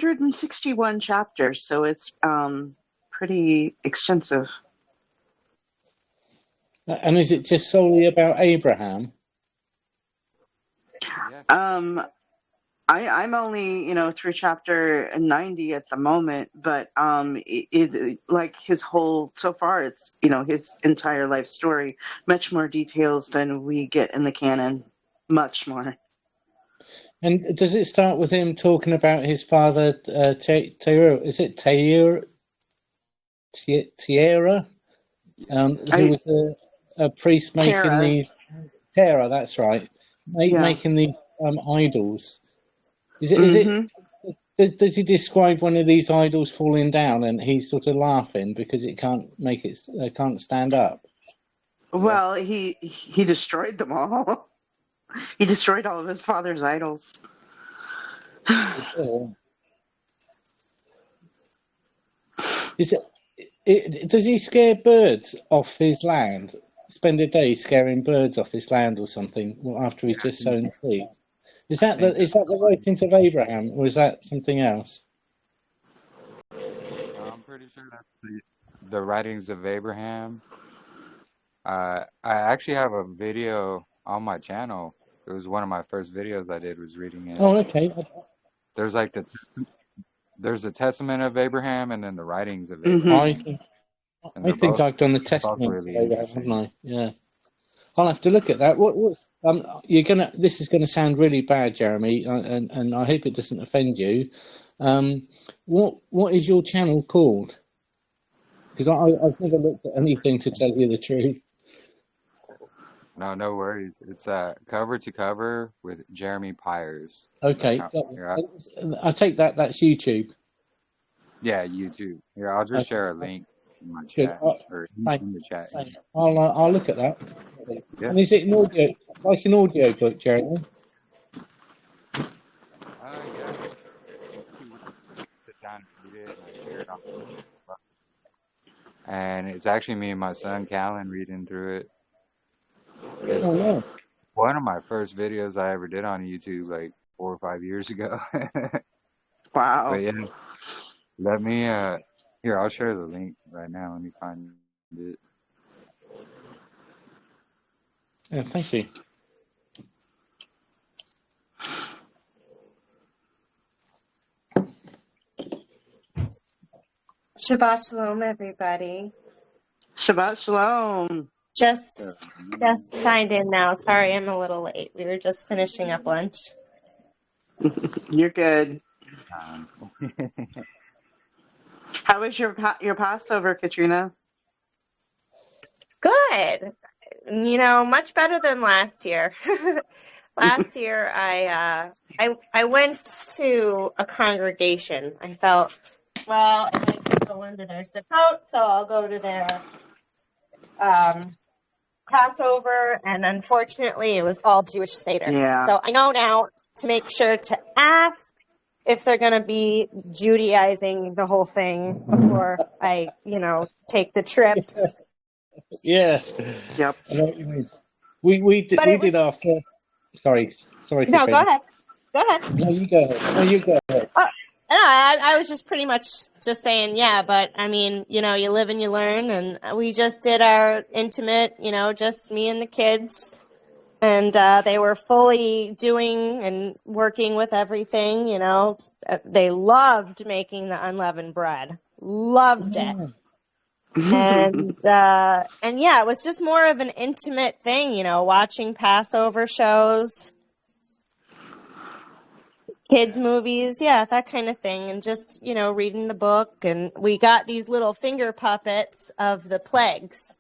161 chapters, so it's pretty extensive. And is it just solely about Abraham? Yeah. I'm only, through chapter 90 at the moment, but like his whole, so far it's, his entire life story, much more details than we get in the canon, much more. And does it start with him talking about his father, Tierra? Is it Tierra? Who was a priest making Tara. these... Tara, that's right. Making these idols. Is it? Does he describe one of these idols falling down and he's sort of laughing because it can't stand up? Well, he destroyed them all. He destroyed all of his father's idols. Does he scare birds off his land? Spend a day scaring birds off his land or something after he's just sown seed? Is that the writings of Abraham, or is that something else? I'm pretty sure that's the writings of Abraham. I actually have a video on my channel. It was one of my first videos I did, was reading it. Oh, okay. There's like there's the Testament of Abraham and then the writings of Abraham. I think I've done the Testament really of Abraham, haven't I? Yeah. I'll have to look at that. This is gonna sound really bad, Jeremy, and I hope it doesn't offend you. What is your channel called? Because I've never looked at anything, to tell you the truth. No worries. It's Cover to Cover with Jeremy Pyers. Okay. I take that's YouTube. Yeah, YouTube. Here, I'll just share a link in my chat or in the chat. I'll look at that. Yeah. And is it an audio book, Jeremy? Yeah. Sit down and read it, and I share it on Facebook. And it's actually me and my son Callan reading through it. It's one of my first videos I ever did on YouTube, like 4 or 5 years ago. Wow. But yeah, let me here, I'll share the link right now. Let me find it. Yeah, thank you. Shabbat Shalom, everybody. Shabbat Shalom. Just signed in now. Sorry, I'm a little late. We were just finishing up lunch. You're good. How was your Passover, Katrina? Good. Much better than last year. Last year, I went to a congregation. I felt, well, I like to go into their Sukkot, so I'll go to their Passover, and unfortunately, it was all Jewish Seder. Yeah. So I know now to make sure to ask if they're going to be Judaizing the whole thing before I, take the trips. Yeah. Yep. I know what you mean. We did our first... Sorry. No, go ahead. No, you go ahead. No, I was just pretty much just saying, yeah, but I mean, you live and you learn, and we just did our intimate, just me and the kids, and they were fully doing and working with everything, They loved making the unleavened bread. Loved it. And yeah, it was just more of an intimate thing, watching Passover shows, kids movies, yeah, that kind of thing, and just reading the book. And we got these little finger puppets of the plagues,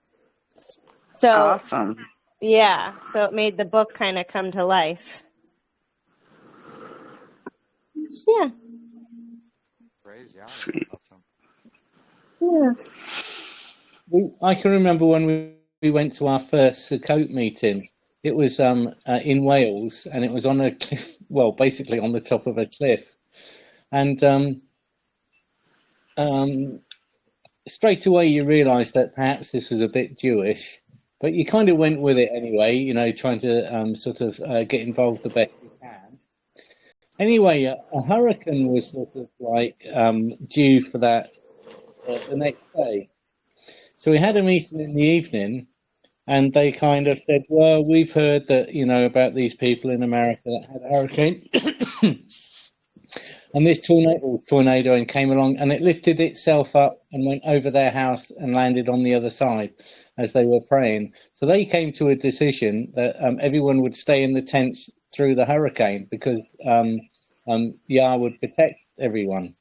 so awesome. Yeah, so it made the book kind of come to life. Yeah. Praise Yahweh. Sweet. Awesome. Yeah. I can remember when we went to our first Sukkot meeting. It was in Wales, and it was on a cliff, well, basically on the top of a cliff. And straight away you realised that perhaps this was a bit Jewish, but you kind of went with it anyway, trying to sort of get involved the best you can. Anyway, a hurricane was sort of like due for that the next day. So we had a meeting in the evening, and they kind of said, well, we've heard that, about these people in America that had a hurricane. And this tornado and came along, and it lifted itself up and went over their house and landed on the other side as they were praying. So they came to a decision that everyone would stay in the tents through the hurricane because Yah would protect everyone.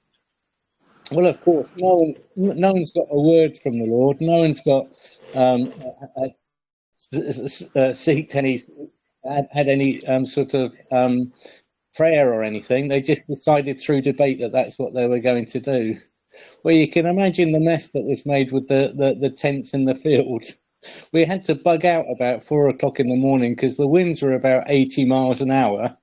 Well, of course, no one's got a word from the Lord. No one's got seeked any, had any sort of prayer or anything. They just decided through debate that that's what they were going to do. Well, you can imagine the mess that was made with the tents in the field. We had to bug out about 4 o'clock in the morning because the winds were about 80 miles an hour.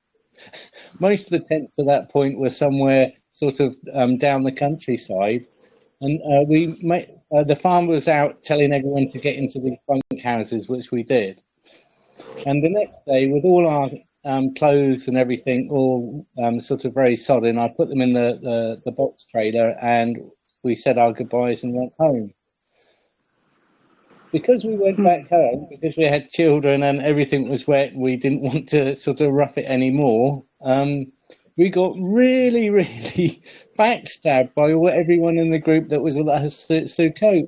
Most of the tents at that point were somewhere sort of down the countryside. And the farmer was out telling everyone to get into these bunk houses, which we did. And the next day, with all our clothes and everything all sort of very sodden, I put them in the box trailer and we said our goodbyes and went home. Because we went back home, because we had children and everything was wet, we didn't want to sort of rough it anymore. We got really, really backstabbed by everyone in the group that was at Sukkot.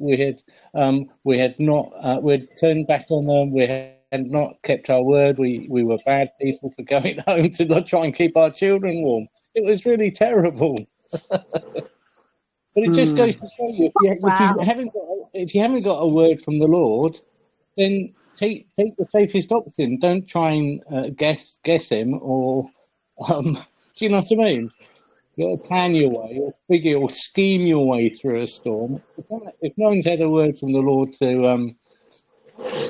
We'd turned back on them. We had not kept our word. We were bad people for going home to try and keep our children warm. It was really terrible. But it just goes to show you, if you haven't got a word from the Lord, then take the safest option. Don't try and guess him, or do you know what I mean? You got to plan your way, or figure, or scheme your way through a storm. If no one's had a word from the Lord to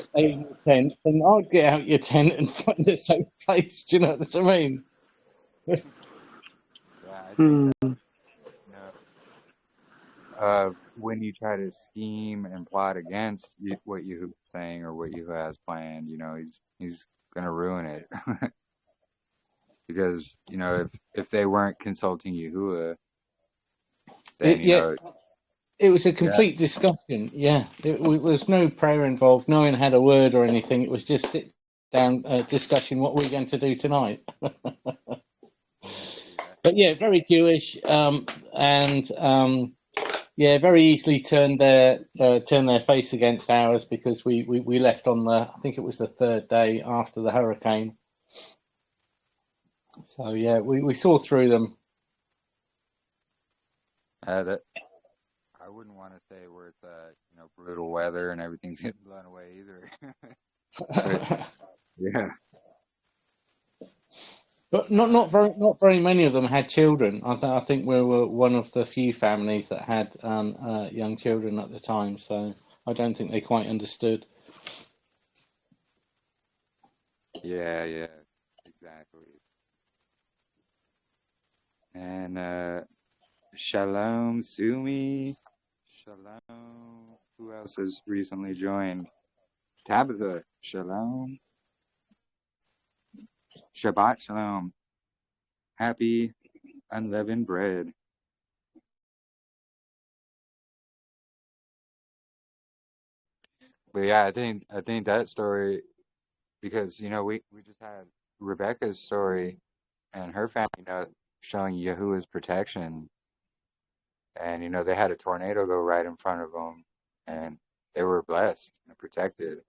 stay in your tent, then I'd get out your tent and find a safe place. Do you know what I mean? Yeah, I think that, when you try to scheme and plot against what Yahuwah's saying or what Yahuwah has planned, he's gonna ruin it. Because if they weren't consulting Yahuwah, then it was a complete discussion. Yeah, there was no prayer involved. No one had a word or anything. It was just sit down discussion. What we're going to do tonight. But yeah, very Jewish, and very easily turned their face against ours because we left on I think it was the third day after the hurricane. So yeah, we saw through them. I wouldn't want to say where it's brutal weather and everything's getting blown away either. But, yeah. But not very many of them had children. I think we were one of the few families that had young children at the time. So I don't think they quite understood. Yeah, exactly. And Shalom, Sumi. Shalom. Who else has recently joined? Tabitha. Shalom. Shabbat Shalom. Happy unleavened bread. But yeah, I think that story, because we just had Rebecca's story and her family, showing Yahuwah's protection, and they had a tornado go right in front of them, and they were blessed and protected.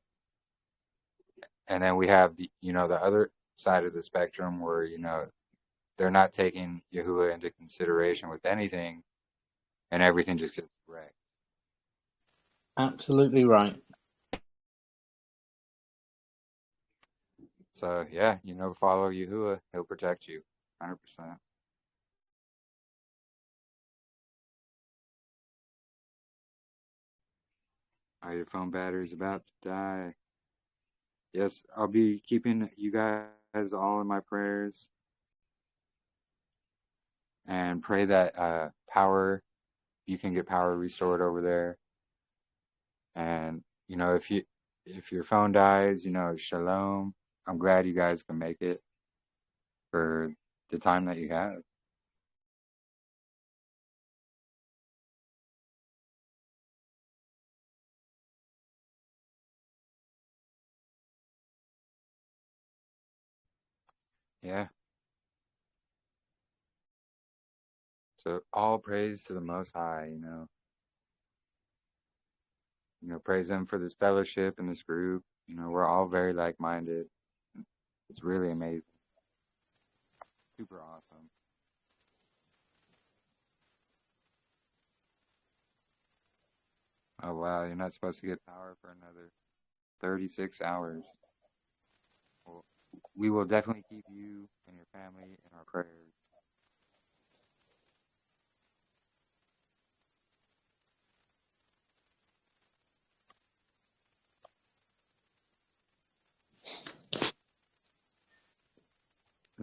And then we have the other side of the spectrum where they're not taking Yahuwah into consideration with anything, and everything just gets wrecked. Absolutely right. So yeah, follow Yahuwah, he'll protect you 100%. Your phone battery's about to die. Yes, I'll be keeping you guys all in my prayers, and pray that you can get power restored over there. And if your phone dies, shalom. I'm glad you guys can make it for the time that you have. Yeah. So all praise to the Most High, praise Him for this fellowship and this group. We're all very like-minded. It's really amazing. Super awesome. Oh, wow. You're not supposed to get power for another 36 hours. Well, we will definitely keep you and your family in our prayers.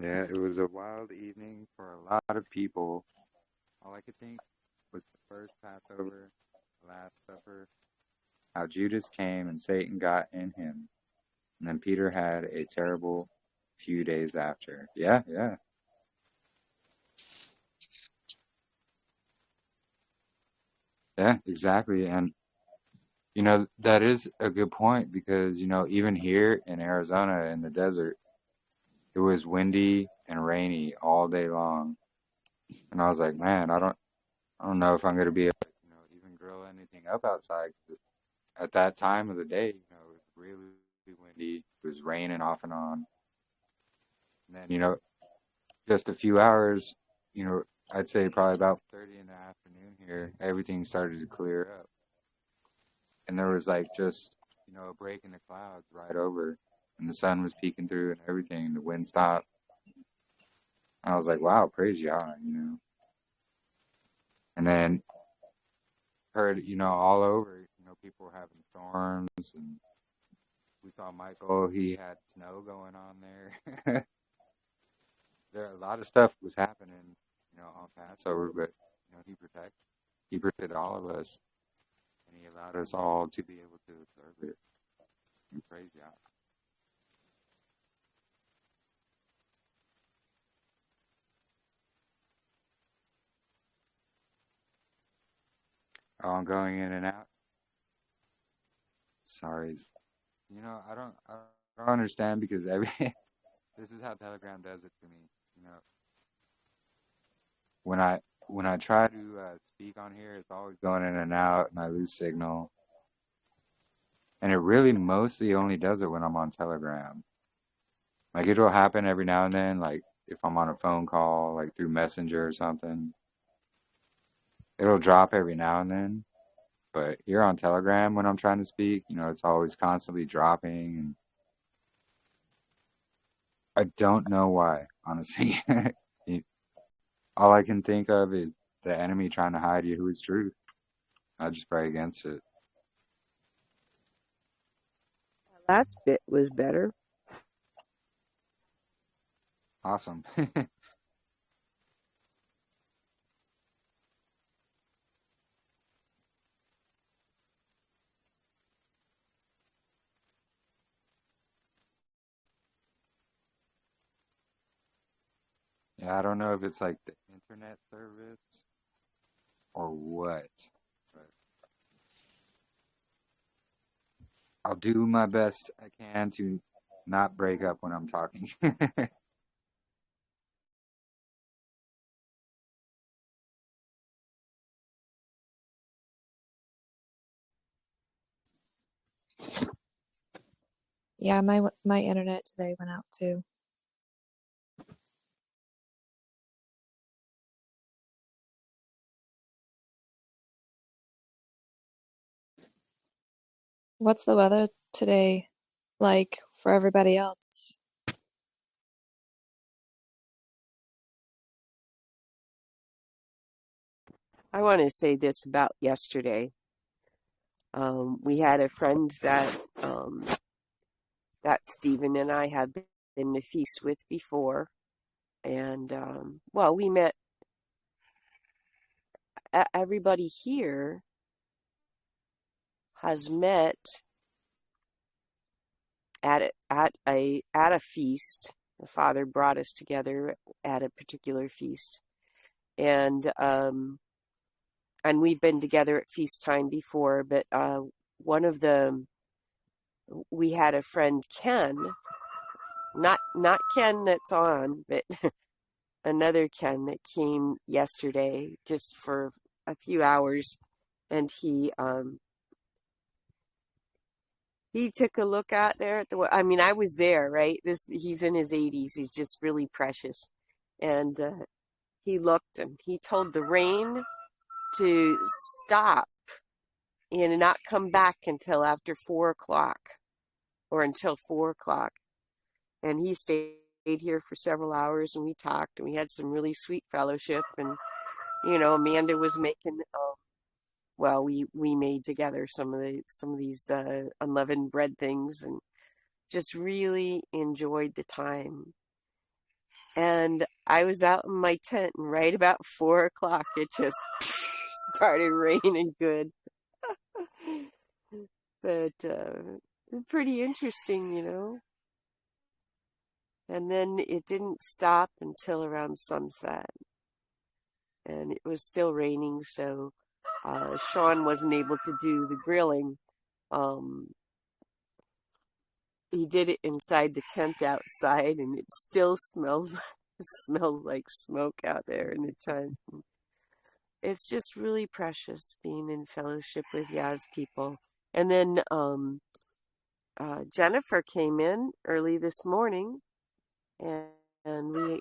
Yeah, it was a wild evening for a lot of people. All I could think was the first Passover, the Last Supper, how Judas came and Satan got in him. And then Peter had a terrible few days after. Yeah, yeah. Yeah, exactly. And, that is a good point because, even here in Arizona in the desert, it was windy and rainy all day long. And I was like, man, I don't know if I'm going to be able to, even grill anything up outside. 'Cause at that time of the day, it was really windy. It was raining off and on. And then, just a few hours, I'd say probably about 30 in the afternoon here, everything started to clear up. And there was like just, a break in the clouds right over, and the sun was peeking through and everything. The wind stopped. I was like, wow, praise Yah. And then heard, all over, people were having storms, and we saw Michael, he had snow going on there. A lot of stuff was happening, on Passover, but, he protected all of us, and he allowed us all to be able to observe it. And praise Yah. Oh, I'm going in and out. Sorry. I don't understand because this is how Telegram does it to me. You know, when I try to speak on here, it's always going in and out, and I lose signal. And it really mostly only does it when I'm on Telegram. Like it'll happen every now and then, like if I'm on a phone call, like through Messenger or something. It'll drop every now and then. But here on Telegram, when I'm trying to speak, it's always constantly dropping, and I don't know why, honestly. All I can think of is the enemy trying to hide Yahuwah's truth. I just pray against it. Last bit was better. Awesome. Yeah, I don't know if it's like the internet service or what, but I'll do my best I can to not break up when I'm talking. Yeah, my internet today went out too. What's the weather today like for everybody else? I want to say this about yesterday. We had a friend that Stephen and I have been to feast with before, and well, we met. Everybody here has met at a feast The Father brought us together at a particular feast. And we've been together at feast time before, but we had a friend, Ken, not Ken that's on, but another Ken that came yesterday just for a few hours, and he took a look out there at I mean, I was there, right? He's in his 80s. He's just really precious. And he looked and he told the rain to stop and not come back until after 4 o'clock or until 4 o'clock. And he stayed here for several hours and we talked and we had some really sweet fellowship. And, Amanda was making, we made together some of these unleavened bread things and just really enjoyed the time. And I was out in my tent, and right about 4 o'clock, it just started raining good. But pretty interesting. And then it didn't stop until around sunset, and it was still raining, so Sean wasn't able to do the grilling. He did it inside the tent outside, and it still smells like smoke out there in the tent. It's just really precious being in fellowship with Yah's people. And then Jennifer came in early this morning, and we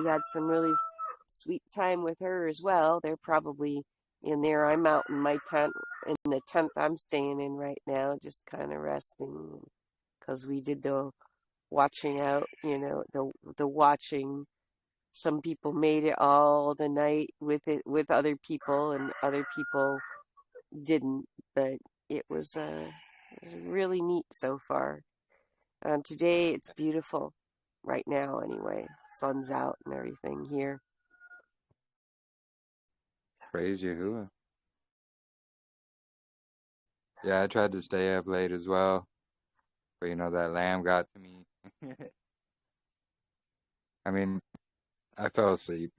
had some really sweet time with her as well. They're probably in there. I'm out in my tent, in the tent I'm staying in right now, just kind of resting, because we did the watching out, the watching. Some people made it all the night with other people, and other people didn't. But it was really neat so far. Today it's beautiful. Right now, anyway, sun's out and everything here. Praise YAHUAH. Yeah, I tried to stay up late as well, but that lamb got to me. I mean, I fell asleep.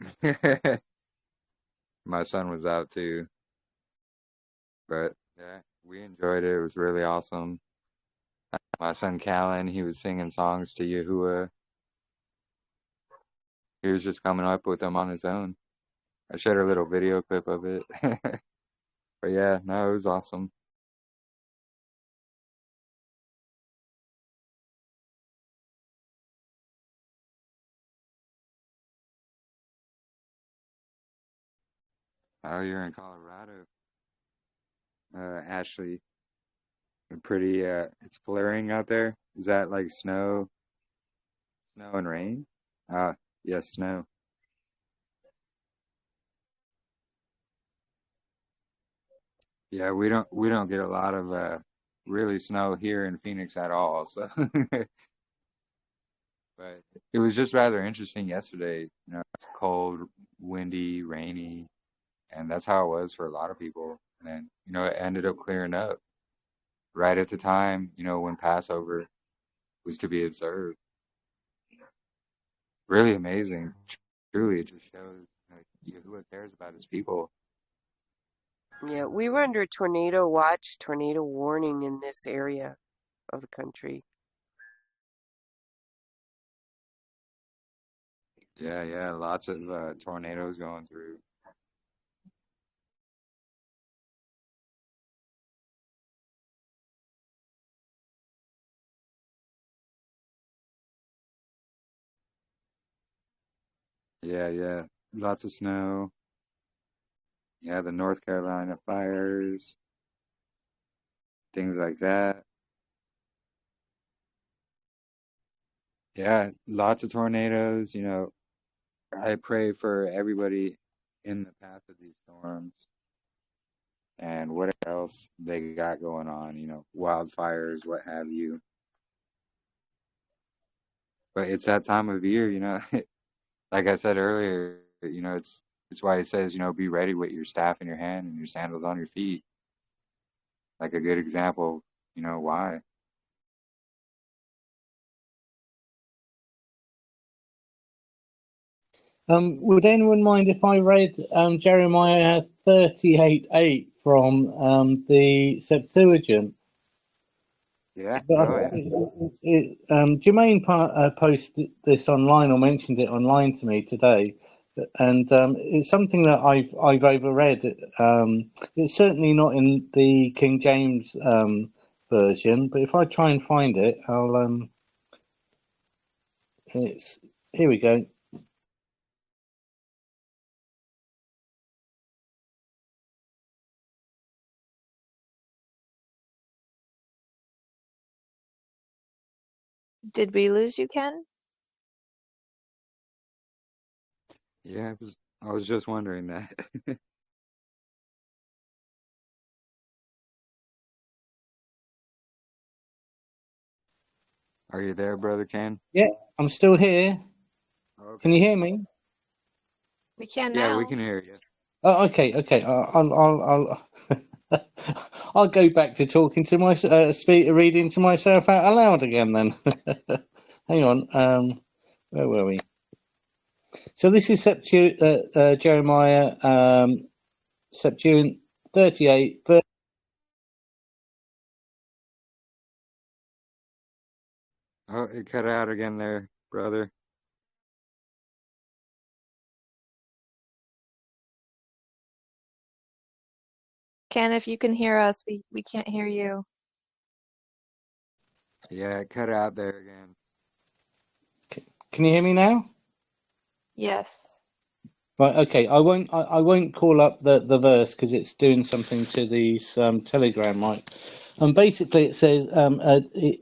My son was out too, but yeah, we enjoyed it. It was really awesome. My son Callan, he was singing songs to YAHUAH. He was just coming up with them on his own. I shared a little video clip of it. But yeah, no, it was awesome. Oh, you're in Colorado. Ashley, pretty, it's blurring out there. Is that like snow and rain? Yes, snow. Yeah, we don't get a lot of really snow here in Phoenix at all. So, but it was just rather interesting yesterday. It's cold, windy, rainy, and that's how it was for a lot of people. And then, it ended up clearing up right at the time, when Passover was to be observed. Really amazing. Truly, it just shows YAHUAH cares about his people. Yeah, we were under tornado watch, tornado warning in this area of the country. Yeah, lots of tornadoes going through. Yeah, lots of snow. Yeah, the North Carolina fires, things like that. Yeah, lots of tornadoes. I pray for everybody in the path of these storms and what else they got going on, wildfires, what have you. But it's that time of year, like I said earlier, it's why it says, be ready with your staff in your hand and your sandals on your feet. Like a good example, why. Would anyone mind if I read Jeremiah 38:8 from the Septuagint? Yeah, But go ahead. Jermaine posted this online or mentioned it online to me today, and it's something that I've overread. It's certainly not in the King James version, but if I try and find it, I'll. It's here we go. Did we lose you, Ken? Yeah, I was just wondering that. Are you there, Brother Ken? Yeah, I'm still here. Okay. Can you hear me? We can Yeah, we now. can hear you. Oh, okay. I'll go back to talking to my reading to myself out aloud again. Then, hang on. Where were we? So this is Jeremiah Septuagint 38. Oh, it cut out again there, brother. Ken, if you can hear us, we can't hear you. Yeah, it cut out there again. Can you hear me now? Yes. Right. Okay. I won't call up the verse because it's doing something to these Telegram, right? And basically, it says the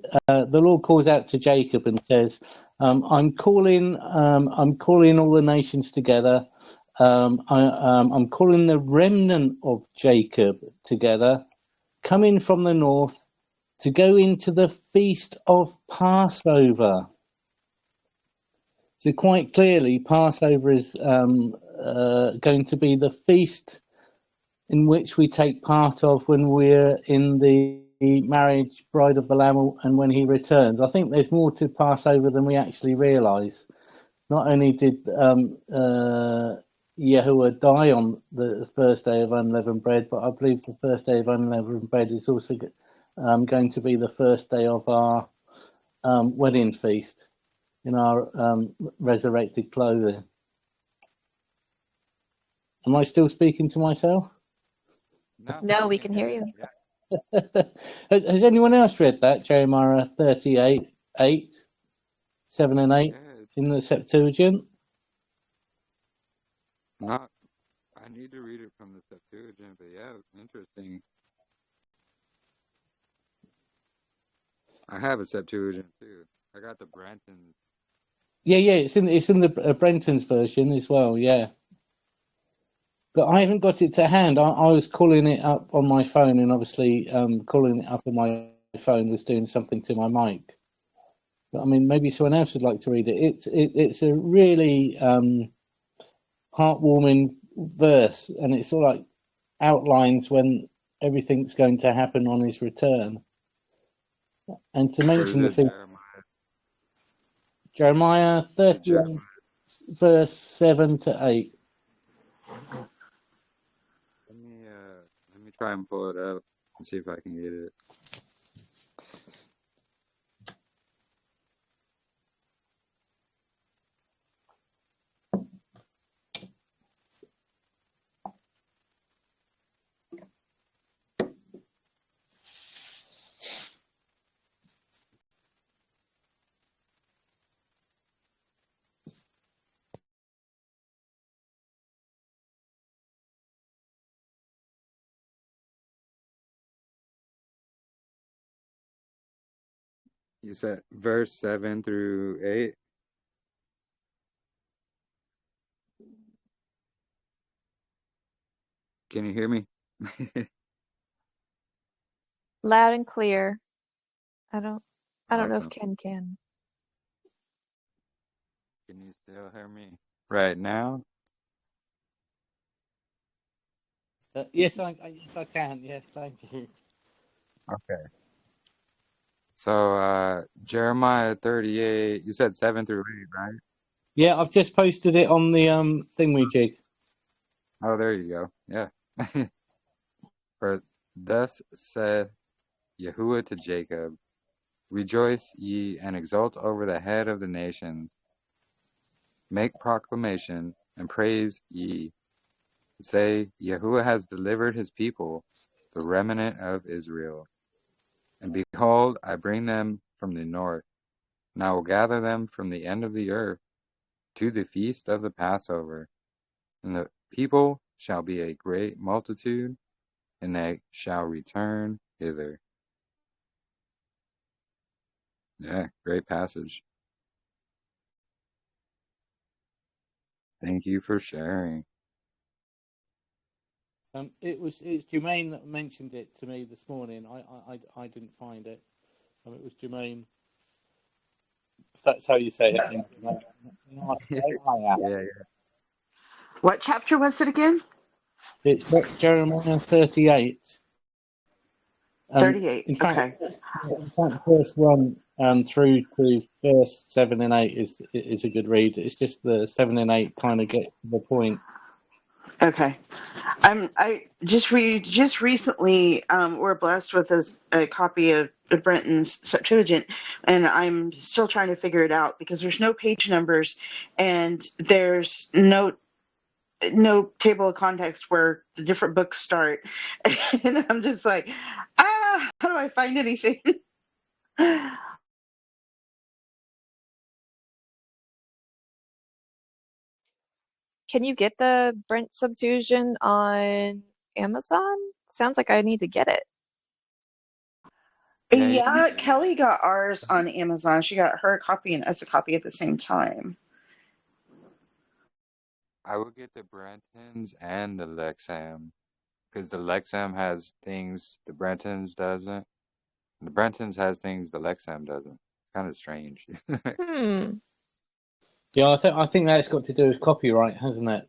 Lord calls out to Jacob and says, I'm calling all the nations together. I'm calling the remnant of Jacob together, coming from the north to go into the feast of Passover. So quite clearly, Passover is going to be the feast in which we take part of when we're in the marriage bride of the Lamb and when he returns. I think there's more to Passover than we actually realise. Not only did YAHUAH die on the first day of unleavened bread, but I believe the first day of unleavened bread is also going to be the first day of our wedding feast in our resurrected clothing. Am I still speaking to myself? No, we can can hear hear you. you. Yeah. Has anyone else read that? Jeremiah 38:8, 7 and 8 Yeah, in the Septuagint? not. I need to read it from the Septuagint, but yeah, interesting. I have a Septuagint too. I got the Brenton. Yeah, it's in the Brenton's version as well. Yeah, but I haven't got it to hand. I was calling it up on my phone, and obviously, calling it up on my phone was doing something to my mic. But I mean, maybe someone else would like to read it. It's a really heartwarming verse, and it's all like outlines when everything's going to happen on his return. And to Where's mention the it, thing, Jeremiah? Jeremiah Is it 31, verse 7 to 8. Let me try and pull it up and see if I can get it. You said verse 7 through 8. Can you hear me? Loud and clear. I don't know if Awesome. Ken can. Can you still hear me right now? Yes, I can. Yes, thank you. Okay. So Jeremiah 38, you said 7 through 8, right? Yeah, I've just posted it on the thingamajig. Oh, there you go. Yeah. For thus said YAHUAH to Jacob, rejoice ye and exult over the head of the nations. Make proclamation and praise ye. Say, YAHUAH has delivered his people, the remnant of Israel. And behold, I bring them from the north, and I will gather them from the end of the earth to the feast of the Passover. And the people shall be a great multitude, and they shall return hither. Yeah, great passage. Thank you for sharing. It's Jermaine that mentioned it to me this morning. I didn't find it. It was Jermaine. If that's how you say it. Yeah. What chapter was it again? It's Jeremiah 38. 38. In fact, Okay. verse 1 through to verse 7 and 8 is a good read. It's just the 7 and 8 kind of get to the point. Okay. I just recently were blessed with a copy of Brenton's Septuagint, and I'm still trying to figure it out because there's no page numbers and there's no table of context where the different books start, and I'm just like, how do I find anything? Can you get the Brent Subtusion on Amazon? Sounds like I need to get it. Yeah, Kelly got ours on Amazon. She got her copy and us a copy at the same time. I would get the Brentons and the Lexham, because the Lexham has things the Brentons doesn't. And the Brentons has things the Lexham doesn't. It's kind of strange. Yeah, I think that's got to do with copyright, hasn't it?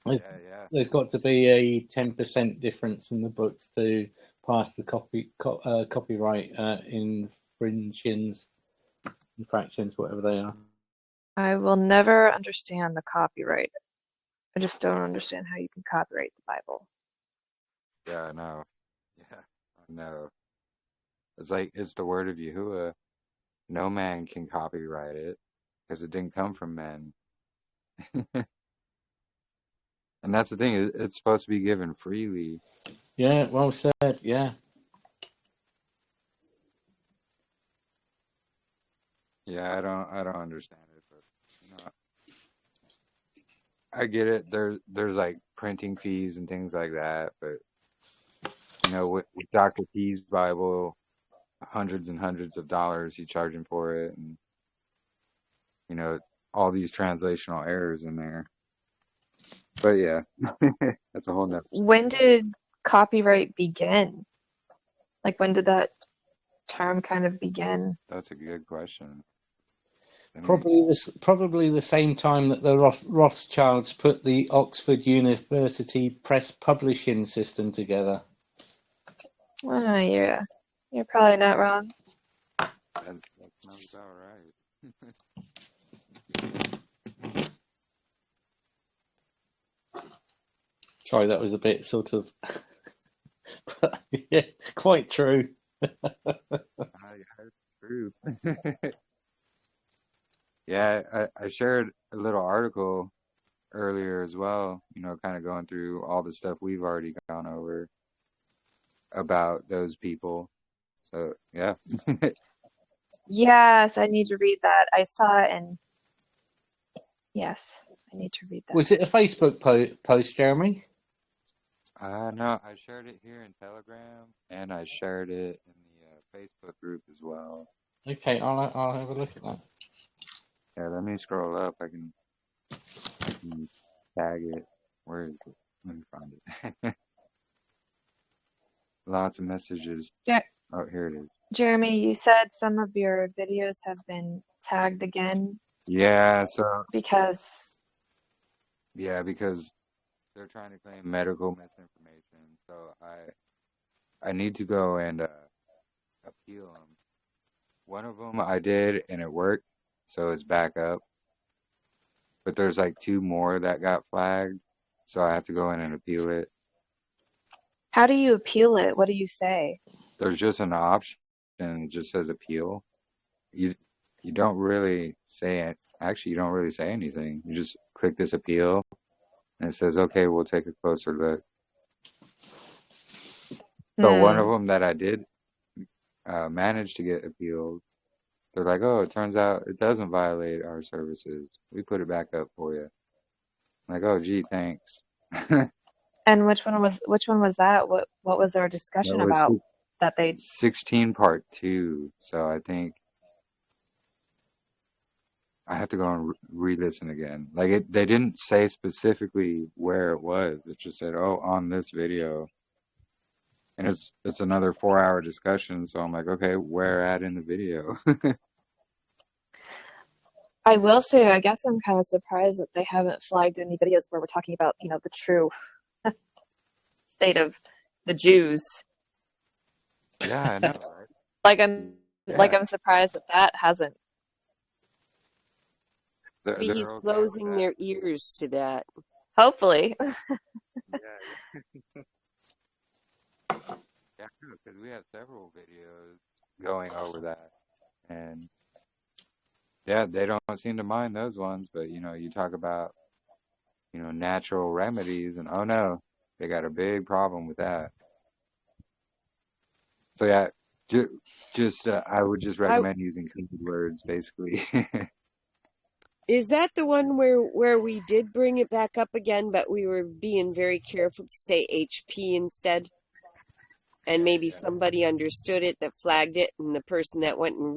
Yeah. There's got to be a 10% difference in the books to pass the copyright infractions, whatever they are. I will never understand the copyright. I just don't understand how you can copyright the Bible. Yeah, I know. Yeah, I know. It's like, it's the word of Yahuwah. No man can copyright it because it didn't come from men. And that's the thing, it's supposed to be given freely. Yeah, well said, yeah. Yeah, I don't understand it, but you know, I get it. There's like printing fees and things like that, but you know, with Dr. T's Bible, hundreds and hundreds of dollars he's charging for it, and you know, all these translational errors in there. But yeah, that's a whole nother. When did copyright begin? Like, when did that term kind of begin? That's a good question. Probably the same time that the Rothschilds put the Oxford University Press Publishing System together. Yeah, you're probably not wrong. That sounds about right. Sorry, that was a bit sort of, yeah, quite true. True. Yeah, I shared a little article earlier as well, you know, kind of going through all the stuff we've already gone over about those people. So, yeah. Yes, I need to read that. I saw it and yes, I need to read that. Was it a Facebook post, Jeremy? No, I shared it here in Telegram and I shared it in the Facebook group as well. Okay, I'll have a look at that. Yeah, let me scroll up. I can tag it. Where is it? Let me find it. Lots of messages. Oh, here it is. Jeremy, you said some of your videos have been tagged again. Yeah, so because they're trying to claim medical misinformation. So I need to go and appeal them. One of them I did and it worked, so it's back up. but there's like 2 more that got flagged, so I have to go in and appeal it. How do you appeal it? What do you say? There's just an option, it just says appeal. You you don't really say it. Actually, you don't really say anything. You just click this appeal, and it says, "Okay, we'll take a closer look." So one of them that I did manage to get appealed, they're like, "Oh, it turns out it doesn't violate our services. We put it back up for you." I'm like, "Oh, gee, thanks." And which one was that? What was our That discussion was about that they 16 part 2. So I think I have to go and re-listen again. Like they didn't say specifically where it was. It just said, "Oh, on this video," and it's another 4-hour discussion. So I'm like, okay, where at in the video? I will say, I guess I'm kind of surprised that they haven't flagged any videos where we're talking about, the true state of the Jews. Yeah, I know, right? Like I'm Yeah, I'm surprised that that hasn't. Maybe he's they're okay with closing that. their ears to that. Hopefully. Yeah, yeah, because we have several videos going over that, and yeah, they don't seem to mind those ones. But you talk about natural remedies, and oh no, they got a big problem with that. So yeah, just I would just I, recommend using code words, basically. is that the one where we did bring it back up again, but we were being very careful to say HP instead? And maybe somebody understood it that flagged it, and the person that went and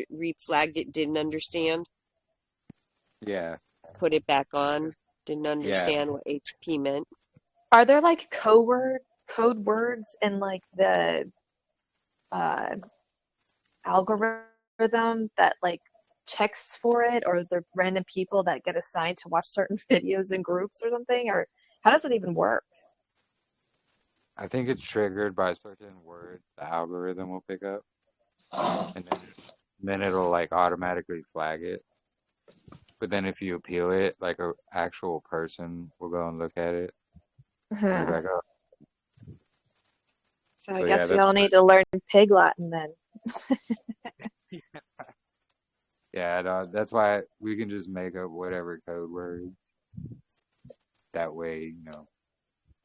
re-flagged it didn't understand. Yeah, Put it back on, didn't yeah, understand what HP meant. Are there like code words in like the uh algorithm that like checks for it, or the random people that get assigned to watch certain videos in groups or something? Or how does it even work? I think it's triggered by certain words the algorithm will pick up, and then it'll like automatically flag it. But then if you appeal it, like a actual person will go and look at it and be like, oh, So I so yeah, guess we that's all need to learn Pig Latin then. yeah, no, that's why we can just make up whatever code words that way,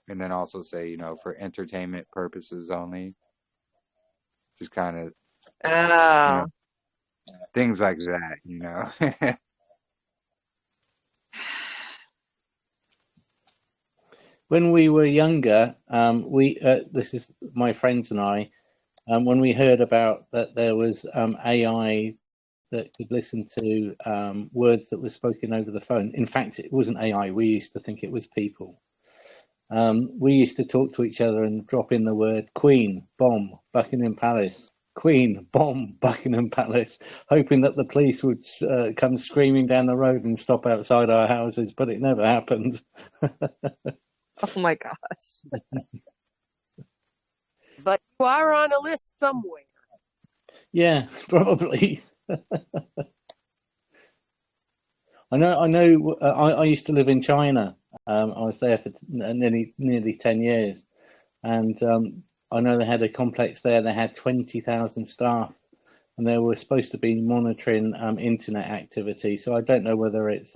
and then also say, for entertainment purposes only, just kind of, you know, Oh. things like that. When we were younger, we this is my friends and I, when we heard about that there was AI that could listen to words that were spoken over the phone. In fact, it wasn't AI. We used to think it was people. We used to talk to each other and drop in the word Queen, bomb, Buckingham Palace. Queen, bomb, Buckingham Palace, hoping that the police would come screaming down the road and stop outside our houses, but it never happened. Oh my gosh. But you are on a list somewhere. Yeah, probably. I know. I used to live in China. I was there for nearly 10 years, and I know they had a complex there. They had 20,000 staff, and they were supposed to be monitoring internet activity. So I don't know whether it's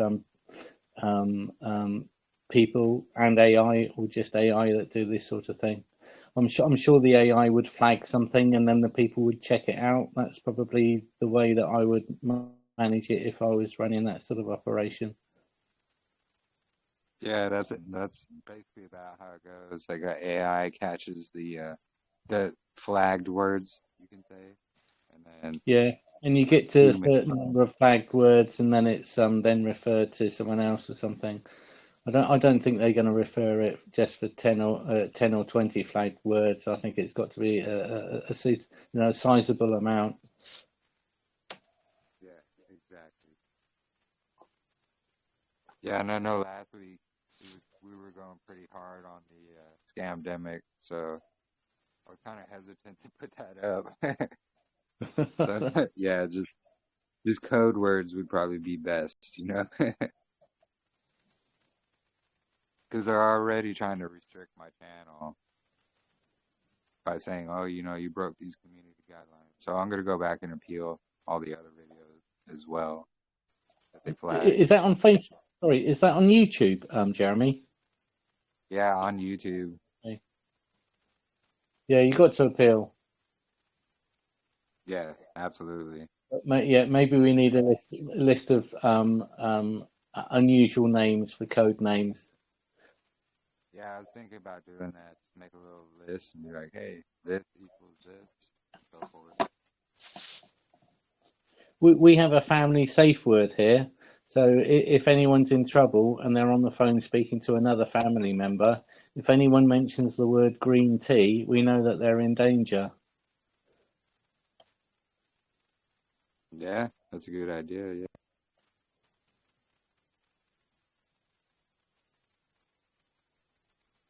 people and AI, or just AI that do this sort of thing. I'm sure the AI would flag something, and then the people would check it out. That's probably the way that I would manage it if I was running that sort of operation. Yeah, that's it. That's basically about how it goes. Like AI catches the flagged words, you can say, and then Yeah, and you get to a human. certain number of flagged words, and then it's then referred to someone else or something. I don't think they're going to refer it just for 10 or 20 flagged words. I think it's got to be a sizable amount. Yeah, exactly. Yeah, and I know last week we were going pretty hard on the scamdemic, so I was kind of hesitant to put that up. So yeah, just code words would probably be best. because they're already trying to restrict my channel by saying, oh, you broke these community guidelines. So I'm going to go back and appeal all the other videos as well that they flagged. Is that on Facebook? Sorry, is that on YouTube, Jeremy? Yeah, on YouTube. Okay. Yeah, you got to appeal. Yeah, absolutely. Yeah, maybe we need a list of unusual names for code names. Yeah, I was thinking about doing that. Make a little list and be like, hey, this equals this, and so forth. We have a family safe word here. So if anyone's in trouble and they're on the phone speaking to another family member, if anyone mentions the word green tea, we know that they're in danger. Yeah, that's a good idea. Yeah.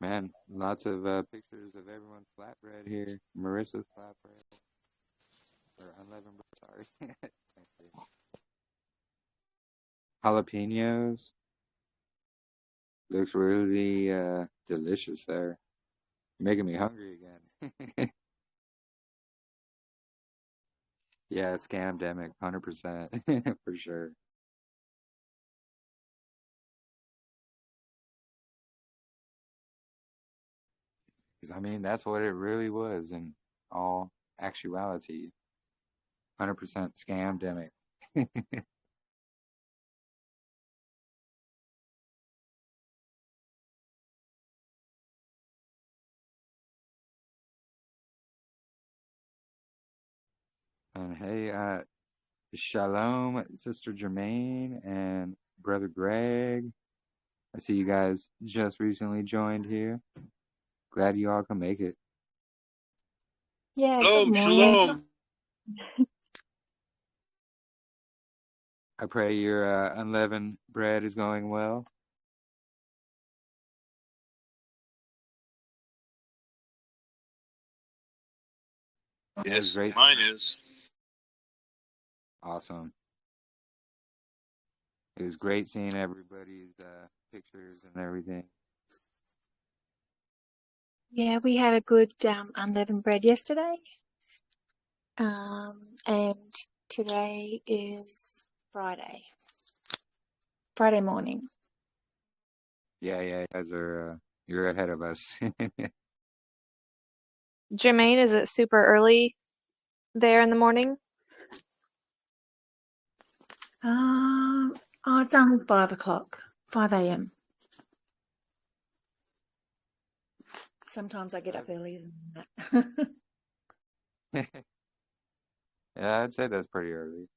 Man, lots of pictures of everyone's flatbread here. Marissa's flatbread. Or unleavened bread, sorry. Jalapenos. Looks really delicious there. You're making me hungry again. Yeah, scamdemic, 100%, for sure. Because, I mean, that's what it really was in all actuality. 100% scamdemic. And hey, shalom, Sister Jermaine and Brother Greg. I see you guys just recently joined here. Glad you all can make it. Yeah, good Shalom, morning. shalom. I pray your unleavened bread is going well. Yeah, Yes, great. mine is. Awesome. It was great seeing everybody's pictures and everything. Yeah, we had a good unleavened bread yesterday. And today is Friday morning. Yeah, you guys are, you're ahead of us. Jermaine, is it super early there in the morning? It's only 5 o'clock, 5 a.m. Sometimes I get up earlier than that. Yeah, I'd say that's pretty early.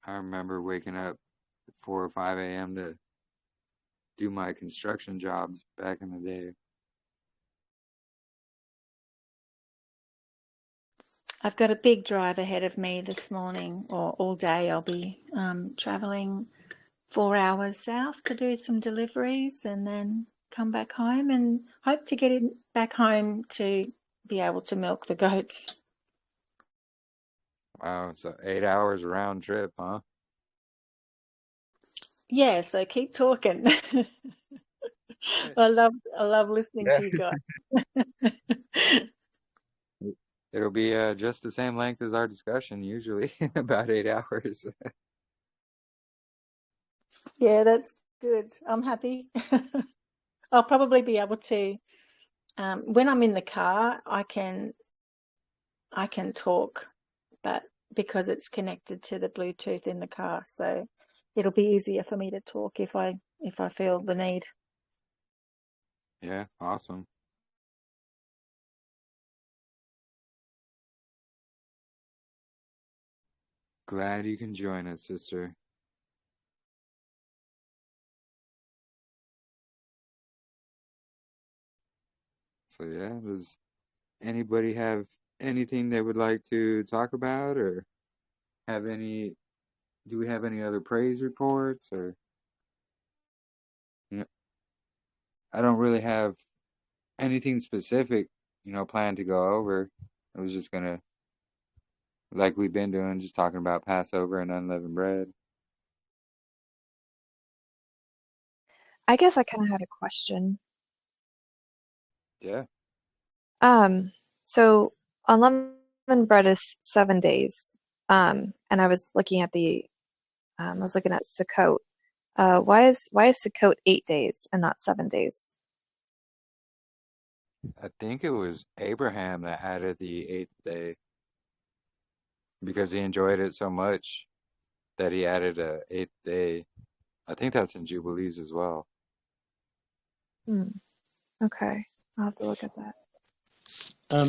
I remember waking up at 4 or 5 a.m. to do my construction jobs back in the day. I've got a big drive ahead of me this morning, or all day. I'll be traveling 4 hours south to do some deliveries and then come back home, and hope to get back home to be able to milk the goats. Wow, so 8 hours round trip, huh? Yeah, so keep talking. I love listening Yeah. to you guys. It'll be just the same length as our discussion, usually, about 8 hours. Yeah, that's good. I'm happy. I'll probably be able to, when I'm in the car, I can talk, but because it's connected to the Bluetooth in the car, so it'll be easier for me to talk if I feel the need. Yeah, awesome. Glad you can join us, sister. So yeah, does anybody have anything they would like to talk about, or do we have any other praise reports, or you know, I don't really have anything specific, planned to go over. I was like we've been doing, just talking about Passover and unleavened bread. I guess I kind of had a question. Yeah. So unleavened bread is 7 days. And I was looking at Sukkot. Why is Sukkot 8 days and not 7 days? I think it was Abraham that added the 8th day because he enjoyed it so much that he added a 8th day. I think that's in Jubilees as well. Okay, I'll have to look at that.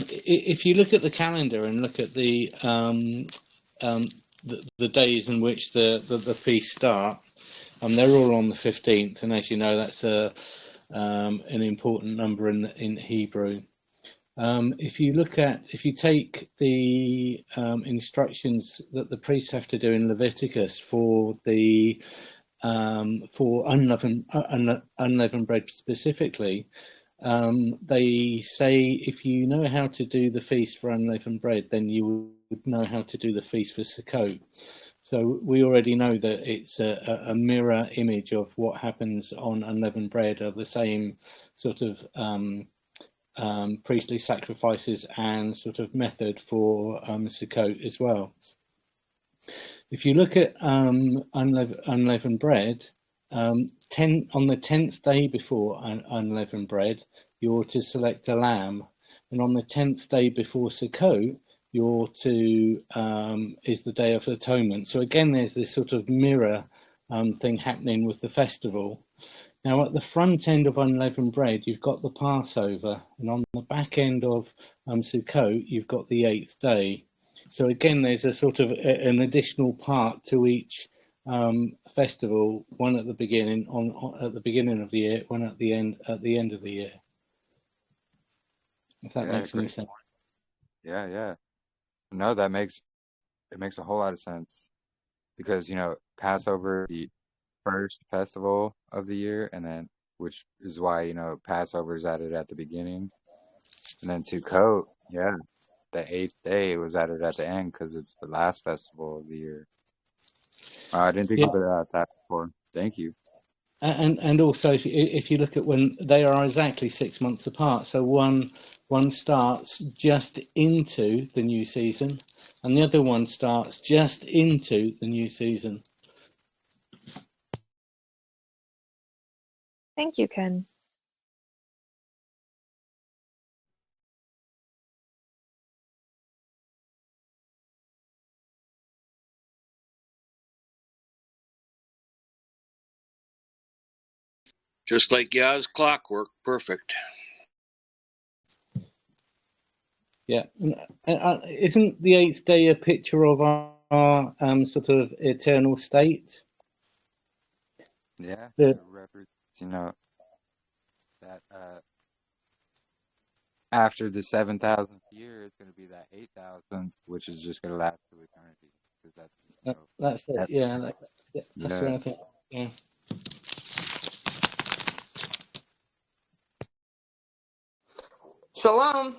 If you look at the calendar and look at the days in which the feasts start, they're all on the 15th, and as you know, that's an important number in Hebrew. If you take the instructions that the priests have to do in Leviticus for unleavened bread specifically, they say if you know how to do the feast for unleavened bread, then you would know how to do the feast for Sukkot. So we already know that it's a mirror image of what happens on unleavened bread, of the same sort of priestly sacrifices and sort of method for Sukkot as well. If you look at unleavened bread, on the 10th day before unleavened bread, you're to select a lamb, and on the 10th day before Sukkot, you're to is the Day of Atonement. So again, there's this sort of mirror thing happening with the festival. Now, at the front end of unleavened bread, you've got the Passover, and on the back end of Sukkot, you've got the 8th day. So again, there's a sort of an additional part to each festival. One at the beginning, at the beginning of the year, one at the end of the year. If that makes any sense. Yeah. No, it makes a whole lot of sense because Passover, the first festival of the year, and then which is why Passover is added at the beginning, and then Sukkot, yeah, the 8th day was added at the end because it's the last festival of the year. I didn't think about that before. Thank you. And also, if you look at when they are exactly 6 months apart, so one starts just into the new season, and the other one starts just into the new season. Thank you, Ken. Just like Yah's clockwork, perfect. Yeah, isn't the 8th day a picture of our sort of eternal state? Yeah, it represents, that after the 7,000th year, it's going to be that 8,000th, which is just going to last to eternity. Because that's it. Yeah, that's what I think. Yeah. Shalom.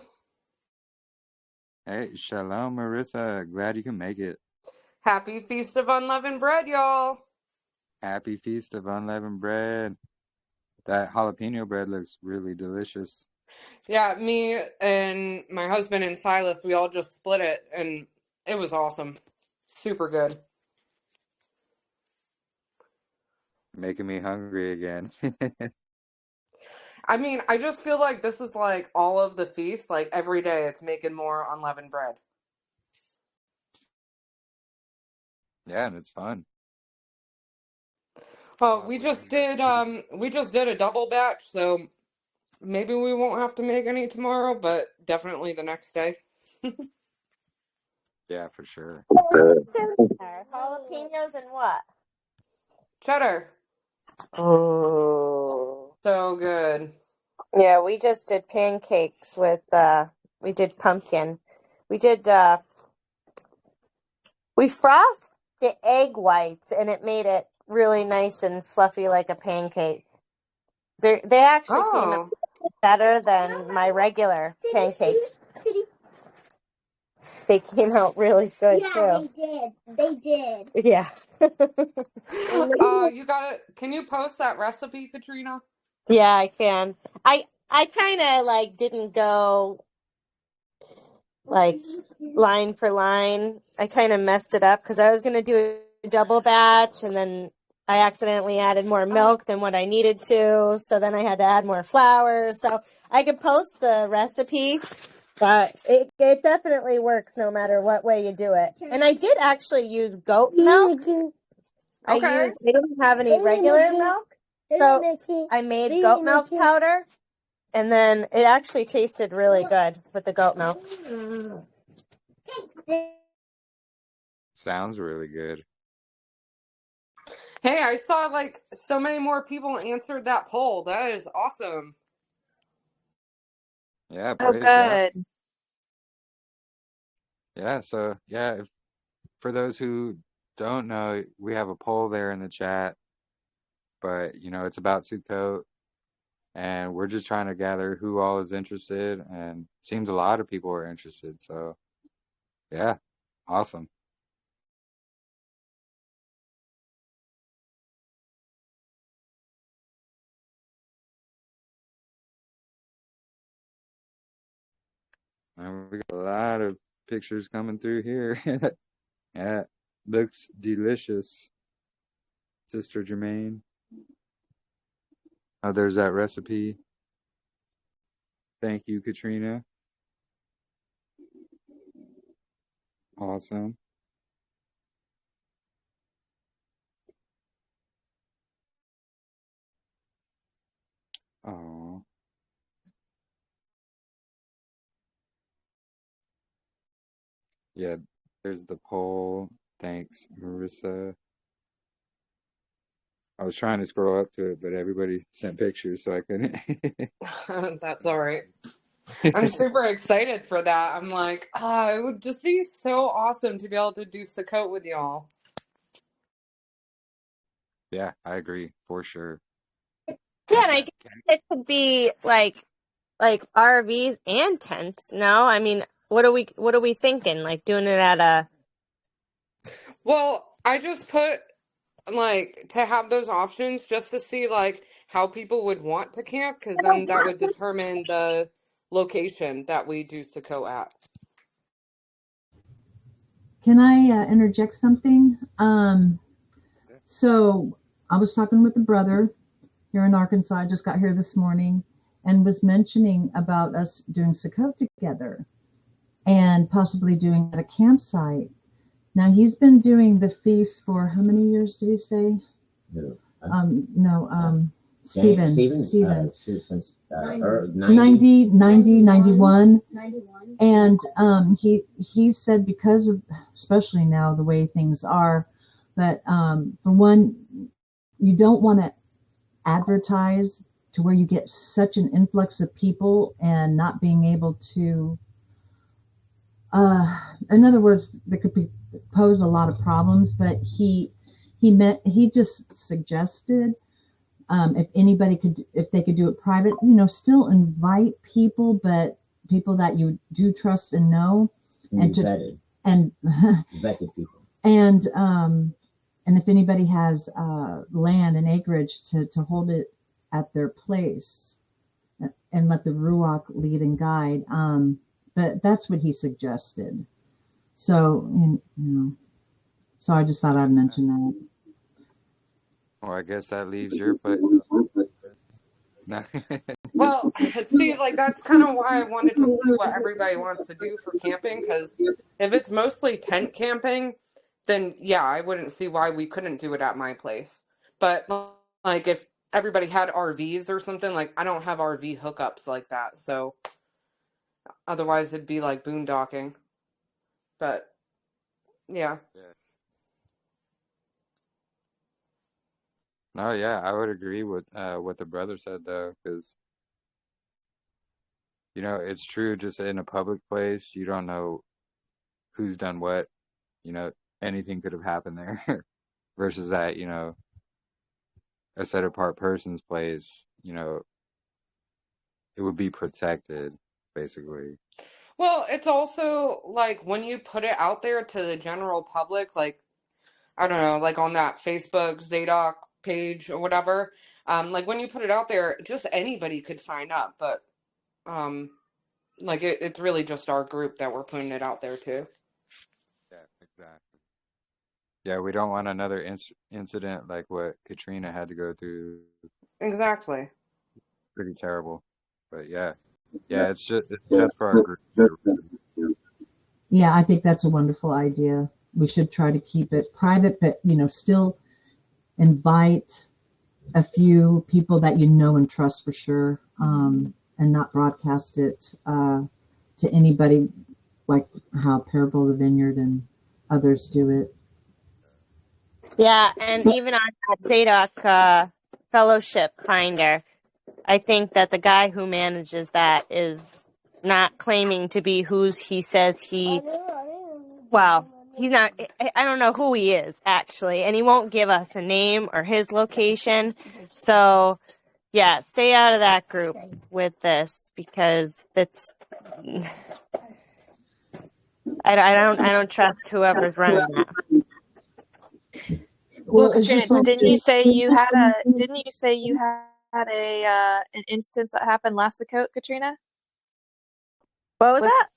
Hey, shalom, Marissa. Glad you can make it. Happy Feast of Unleavened Bread, y'all. Happy Feast of Unleavened Bread. That jalapeno bread looks really delicious. Yeah, me and my husband and Silas, we all just split it, and it was awesome. Super good. Making me hungry again. I mean, I just feel like this is like all of the feasts, like every day it's making more unleavened bread. Yeah, and it's fun. Oh, we just did a double batch, so maybe we won't have to make any tomorrow, but definitely the next day. Yeah, for sure. Jalapenos and what? Cheddar. Oh, So good. yeah. We just did pancakes with. We did pumpkin. We did. We frothed the egg whites, and it made it really nice and fluffy like a pancake. They actually came out better than my regular pancakes. they came out really good Yeah, too. they did. They did. Yeah. You gotta. Can you post that recipe, Katrina? Yeah, I can. I kind of like didn't go like line for line. I kind of messed it up because I was gonna do a double batch, and then I accidentally added more milk than what I needed to. So then I had to add more flour. So I could post the recipe, but it definitely works no matter what way you do it. And I did actually use goat milk. I didn't have any regular milk, so I made goat milk powder, and then it actually tasted really good with the goat milk. Sounds really good. Hey, I saw like so many more people answered that poll. That is awesome. Yeah, Oh, praise God. good. Yeah, so yeah, for those who don't know, we have a poll there in the chat, but it's about Sukkot, and we're just trying to gather who all is interested, and seems a lot of people are interested. So yeah, awesome. And we got a lot of pictures coming through here. Yeah, looks delicious, Sister Jermaine. Oh, there's that recipe. Thank you, Katrina. Awesome. Oh, yeah, there's the poll. Thanks, Marissa. I was trying to scroll up to it, but everybody sent pictures, so I couldn't. That's all right. I'm super excited for that. I'm like, it would just be so awesome to be able to do Sukkot with y'all. Yeah, I agree for sure. Yeah, and I guess it could be like RVs and tents. No, I mean, what are we thinking? Like doing it at a. Well, I just put like to have those options just to see like how people would want to camp, because then that would determine the location that we do Sukkot at. Can I interject something? So I was talking with a brother here in Arkansas. I just got here this morning and was mentioning about us doing Sukkot together and possibly doing at a campsite. Now he's been doing the feast for how many years did he say? Stephen. Since 90, 91. And he said because of, especially now the way things are, but for one, you don't want to advertise to where you get such an influx of people and not being able to, in other words, there could pose a lot of problems. But he just suggested if they could do it private, still invite people, but people that you do trust and know, and vetted people, and if anybody has land and acreage to hold it at their place, and let the Ruach lead and guide. But that's what he suggested. So so I just thought I'd mention that. Well, I guess that leaves your put. No. Well, see, like that's kind of why I wanted to see what everybody wants to do for camping, because if it's mostly tent camping, then yeah, I wouldn't see why we couldn't do it at my place. But like if everybody had RVs or something, like I don't have RV hookups like that, so otherwise it'd be like boondocking. But yeah. No, yeah, I would agree with what the brother said though, because it's true. Just in a public place, you don't know who's done what. Anything could have happened there, versus that, a set apart person's place. It would be protected, basically. Well, it's also like when you put it out there to the general public, like, I don't know, like on that Facebook Zadok page or whatever, like when you put it out there, just anybody could sign up, but um, like it's really just our group that we're putting it out there to. Yeah, exactly. Yeah, we don't want another incident like what Katrina had to go through. Exactly. Pretty terrible. But yeah, it's just for our group. Yeah, I think that's a wonderful idea. We should try to keep it private, but still invite a few people that you know and trust for sure, and not broadcast it to anybody like how Parable of the Vineyard and others do it. Yeah, and even on that Zadok Fellowship Finder, I think that the guy who manages that is not claiming to be who he says he. Well, he's not. I don't know who he is actually, and he won't give us a name or his location. So, yeah, stay out of that group with this because it's. I don't trust whoever's running that. Well, Katrina, didn't you say you had an instance that happened last Sukkot, Katrina? What was that?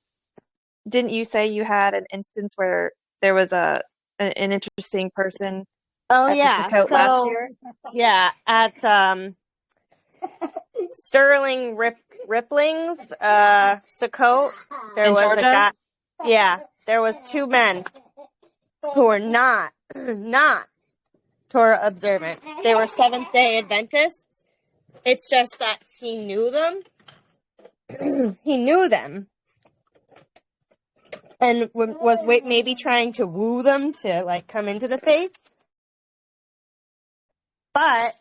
Didn't you say you had an instance where there was an interesting person at the Sukkot last year? Yeah, at Sterling Rippling's Sukkot, there was a guy. Yeah, there was two men who were not Torah observant. They were Seventh-day Adventists. It's just that he knew them. He knew them. And was maybe trying to woo them to like come into the faith. But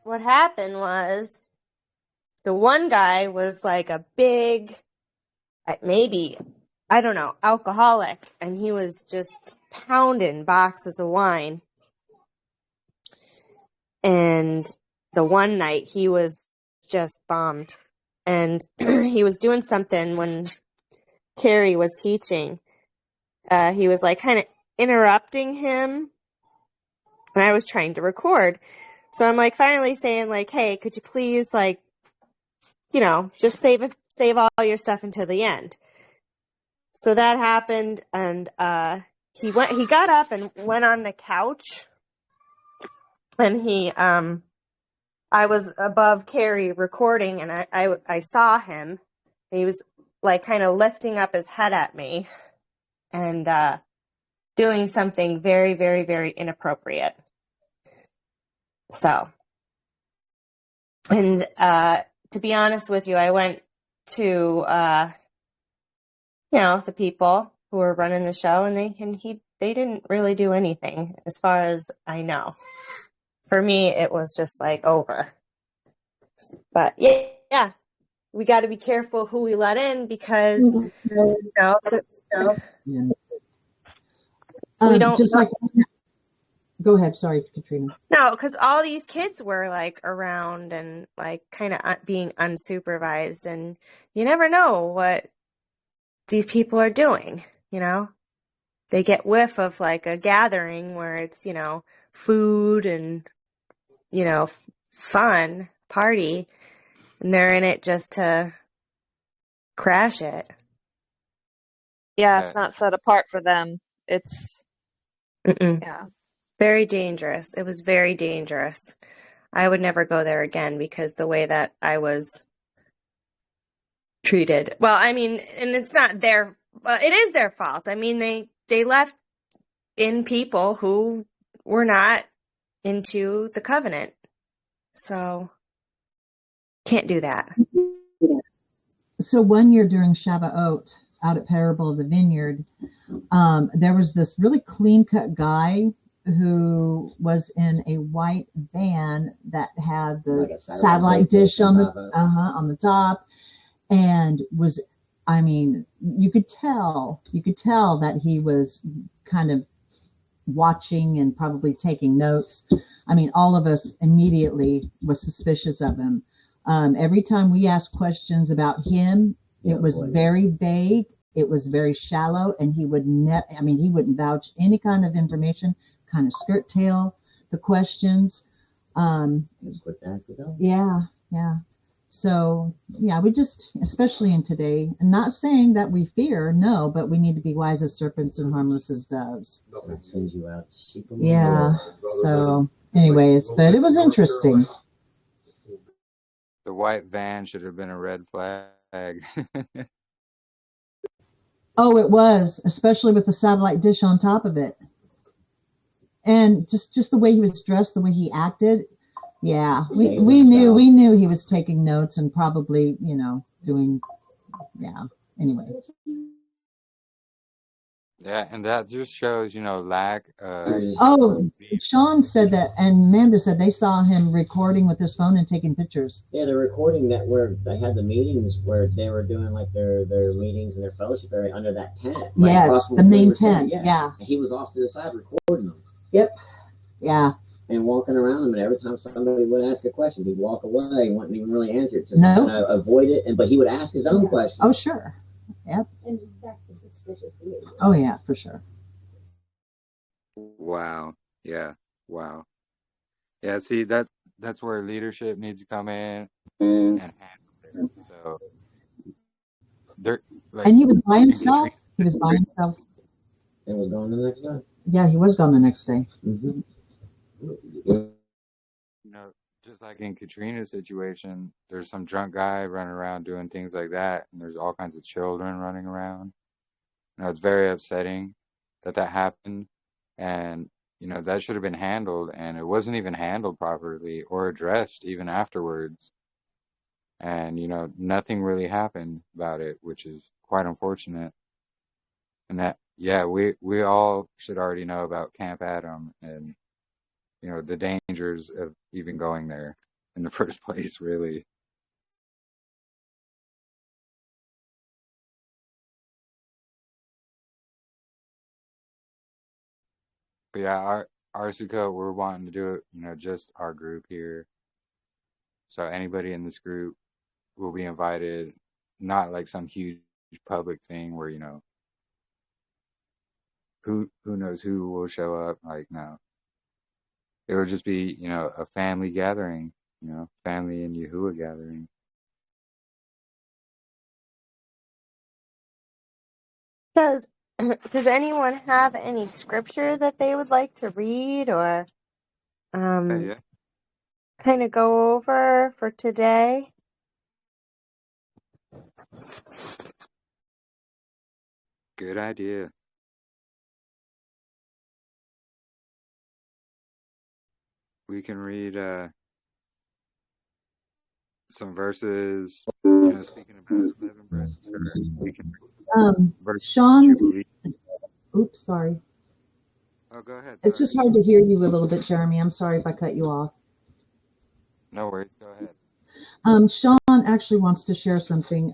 what happened was the one guy was like a big, maybe, I don't know, alcoholic. And he was just pounding boxes of wine. And the one night he was just bombed. And he was doing something when Carrie was teaching. He was like kind of interrupting him. And I was trying to record. So I'm like finally saying like, hey, could you please like, just save all your stuff until the end. So that happened. And he got up and went on the couch. And I was above Carrie recording, and I saw him. He was like kind of lifting up his head at me and doing something very, very, very inappropriate. So, and to be honest with you, I went to the people who were running the show, and they didn't really do anything as far as I know. For me, it was just like over. But yeah, we got to be careful who we let in because we don't. Just like, go ahead. Sorry, Katrina. No, because all these kids were like around and like kind of being unsupervised, and you never know what these people are doing. They get whiff of like a gathering where it's food and fun party, and they're in it just to crash it. Yeah, it's not set apart for them. It's yeah, very dangerous. It was very dangerous. I would never go there again because the way that I was treated. Well, I mean, and it's not their. It is their fault. I mean, they left in people who were not into the covenant. So, can't do that. So one year during Shavuot, out at Parable of the Vineyard, there was this really clean-cut guy who was in a white van that had the satellite dish on the top, and was, I mean, you could tell that he was kind of watching and probably taking notes. I mean, all of us immediately was suspicious of him. Every time we asked questions about him, it was very vague it was very shallow, and he would he wouldn't vouch any kind of information, kind of skirt tail the questions. Yeah. So yeah, we just, especially in today, I'm not saying that we fear, no, but we need to be wise as serpents and harmless as doves. Yeah. So anyways, but it was interesting. The white van should have been a red flag. Oh, it was, especially with the satellite dish on top of it. And just the way he was dressed, the way he acted. Yeah, we knew he was taking notes and probably, doing, anyway. Yeah, and that just shows, lack of... Oh, Sean said that, and Amanda said they saw him recording with his phone and taking pictures. Yeah, they're recording that where they had the meetings where they were doing like their meetings and their fellowship area under that tent. Yes, the main tent, yeah. And he was off to the side recording them. Yep. Yeah. And walking around them, and every time somebody would ask a question, he'd walk away and wouldn't even really answer it. Just kind of avoid it, but he would ask his own question. Oh, sure. Yep. And that's suspicious behavior. Oh, yeah, for sure. Wow. Yeah. Wow. Yeah, see, that's where leadership needs to come in and handle it. So and he was by himself. He was by himself. And was gone the next day. Yeah, he was gone the next day. Mm-hmm. Just like in Katrina's situation, there's some drunk guy running around doing things like that, and there's all kinds of children running around. It's very upsetting that happened, and that should have been handled, and it wasn't even handled properly or addressed even afterwards. And nothing really happened about it, which is quite unfortunate. And that, yeah, we all should already know about Camp Adam and the dangers of even going there in the first place, really. But yeah, our Sukkot, we're wanting to do it, just our group here. So anybody in this group will be invited, not like some huge public thing where, who knows who will show up. Like, no. It would just be, a family gathering, family and YAHUAH gathering. Does anyone have any scripture that they would like to read or Yeah. kind of go over for today? Good idea. We can read some verses, speaking about unleavened bread. We can read Sean, oops, sorry. Oh, go ahead. It's just hard to hear you a little bit, Jeremy. I'm sorry if I cut you off. No worries. Go ahead. Sean actually wants to share something.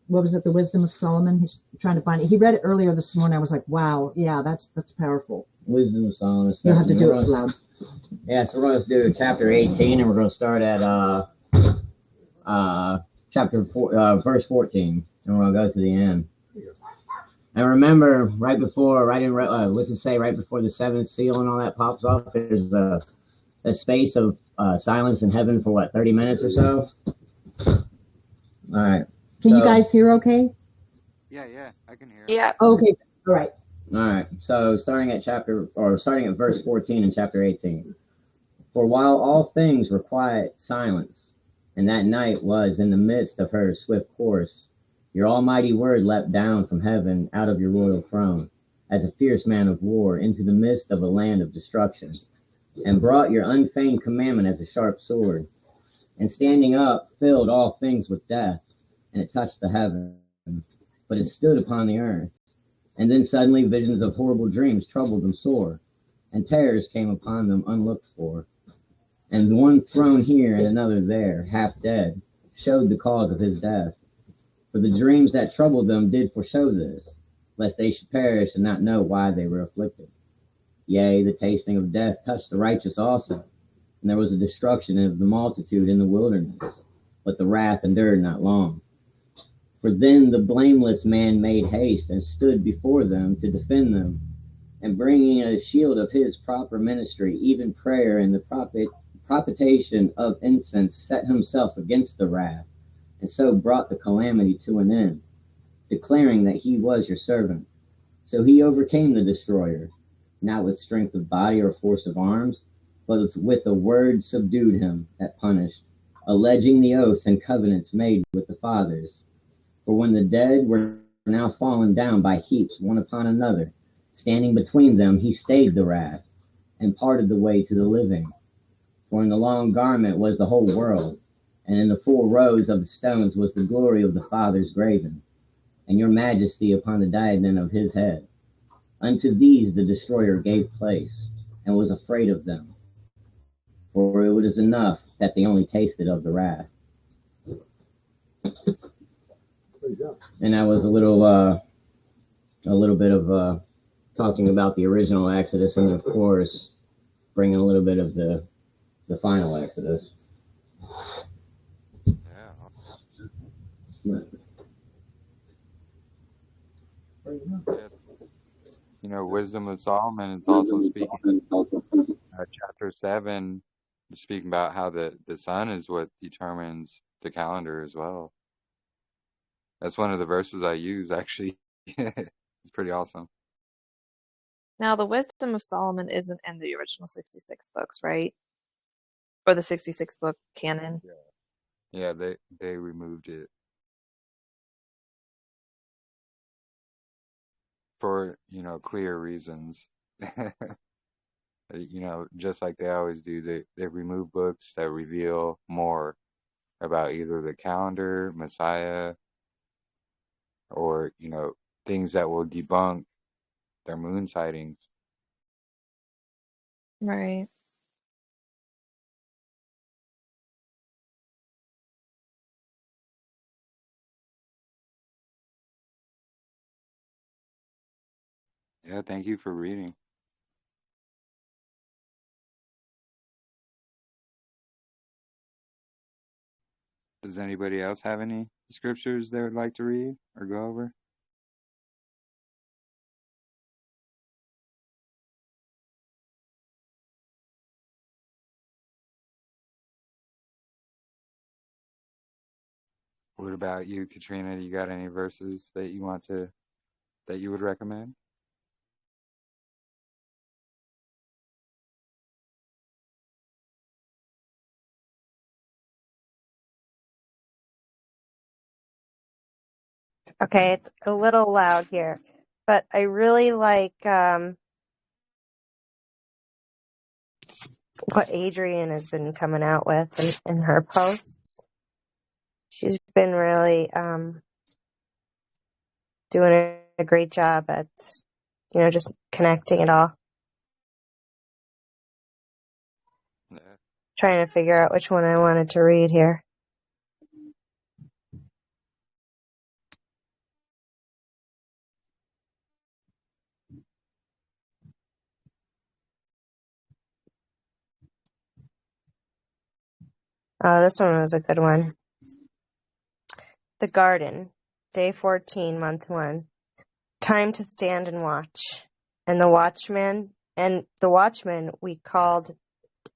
What was it? The Wisdom of Solomon. He's trying to find it. He read it earlier this morning. I was like, wow, yeah, that's powerful. Wisdom of Solomon. You have to do it loud. Yeah, so we're going to do chapter 18, and we're going to start at chapter 4, verse 14, and we're going to go to the end. And remember, right before the seventh seal and all that pops off, there's a space of silence in heaven for 30 minutes or so. All right. Can you guys hear okay? Yeah, I can hear. Yeah. Okay. All right. All right. So starting at verse 14 in chapter 18. For while all things were quiet silence, and that night was in the midst of her swift course, your almighty word leapt down from heaven out of your royal throne, as a fierce man of war, into the midst of a land of destruction, and brought your unfeigned commandment as a sharp sword, and standing up filled all things with death, and it touched the heaven, but it stood upon the earth. And then suddenly visions of horrible dreams troubled them sore, and terrors came upon them unlooked for. And one thrown here and another there, half dead, showed the cause of his death. For the dreams that troubled them did foreshow this, lest they should perish and not know why they were afflicted. Yea, the tasting of death touched the righteous also, and there was a destruction of the multitude in the wilderness, but the wrath endured not long. For then the blameless man made haste and stood before them to defend them, and bringing a shield of his proper ministry, even prayer and the propitiation of incense, set himself against the wrath, and so brought the calamity to an end, declaring that he was your servant. So he overcame the destroyer, not with strength of body or force of arms, but with a word subdued him that punished, alleging the oaths and covenants made with the fathers. For when the dead were now fallen down by heaps one upon another, standing between them, he stayed the wrath, and parted the way to the living. For in the long garment was the whole world, and in the 4 rows of the stones was the glory of the fathers graven, and your majesty upon the diadem of his head. Unto these the destroyer gave place, and was afraid of them. For it was enough that they only tasted of the wrath. And that was a little bit of talking about the original Exodus, and of course, bringing a little bit of the final Exodus. Yeah. You know, Wisdom of Solomon is also speaking, chapter 7, speaking about how the sun is what determines the calendar as well. That's one of the verses I use, actually. It's pretty awesome. Now, the Wisdom of Solomon isn't in the original 66 books, right? Or the 66 book canon. Yeah, they removed it for, clear reasons. Just like they always do, they remove books that reveal more about either the calendar, Messiah, or, things that will debunk their moon sightings. Right. Yeah, thank you for reading. Does anybody else have any scriptures they would like to read or go over? What about you, Katrina? You got any verses that you would recommend? Okay, it's a little loud here, but I really like what Adrienne has been coming out with in her posts. She's been really doing a great job at, just connecting it all. Yeah. Trying to figure out which one I wanted to read here. Oh, this one was a good one. The Garden, day 14, month 1. Time to stand and watch. And the watchman we called,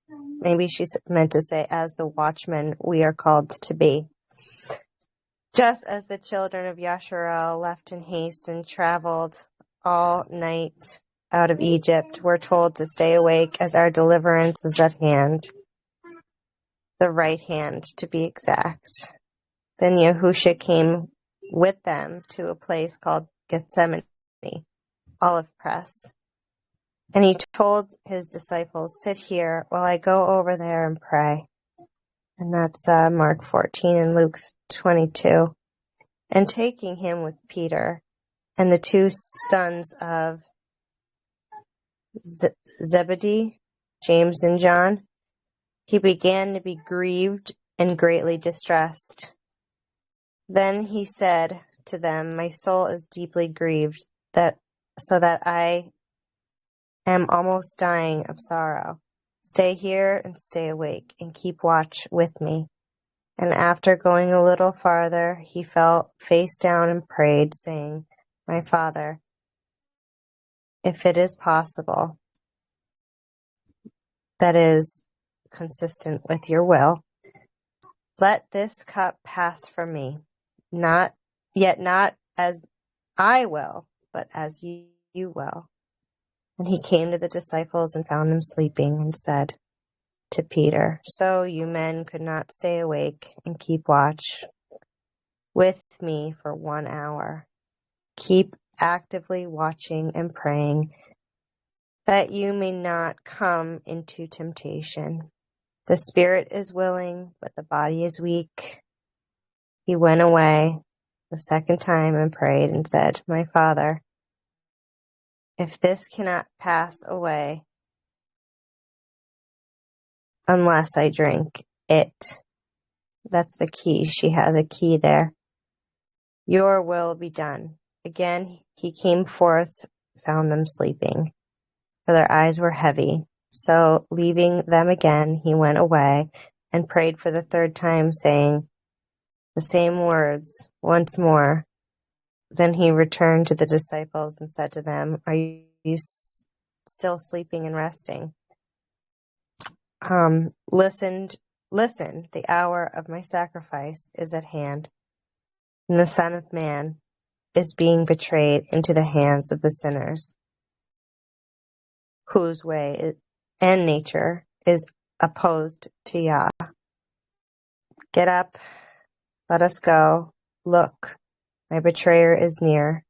maybe she's meant to say, as the watchmen we are called to be. Just as the children of Yasharel left in haste and traveled all night out of Egypt, we're told to stay awake as our deliverance is at hand. The right hand, to be exact. Then YAHUAH came with them to a place called Gethsemane, olive press. And he told his disciples, sit here while I go over there and pray. And that's Mark 14 and Luke 22. And taking him with Peter and the 2 sons of Zebedee, James and John, he began to be grieved and greatly distressed. Then he said to them, my soul is deeply grieved, so that I am almost dying of sorrow. Stay here and stay awake and keep watch with me. And after going a little farther, he fell face down and prayed, saying, My Father, if it is possible, that is consistent with your will, let this cup pass from me. Not as I will, but as you will. And he came to the disciples and found them sleeping, and said to Peter, So you men could not stay awake and keep watch with me for 1 hour. Keep actively watching and praying, that you may not come into temptation. The spirit is willing, but the body is weak. He went away the second time and prayed and said, My Father, if this cannot pass away unless I drink it. That's the key. She has a key there. Your will be done. Again, he came forth, found them sleeping, for their eyes were heavy. So, leaving them again, he went away and prayed for the third time, saying the same words once more. Then he returned to the disciples and said to them, Are you still sleeping and resting? Listen, the hour of my sacrifice is at hand, and the Son of Man is being betrayed into the hands of the sinners, whose way and nature is opposed to Yah. Get up, let us go. Look, my betrayer is near.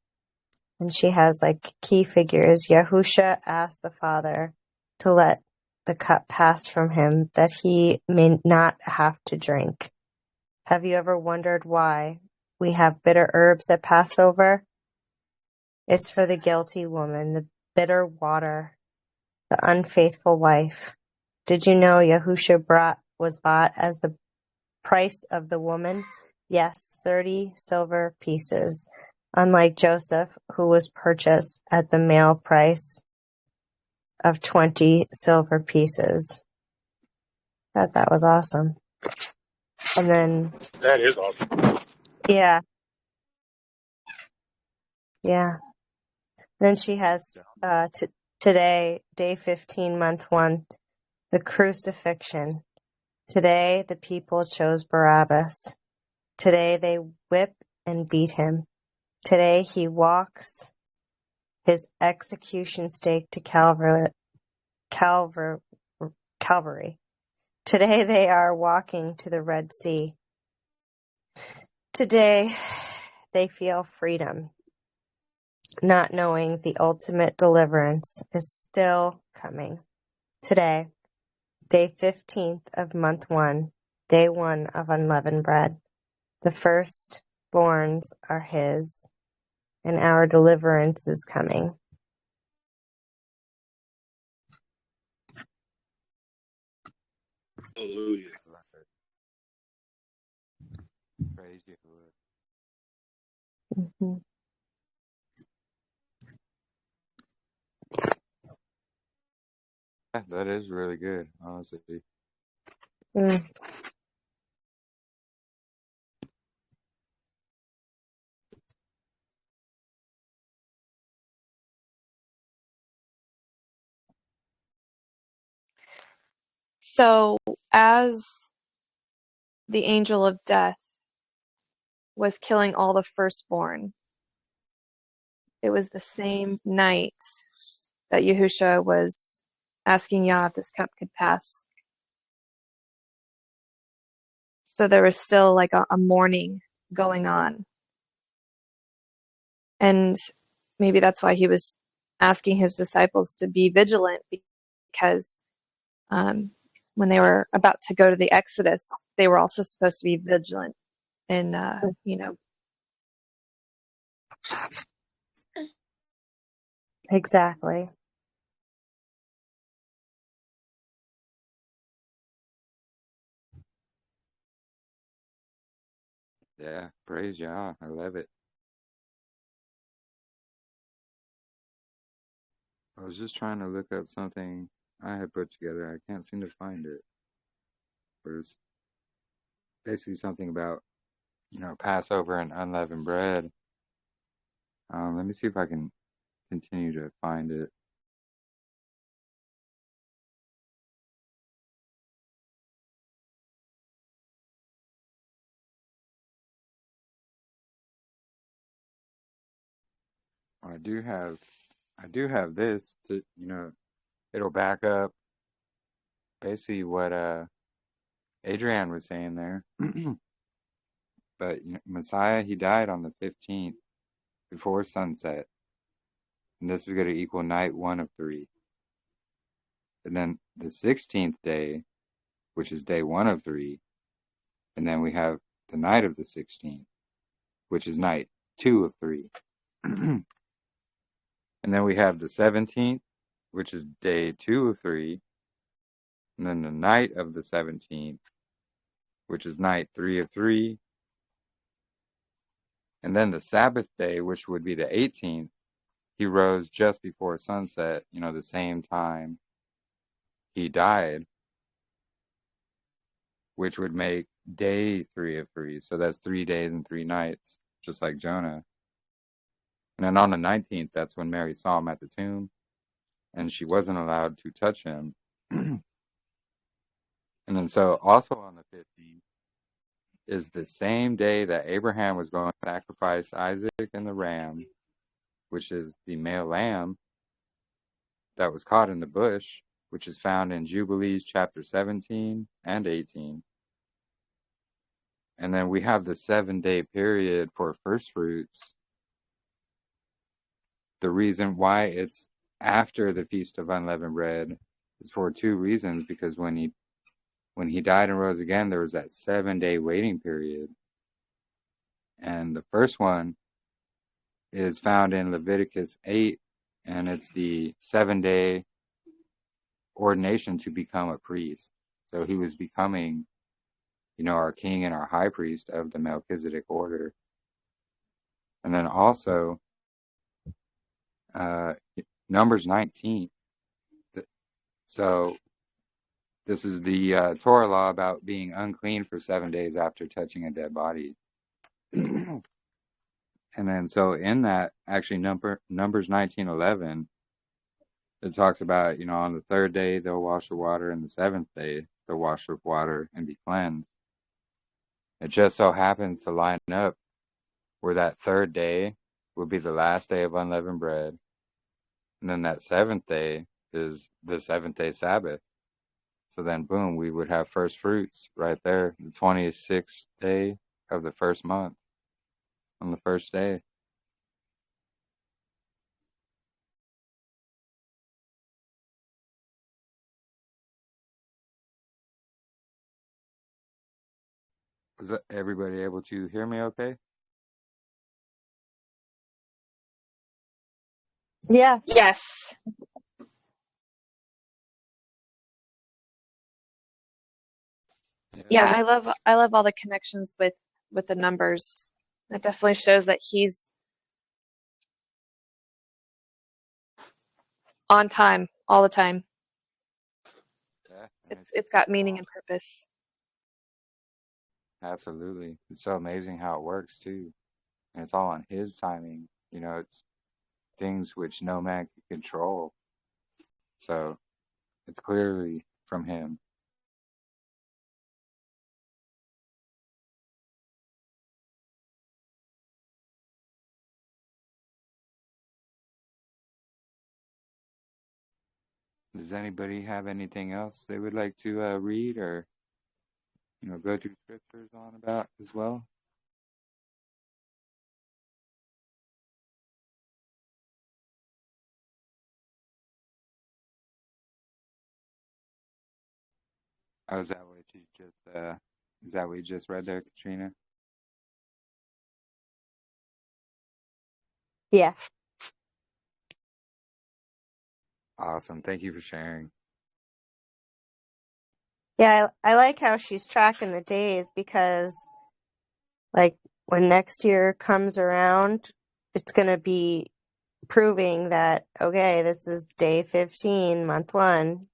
And she has like key figures. Yahusha asked the Father to let the cup pass from him, that he may not have to drink. Have you ever wondered why we have bitter herbs at Passover? It's for the guilty woman, the bitter water, the unfaithful wife. Did you know Yahusha was bought as the price of the woman? Yes, 30 silver pieces. Unlike Joseph, who was purchased at the male price of 20 silver pieces. That was awesome. And then, That is awesome. yeah. Then she has today, day 15, month 1, the crucifixion. Today the people chose Barabbas. Today they whip and beat him. Today he walks his execution stake to Calvary. Today they are walking to the Red Sea. Today they feel freedom, not knowing the ultimate deliverance is still coming. Today, day 15th of month 1, day 1 of unleavened bread. The firstborns are his, and our deliverance is coming. Hallelujah. Praise YAHUAH. Mhm. Yeah, that is really good, honestly. Mm. So, as the angel of death was killing all the firstborn, it was the same night that Yahusha was asking Yah if this cup could pass. So there was still like a mourning going on. And maybe that's why he was asking his disciples to be vigilant, because when they were about to go to the Exodus, they were also supposed to be vigilant and, Exactly. Yeah, praise Yah. I love it. I was just trying to look up something I had put together. I can't seem to find it. But basically something about, Passover and unleavened bread. Let me see if I can continue to find it. I do have this to, it'll back up basically what Adrian was saying there. But Messiah, he died on the 15th before sunset, and this is going to equal night 1 of 3. And then the 16th day, which is day 1 of 3, and then we have the night of the 16th, which is night 2 of 3. And then we have the 17th, which is day 2 of 3, and then the night of the 17th, which is night 3 of 3, and then the Sabbath day, which would be the 18th, he rose just before sunset, the same time he died, which would make day 3 of 3. So that's 3 days and 3 nights, just like Jonah. And then on the 19th, that's when Mary saw him at the tomb, and she wasn't allowed to touch him. And then so also on the 15th is the same day that Abraham was going to sacrifice Isaac and the ram, which is the male lamb that was caught in the bush, which is found in Jubilees chapter 17 and 18. And then we have the 7-day period for first fruits. The reason why it's after the Feast of Unleavened Bread is for 2 reasons, because when he died and rose again, there was that 7-day waiting period. And the first one is found in Leviticus 8, and it's the 7-day ordination to become a priest. So he was becoming, our king and our high priest of the Melchizedek order. And then also, Numbers 19. So this is the Torah law about being unclean for 7 days after touching a dead body. And then so in that, actually Numbers 19:11, it talks about, on the 3rd day they'll wash with water, and the 7th day they'll wash with water and be cleansed. It just so happens to line up where that 3rd day will be the last day of unleavened bread, and then that 7th day is the 7th day Sabbath. So then, boom, we would have first fruits right there, the 26th day of the first month, on the first day. Was everybody able to hear me okay? Yeah. Yes. Yeah, I love all the connections with the numbers. That definitely shows that he's on time all the time. Yeah. It's got meaning and purpose. Absolutely. It's so amazing how it works too. And it's all on his timing. It's things which no man can control. So it's clearly from him. Does anybody have anything else they would like to read or, go through scriptures on about as well? Oh, is that what you just read there, Katrina? Yeah. Awesome. Thank you for sharing. Yeah, I like how she's tracking the days, because like when next year comes around, it's going to be proving that, okay, this is day 15, month 1,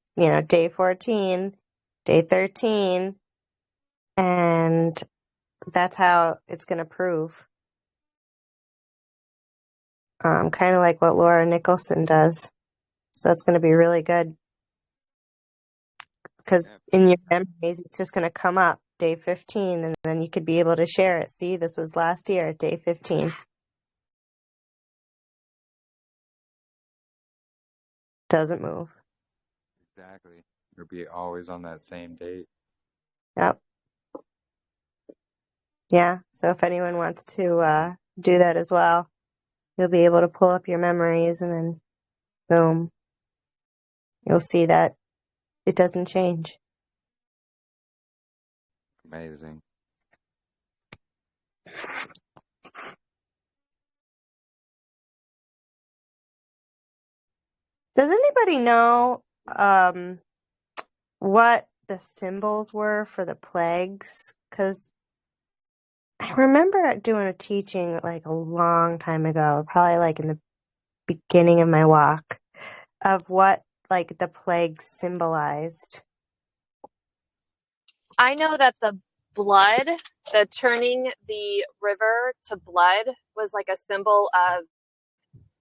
day 14, day 13. And that's how it's going to prove. Kind of like what Laura Nicholson does. So that's going to be really good. Because in your memories, it's just going to come up day 15, and then you could be able to share it. See, this was last year at day 15. Doesn't move. Exactly. You'll be always on that same date. Yep. Yeah. So if anyone wants to do that as well, you'll be able to pull up your memories, and then boom, you'll see that it doesn't change. Amazing. Does anybody know what the symbols were for the plagues? Because I remember doing a teaching like a long time ago, probably like in the beginning of my walk, of what like the plagues symbolized. I know that the blood, the turning the river to blood, was like a symbol of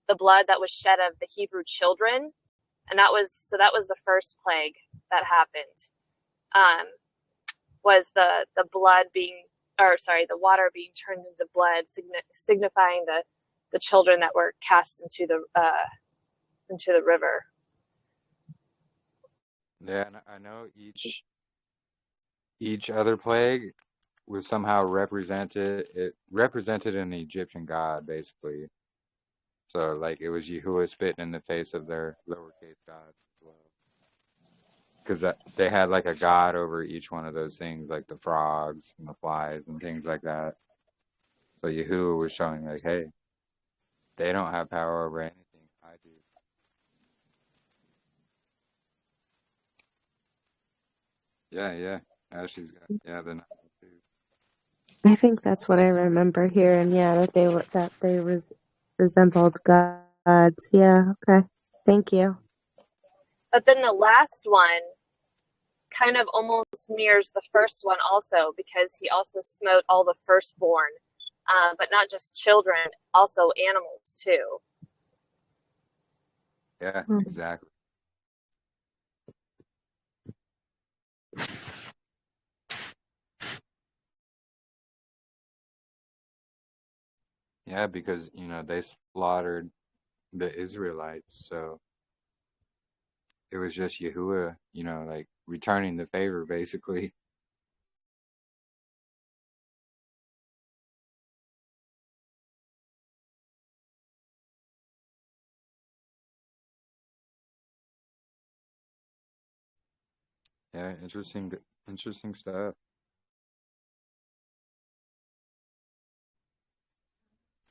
the blood that was shed of the Hebrew children, and that was the first plague that happened. Was the blood being, or sorry, the water being turned into blood, signifying the children that were cast into the river. Yeah, and I know each other plague was somehow represented an Egyptian god, basically. So like it was YAHUAH spitting in the face of their lowercase gods as well. Because they had like a god over each one of those things, like the frogs and the flies and things like that. So YAHUAH was showing like, hey, they don't have power over anything. I do. Yeah. Ashley's got the number too. I think that's what I remember here, and yeah, that they resembled gods. Yeah, okay. Thank you. But then the last one kind of almost mirrors the first one also, because he also smote all the firstborn, but not just children, also animals too. Yeah, exactly. Yeah, because they slaughtered the Israelites, so it was just YAHUAH, like returning the favor, basically. Yeah, interesting stuff.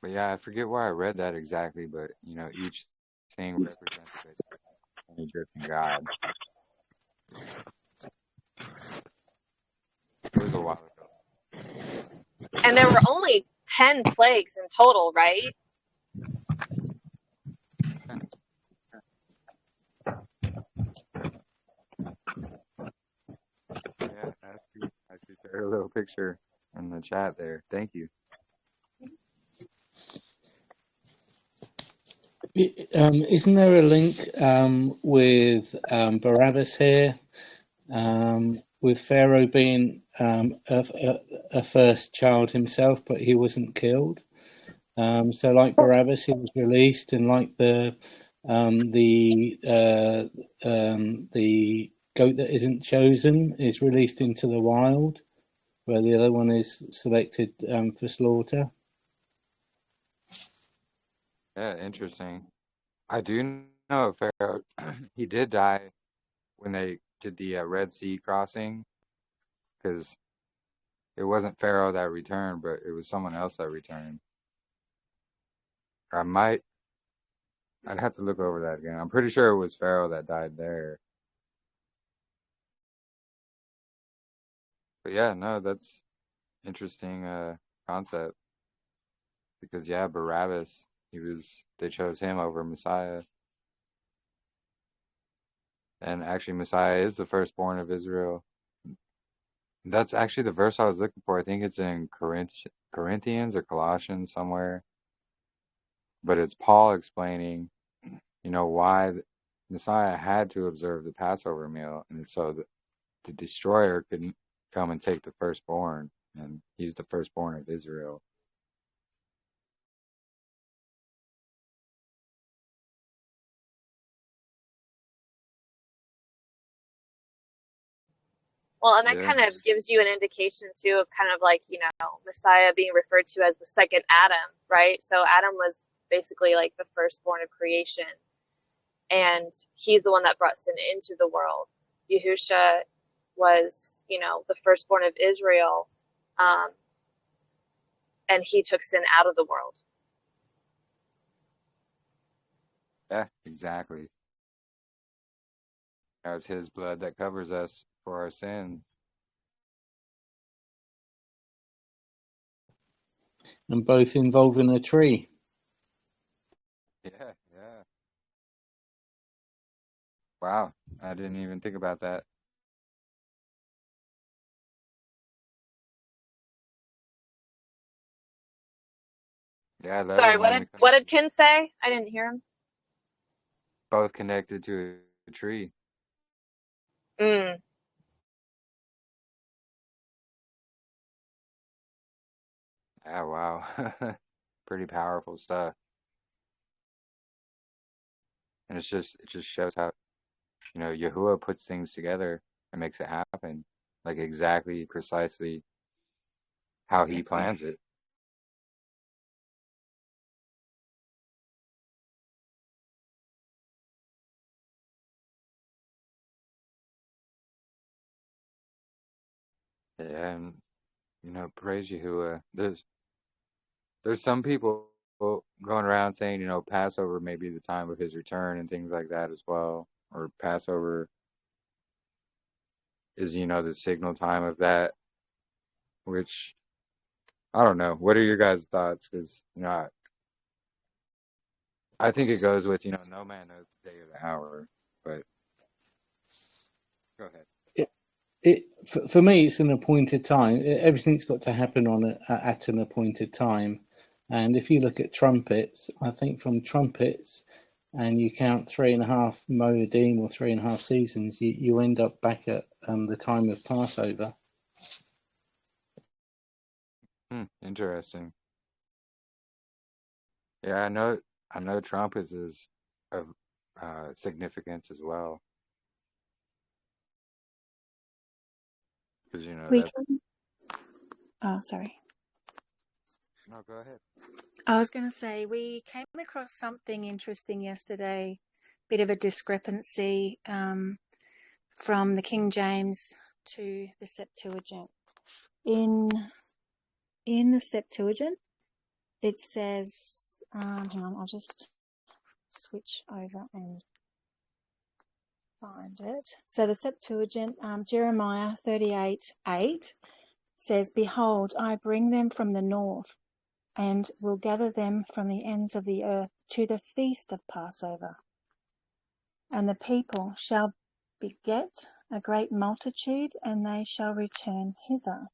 But yeah, I forget where I read that exactly, but each thing represented an Egyptian god. It was a while ago. And there were only 10 plagues in total, right? Yeah, I should share a little picture in the chat there. Thank you. Isn't there a link with Barabbas here, with Pharaoh being a first child himself, but he wasn't killed? So, like Barabbas, he was released, and like the goat that isn't chosen is released into the wild, where the other one is selected for slaughter. Yeah, interesting. I do know Pharaoh. He did die when they did the Red Sea crossing, because it wasn't Pharaoh that returned, but it was someone else that returned. I'd have to look over that again. I'm pretty sure it was Pharaoh that died there. But yeah, no, that's interesting concept, because yeah, Barabbas, they chose him over Messiah. And actually Messiah is the firstborn of Israel. That's actually the verse I was looking for. I think it's in Corinthians or Colossians somewhere, but it's Paul explaining, why the Messiah had to observe the Passover meal, and so the destroyer couldn't come and take the firstborn, and he's the firstborn of Israel. Well, and that Yeah, kind of gives you an indication too of kind of like, Messiah being referred to as the second Adam, right? So Adam was basically like the firstborn of creation, and he's the one that brought sin into the world. Yahusha was, the firstborn of Israel, and he took sin out of the world. yeah, exactly. Now it's his blood that covers us for our sins. And both involving a tree. Yeah, yeah. Wow, I didn't even think about that. Yeah, I love Sorry, it when we what did Ken say? I didn't hear him. both connected to a tree. Mm. Yeah, wow. Pretty powerful stuff. And it just shows how, Yahuwah puts things together and makes it happen. Like exactly, precisely how he plans it. Yeah, and praise Yahuwah. There's some people going around saying, Passover may be the time of his return and things like that as well. Or Passover is, the signal time of that, which I don't know. What are your guys' thoughts? Because, I think it goes with, no man knows the day or the hour, but go ahead. For me, it's an appointed time. Everything's got to happen at an appointed time. And if you look at trumpets, I think from trumpets, and you count 3.5 Moedim or 3.5 seasons, you end up back at the time of Passover. Interesting. Yeah, I know trumpets is of significance as well, because We that. can. Oh, sorry. No, go ahead. I was going to say we came across something interesting yesterday, bit of a discrepancy from the King James to the Septuagint. In the Septuagint, it says, hang on, I'll just switch over and find it. So the Septuagint, Jeremiah 38:8 says, "Behold, I bring them from the north, and will gather them from the ends of the earth to the feast of Passover. And the people shall beget a great multitude, and they shall return hither."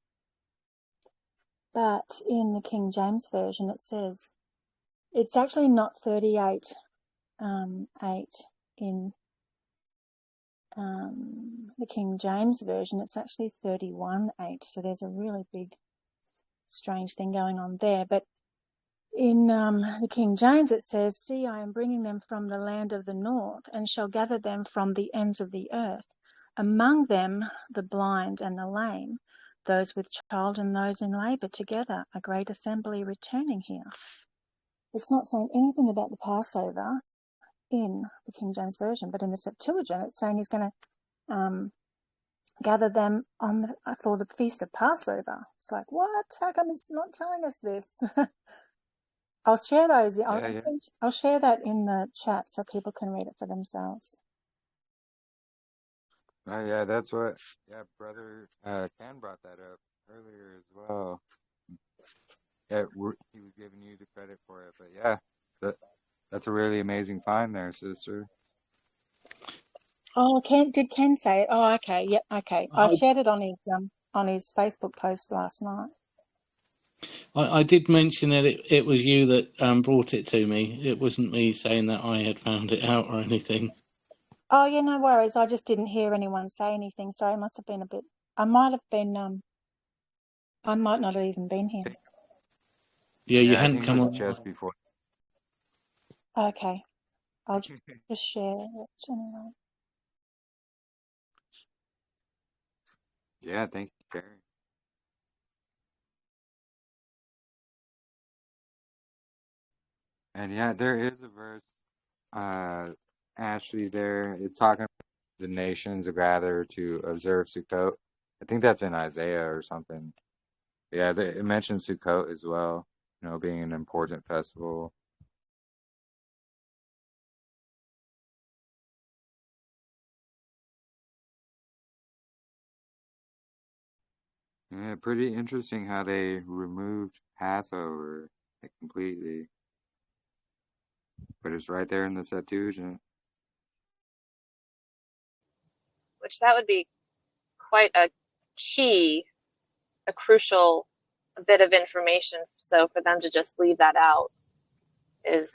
But in the King James Version, it says, it's actually not 38:8 in the King James Version, it's actually 31:8. So there's a really big, strange thing going on there. But in the King James, it says, "See, I am bringing them from the land of the north, and shall gather them from the ends of the earth. Among them the blind and the lame, those with child and those in labour together, a great assembly returning here." It's not saying anything about the Passover in the King James Version, but in the Septuagint, it's saying he's going to gather them for the feast of Passover. It's like, what? How come it's not telling us this? I'll share those. Yeah. I'll share that in the chat so people can read it for themselves. Oh, yeah, that's what. Yeah, brother Ken brought that up earlier as well. Yeah, he was giving you the credit for it, but yeah, that's a really amazing find there, sister. Oh, did Ken say it? Oh, okay. Yep. Okay. I shared it on his on his Facebook post last night. I did mention that it was you that brought it to me. It wasn't me saying that I had found it out or anything. Oh, yeah, no worries. I just didn't hear anyone say anything, so it must have been a bit. I might have been. I might not have even been here. Yeah, you Yeah, I hadn't think it come was on. just before. Okay, I'll just share it anyway. Yeah, thank you, Carrie. And yeah, there is a verse, Ashley, there. It's talking about the nations gather to observe Sukkot. I think that's in Isaiah or something. Yeah, it mentions Sukkot as well, being an important festival. Yeah, pretty interesting how they removed Passover completely. But it's right there in the Septuagint. Which that would be quite a crucial bit of information. So for them to just leave that out is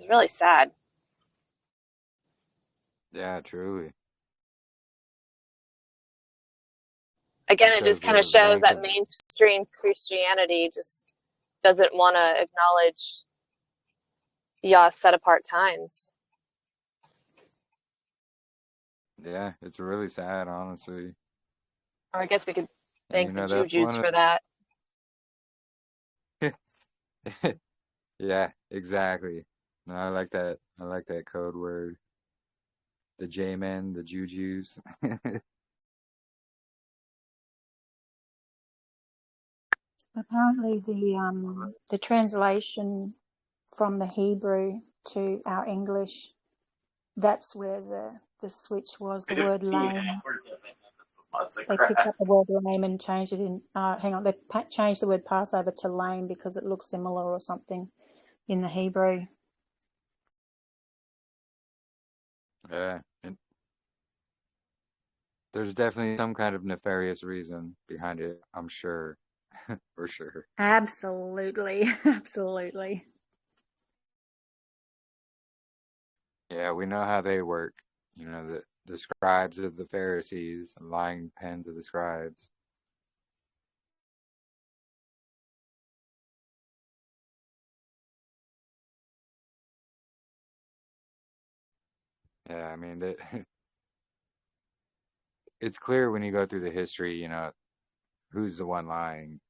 really sad. Yeah, truly. Again, it Because just kind the of shows length that of mainstream Christianity just doesn't want to acknowledge Yah's set apart times. Yeah, it's really sad, honestly. Or I guess we could And thank the that's Jujus one for that. of yeah, exactly. No, I like that. I like that code word. The J-men, the Jujus. Apparently, the translation from the Hebrew to our English, that's where the switch was. The word lame. They picked up the word lame and changed it in. Hang on, they changed the word Passover to lame because it looks similar or something in the Hebrew. Yeah, and there's definitely some kind of nefarious reason behind it, I'm sure. For sure. Absolutely, absolutely. Yeah, we know how they work. The scribes of the Pharisees, and lying pens of the scribes. Yeah, I mean, it's clear when you go through the history, who's the one lying.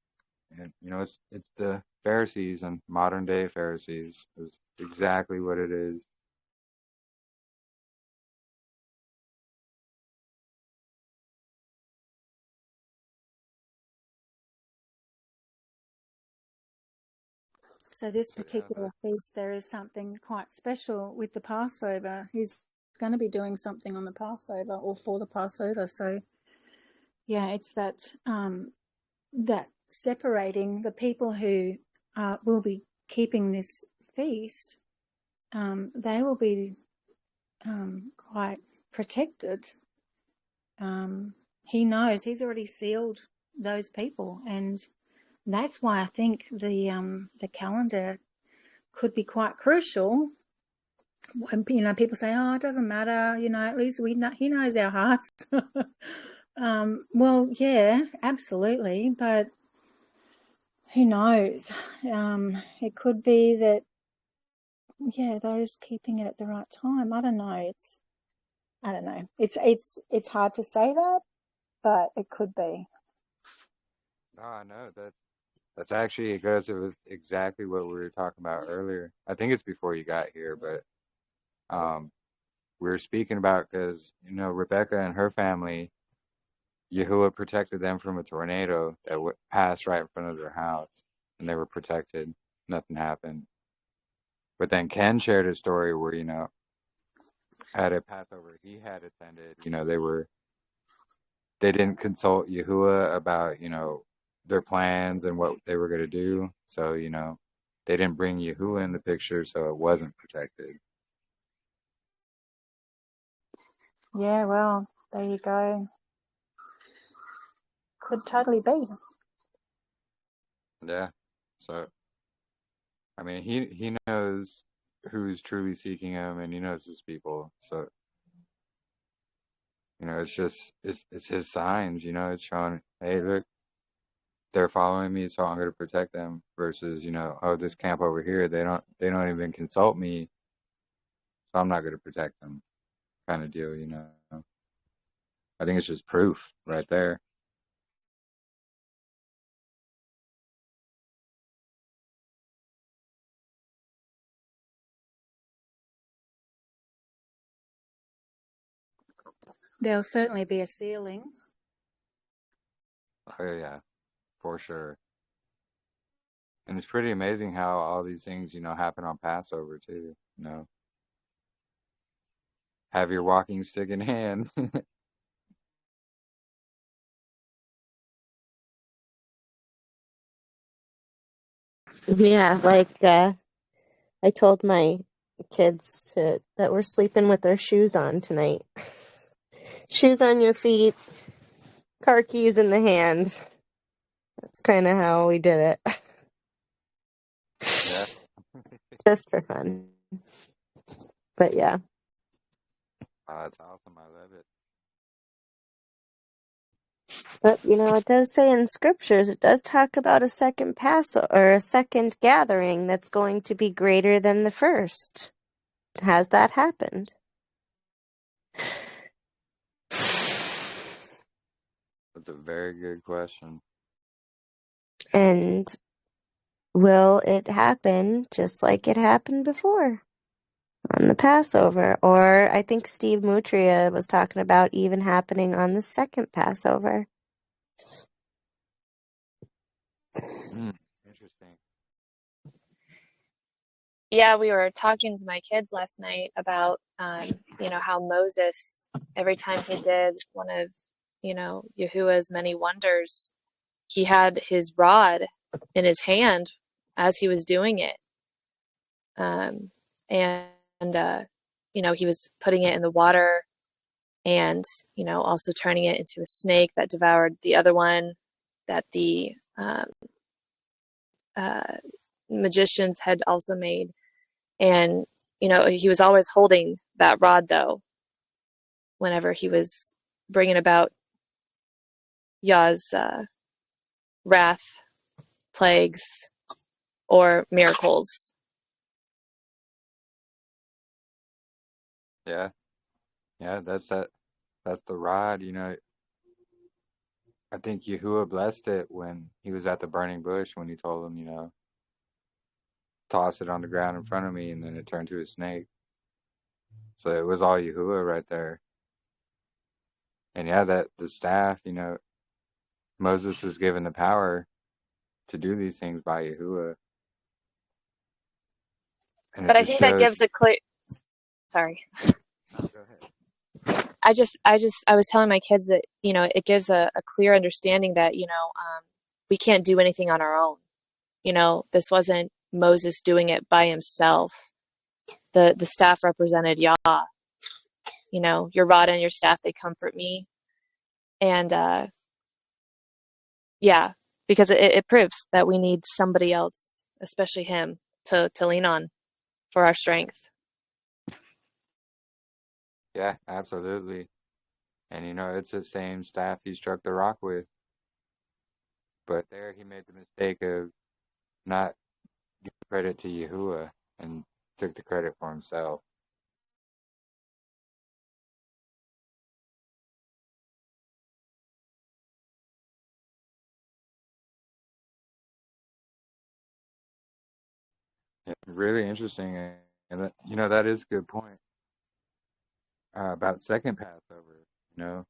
And, it's the Pharisees and modern day Pharisees is exactly what it is. So this So yeah, particular feast, there is something quite special with the Passover. He's going to be doing something on the Passover or for the Passover. So yeah, it's that that separating the people who will be keeping this feast. They will be quite protected. He knows he's already sealed those people, and that's why I think the calendar could be quite crucial. When people say, "Oh, it doesn't matter," at least he knows our hearts. Well, yeah, absolutely, but who knows? It could be that, yeah, those keeping it at the right time. I don't know. I don't know. It's hard to say that, but it could be. no, I know that's actually it goes with exactly what we were talking about earlier. I think it's before you got here, but we were speaking about because Rebecca and her family, YAHUAH protected them from a tornado that passed right in front of their house, and they were protected. Nothing happened. But then Ken shared a story where at a Passover he had attended, they didn't consult YAHUAH about their plans and what they were going to do, so they didn't bring YAHUAH in the picture, so it wasn't protected. Yeah, well, there you go. could totally be. Yeah. So, I mean, he knows who's truly seeking him, and he knows his people. So, it's just it's his signs. It's showing, hey, look, they're following me, so I'm going to protect them. Versus, oh, this camp over here, they don't even consult me, so I'm not going to protect them. Kind of deal. I think it's just proof right there. There'll certainly be a sealing. Oh yeah, for sure. And it's pretty amazing how all these things, happen on Passover too. Have your walking stick in hand. Yeah, like I told my kids that we're sleeping with our shoes on tonight. Shoes on your feet, car keys in the hand. That's kind of how we did it. Yeah. Just for fun. But yeah. Oh, that's awesome. I love it. But it does say in scriptures, it does talk about a second Passover or a second gathering that's going to be greater than the first. Has that happened? That's a very good question. And will it happen just like it happened before on the Passover? Or I think Steve Mutria was talking about even happening on the second Passover. Interesting. Yeah, we were talking to my kids last night about, how Moses, every time he did one of, Yahuwah's many wonders, he had his rod in his hand as he was doing it. He was putting it in the water and, also turning it into a snake that devoured the other one that the magicians had also made. And, he was always holding that rod, though, whenever he was bringing about Yah's wrath, plagues, or miracles. Yeah. Yeah, that's the rod, I think Yahuwah blessed it when he was at the burning bush when he told him, toss it on the ground in front of me, and then it turned to a snake. So it was all Yahuwah right there. And yeah, that the staff, Moses was given the power to do these things by Yahuwah. And it But I just think that shows. gives a clear. Sorry. No, go ahead. I was telling my kids that, it gives a clear understanding that, we can't do anything on our own. This wasn't Moses doing it by himself. The staff represented Yah. Your rod and your staff, they comfort me. And yeah, because it proves that we need somebody else, especially him, to lean on for our strength. Yeah, absolutely. And it's the same staff he struck the rock with. But there he made the mistake of not giving credit to Yahuwah and took the credit for himself. Yeah, really interesting. And that is a good point about second Passover.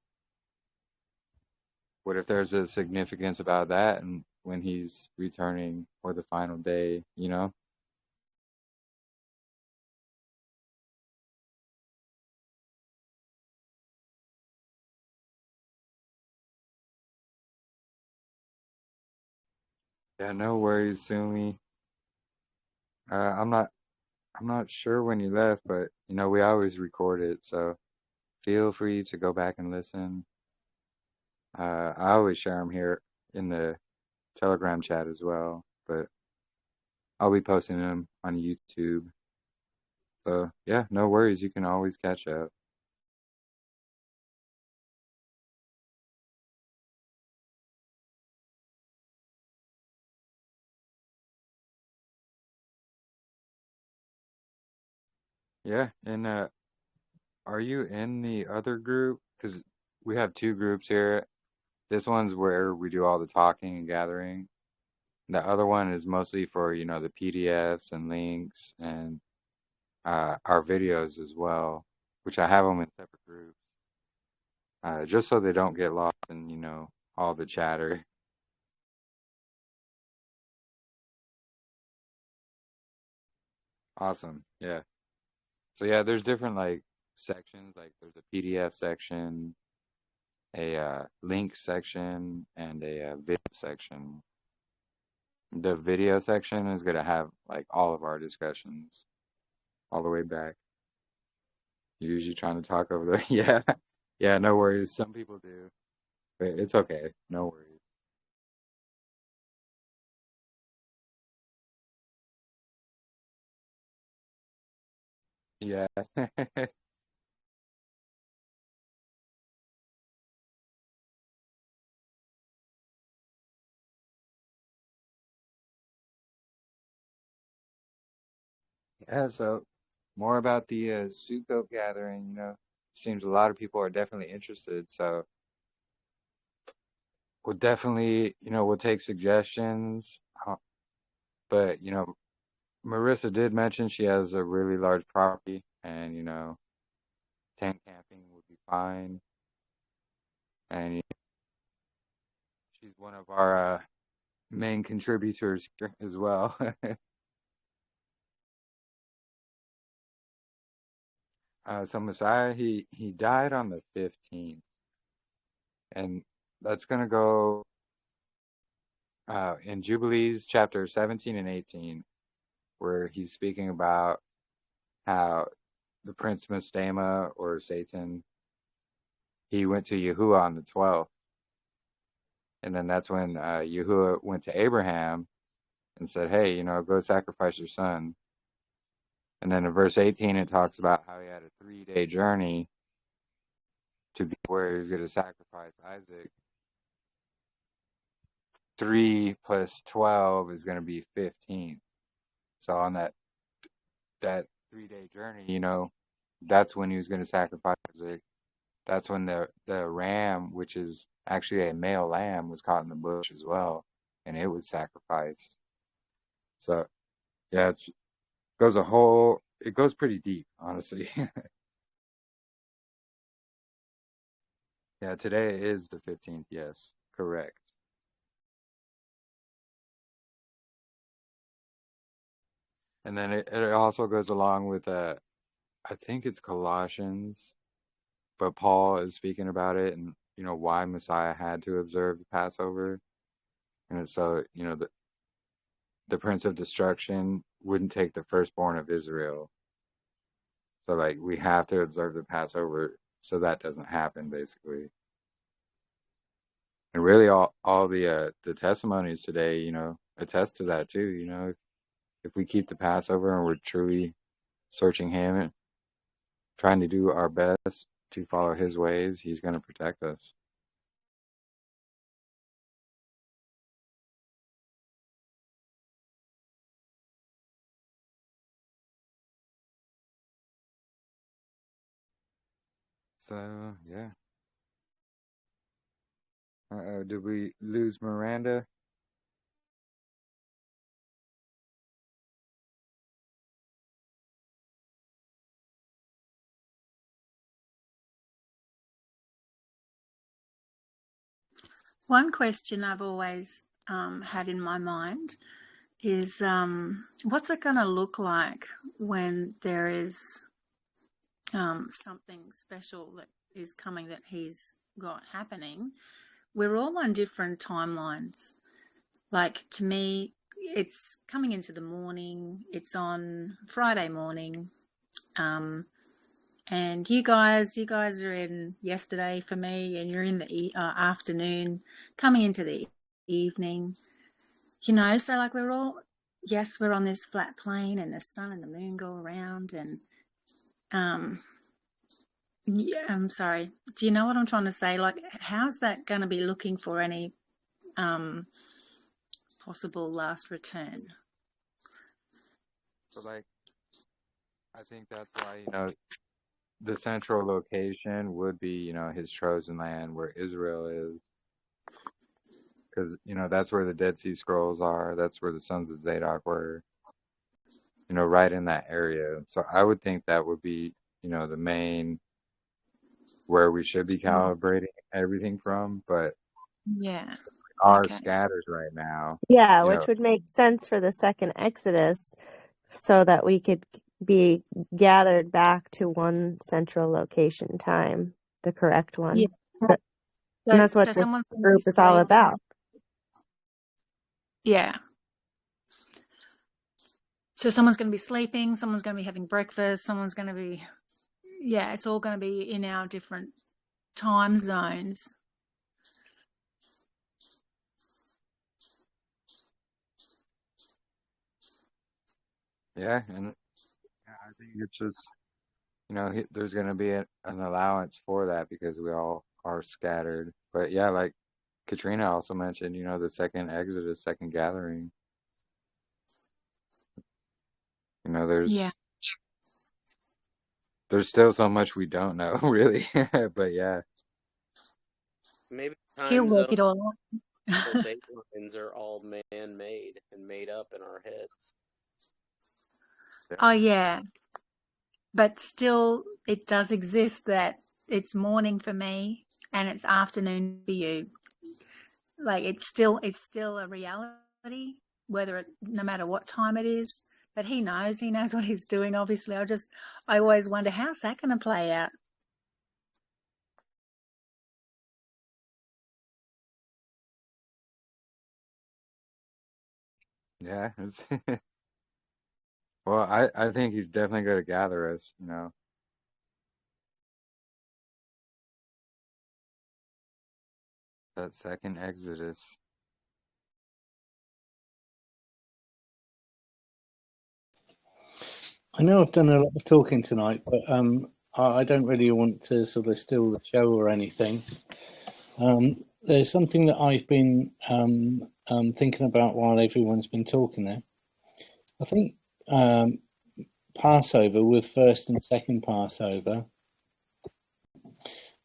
What if there's a significance about that and when he's returning for the final day? Yeah, no worries, Sumi. I'm not sure when you left, but we always record it, so feel free to go back and listen. I always share them here in the Telegram chat as well, but I'll be posting them on YouTube. So yeah, no worries. You can always catch up. Yeah, and are you in the other group? Because we have two groups here. This one's where we do all the talking and gathering. The other one is mostly for, the PDFs and links and our videos as well, which I have them in separate groups, just so they don't get lost in, all the chatter. Awesome. Yeah. So yeah, there's different like sections. Like there's a PDF section, a link section, and a video section. The video section is gonna have like all of our discussions all the way back. You're usually trying to talk over the yeah, yeah. No worries. Some people do, but it's okay. No worries. Yeah. Yeah, so more about the Sukkot gathering, seems a lot of people are definitely interested. So we'll definitely, we'll take suggestions. But, Marissa did mention she has a really large property and, tent camping would be fine. And she's one of our main contributors here as well. So Messiah, he died on the 15th, and that's gonna go in Jubilees chapter 17 and 18, where he's speaking about how the Prince Mastema or Satan, he went to YAHUAH on the 12th, and then that's when YAHUAH went to Abraham and said, "Hey, go sacrifice your son." And then in verse 18, it talks about how he had a 3-day journey to be where he was going to sacrifice Isaac. 3 plus 12 is going to be 15. So on that 3-day journey, that's when he was going to sacrifice Isaac. That's when the ram, which is actually a male lamb, was caught in the bush as well, and it was sacrificed. So yeah, it goes pretty deep, honestly. Yeah, today is the 15th. Yes, correct. And then it also goes along with I think it's Colossians, but Paul is speaking about it and why Messiah had to observe the Passover. And so, the Prince of Destruction wouldn't take the firstborn of Israel. So like we have to observe the Passover so that doesn't happen basically. And really all the testimonies today, attest to that too, if we keep the Passover and we're truly searching him and trying to do our best to follow his ways, he's going to protect us. So, yeah. Uh-oh, did we lose Miranda? One question I've always had in my mind is what's it going to look like when there is something special that is coming that he's got happening? We're all on different timelines. Like to me, it's coming into the morning. It's on Friday morning. And you guys are in yesterday for me, and you're in the afternoon, coming into the evening. So like we're all, yes, we're on this flat plane, and the sun and the moon go around, and yeah, I'm sorry. Do you know what I'm trying to say? Like, how's that going to be looking for any possible last return? So like, I think that's why, the central location would be, his chosen land where Israel is. Because, that's where the Dead Sea Scrolls are. That's where the sons of Zadok were, right in that area. So I would think that would be, the main where we should be calibrating everything from. But Yeah. are Okay. scattered right now. Yeah, which would make sense for the second Exodus, so that we could be gathered back to one central location time, the correct one. Yeah. And that's what So this someone's going to be group is all sleeping. about. Yeah. So someone's going to be sleeping, someone's going to be having breakfast, someone's going to be, yeah, it's all going to be in our different time zones. Yeah, and I think it's just, there's going to be an allowance for that because we all are scattered. But yeah, like Katrina also mentioned, the second Exodus, second gathering. Yeah. There's still so much we don't know, really. But yeah. Maybe He'll time work zone it all out. date lines are all man-made and made up in our heads. Oh, yeah. But still, it does exist that it's morning for me and it's afternoon for you. Like, it's still a reality, no matter what time it is. But he knows what he's doing, obviously. I always wonder, how's that going to play out? Yeah. Well, I think he's definitely going to gather us, that second Exodus. I know I've done a lot of talking tonight, but I don't really want to sort of steal the show or anything. There's something that I've been thinking about while everyone's been talking there. I think Passover with first and second Passover,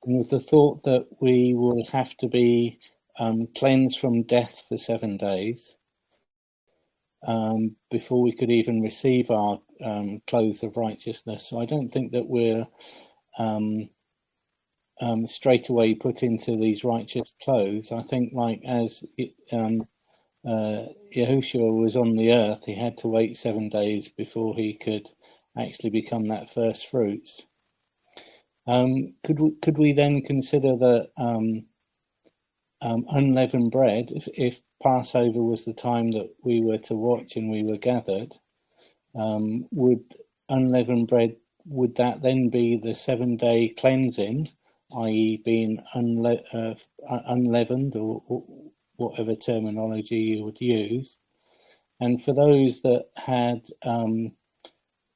and with the thought that we will have to be cleansed from death for 7 days before we could even receive our clothes of righteousness. So I don't think that we're straight away put into these righteous clothes. I think, like as Yahushua was on the earth, he had to wait 7 days before he could actually become that first fruits. Could we then consider that unleavened bread, if Passover was the time that we were to watch and we were gathered, would unleavened bread, would that then be the 7 day cleansing, i.e. being unleavened, or whatever terminology you would use? And for those that had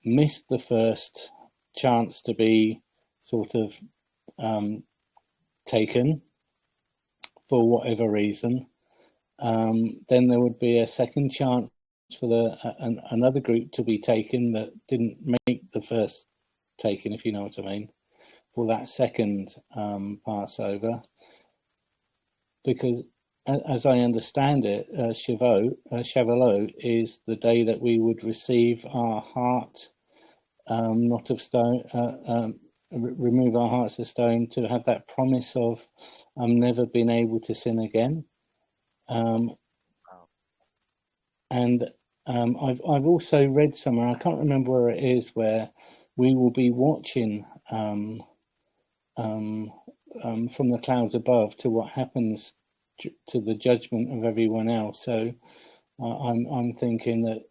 missed the first chance to be sort of taken for whatever reason, then there would be a second chance for another group to be taken that didn't make the first taken, if you know what I mean, for that second Passover. Because as I understand it, Shavuot is the day that we would receive our heart not of stone, remove our hearts of stone, to have that promise of never being able to sin again. And I've also read somewhere, I can't remember where it is, where we will be watching from the clouds above to what happens to the judgment of everyone else. So I'm thinking that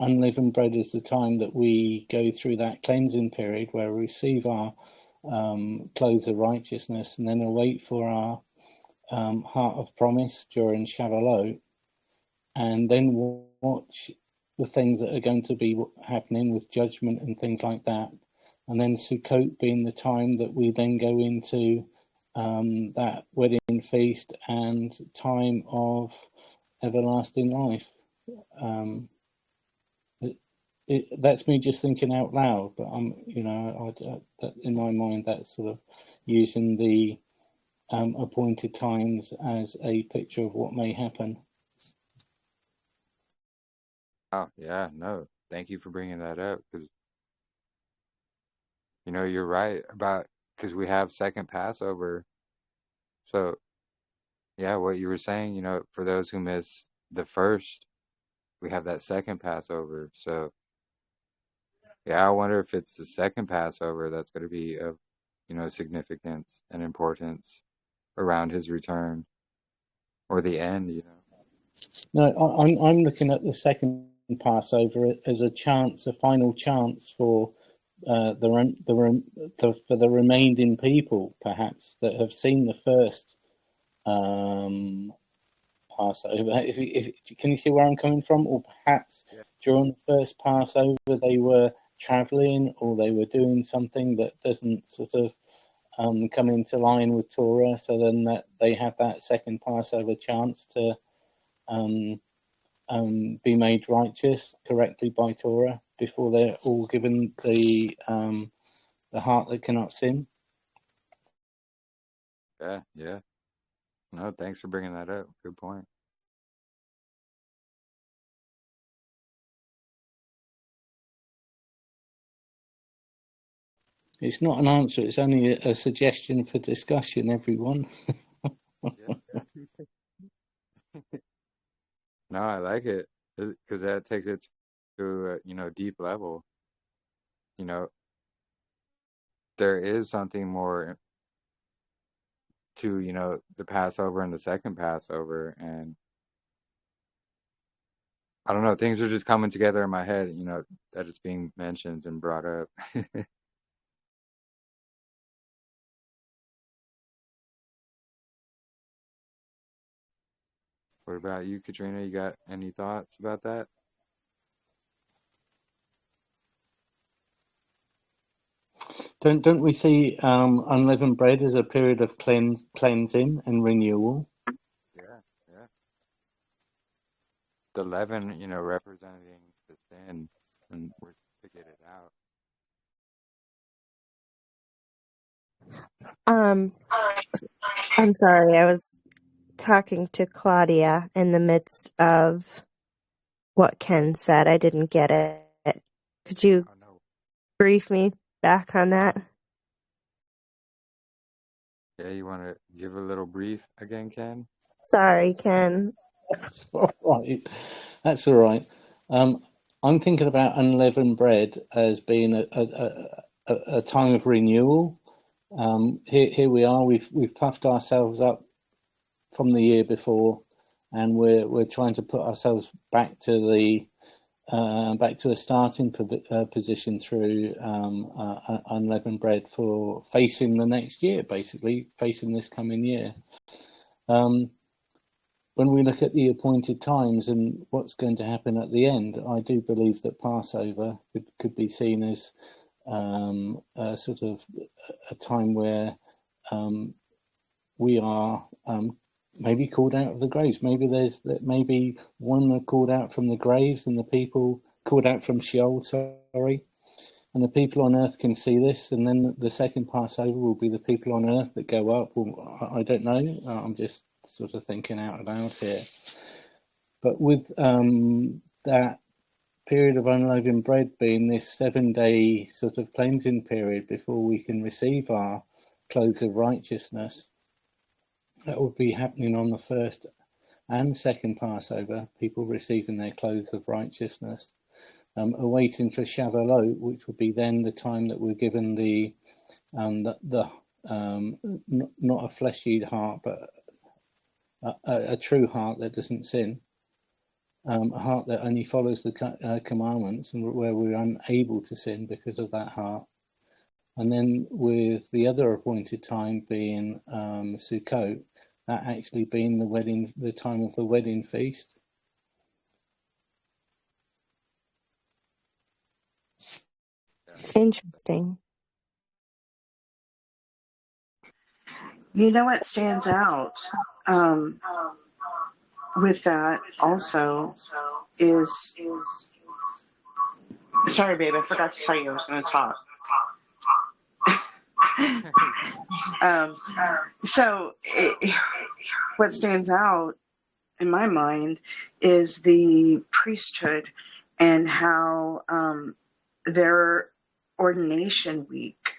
unleavened bread is the time that we go through that cleansing period where we receive our clothes of righteousness and then await for our heart of promise during Shavuot, and then watch the things that are going to be happening with judgment and things like that. And then Sukkot being the time that we then go into that wedding feast and time of everlasting life. That's me just thinking out loud, but I'm, you know, in my mind, that's sort of using the appointed times as a picture of what may happen. Oh, yeah, no, thank you for bringing that up because, you know, you're right about because we have second Passover. So, yeah, what you were saying, you know, for those who miss the first, we have that second Passover. So, yeah, I wonder if it's the second Passover that's going to be of, you know, significance and importance around his return or the end, you know. No, I'm looking at the second Passover as a chance, a final chance for for the remaining people, perhaps that have seen the first Passover. Can you see where I'm coming from? Or perhaps during the first Passover they were traveling or they were doing something that doesn't sort of come into line with Torah, so then that they have that second Passover chance to be made righteous correctly by Torah before they're all given the heart that cannot sin. Yeah, yeah. No, thanks for bringing that up. Good point. It's not an answer, it's only a suggestion for discussion, everyone. No, I like it because that takes it to a, you know, deep level. You know, there is something more to, you know, the Passover and the second Passover. And I don't know, things are just coming together in my head, you know, that it's being mentioned and brought up. What about you, Katrina? You got any thoughts about that? Don't we see unleavened bread as a period of cleansing and renewal? Yeah, yeah. The leaven, you know, representing the sin, and we're to get it out. I'm sorry, I was talking to Claudia in the midst of what Ken said. I didn't get it. Could you brief me back on that? Yeah, you want to give a little brief again, Ken? Sorry, Ken. All right, that's all right. I'm thinking about unleavened bread as being a time of renewal. Here we are. We've puffed ourselves up from the year before, and we're trying to put ourselves back to a starting position through unleavened bread for facing the next year, basically facing this coming year. When we look at the appointed times and what's going to happen at the end, I do believe that Passover could be seen as a sort of a time where we are maybe called out of the graves. Maybe one are called out from the graves and the people called out from Sheol, sorry. And the people on earth can see this, and then the second Passover will be the people on earth that go up. Well, I don't know. I'm just sort of thinking out loud here. But with that period of unleavened bread being this 7-day sort of cleansing period before we can receive our clothes of righteousness, that will be happening on the first and second Passover, people receiving their clothes of righteousness. Awaiting for Shavuot, which would be then the time that we're given not a fleshy heart, but a true heart that doesn't sin. a heart that only follows the commandments, and where we're unable to sin because of that heart. And then with the other appointed time being Sukkot, that actually being the time of the wedding feast. Interesting. You know what stands out with that also is, sorry, babe, I forgot to tell you I was going to talk. What stands out in my mind is the priesthood and how their ordination week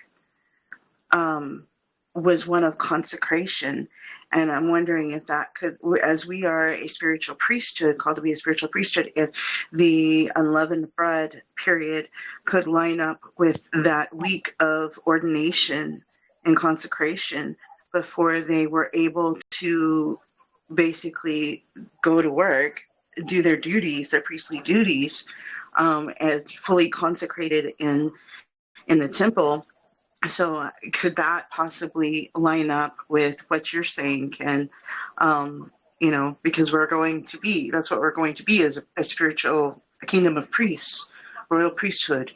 was one of consecration. And I'm wondering if that could, as we are a spiritual priesthood, called to be a spiritual priesthood, if the unleavened bread period could line up with that week of ordination and consecration before they were able to basically go to work, do their duties, their priestly duties, as fully consecrated in the temple. So could that possibly line up with what you're saying, Ken? Because that's what we're going to be, as a spiritual kingdom of priests, royal priesthood.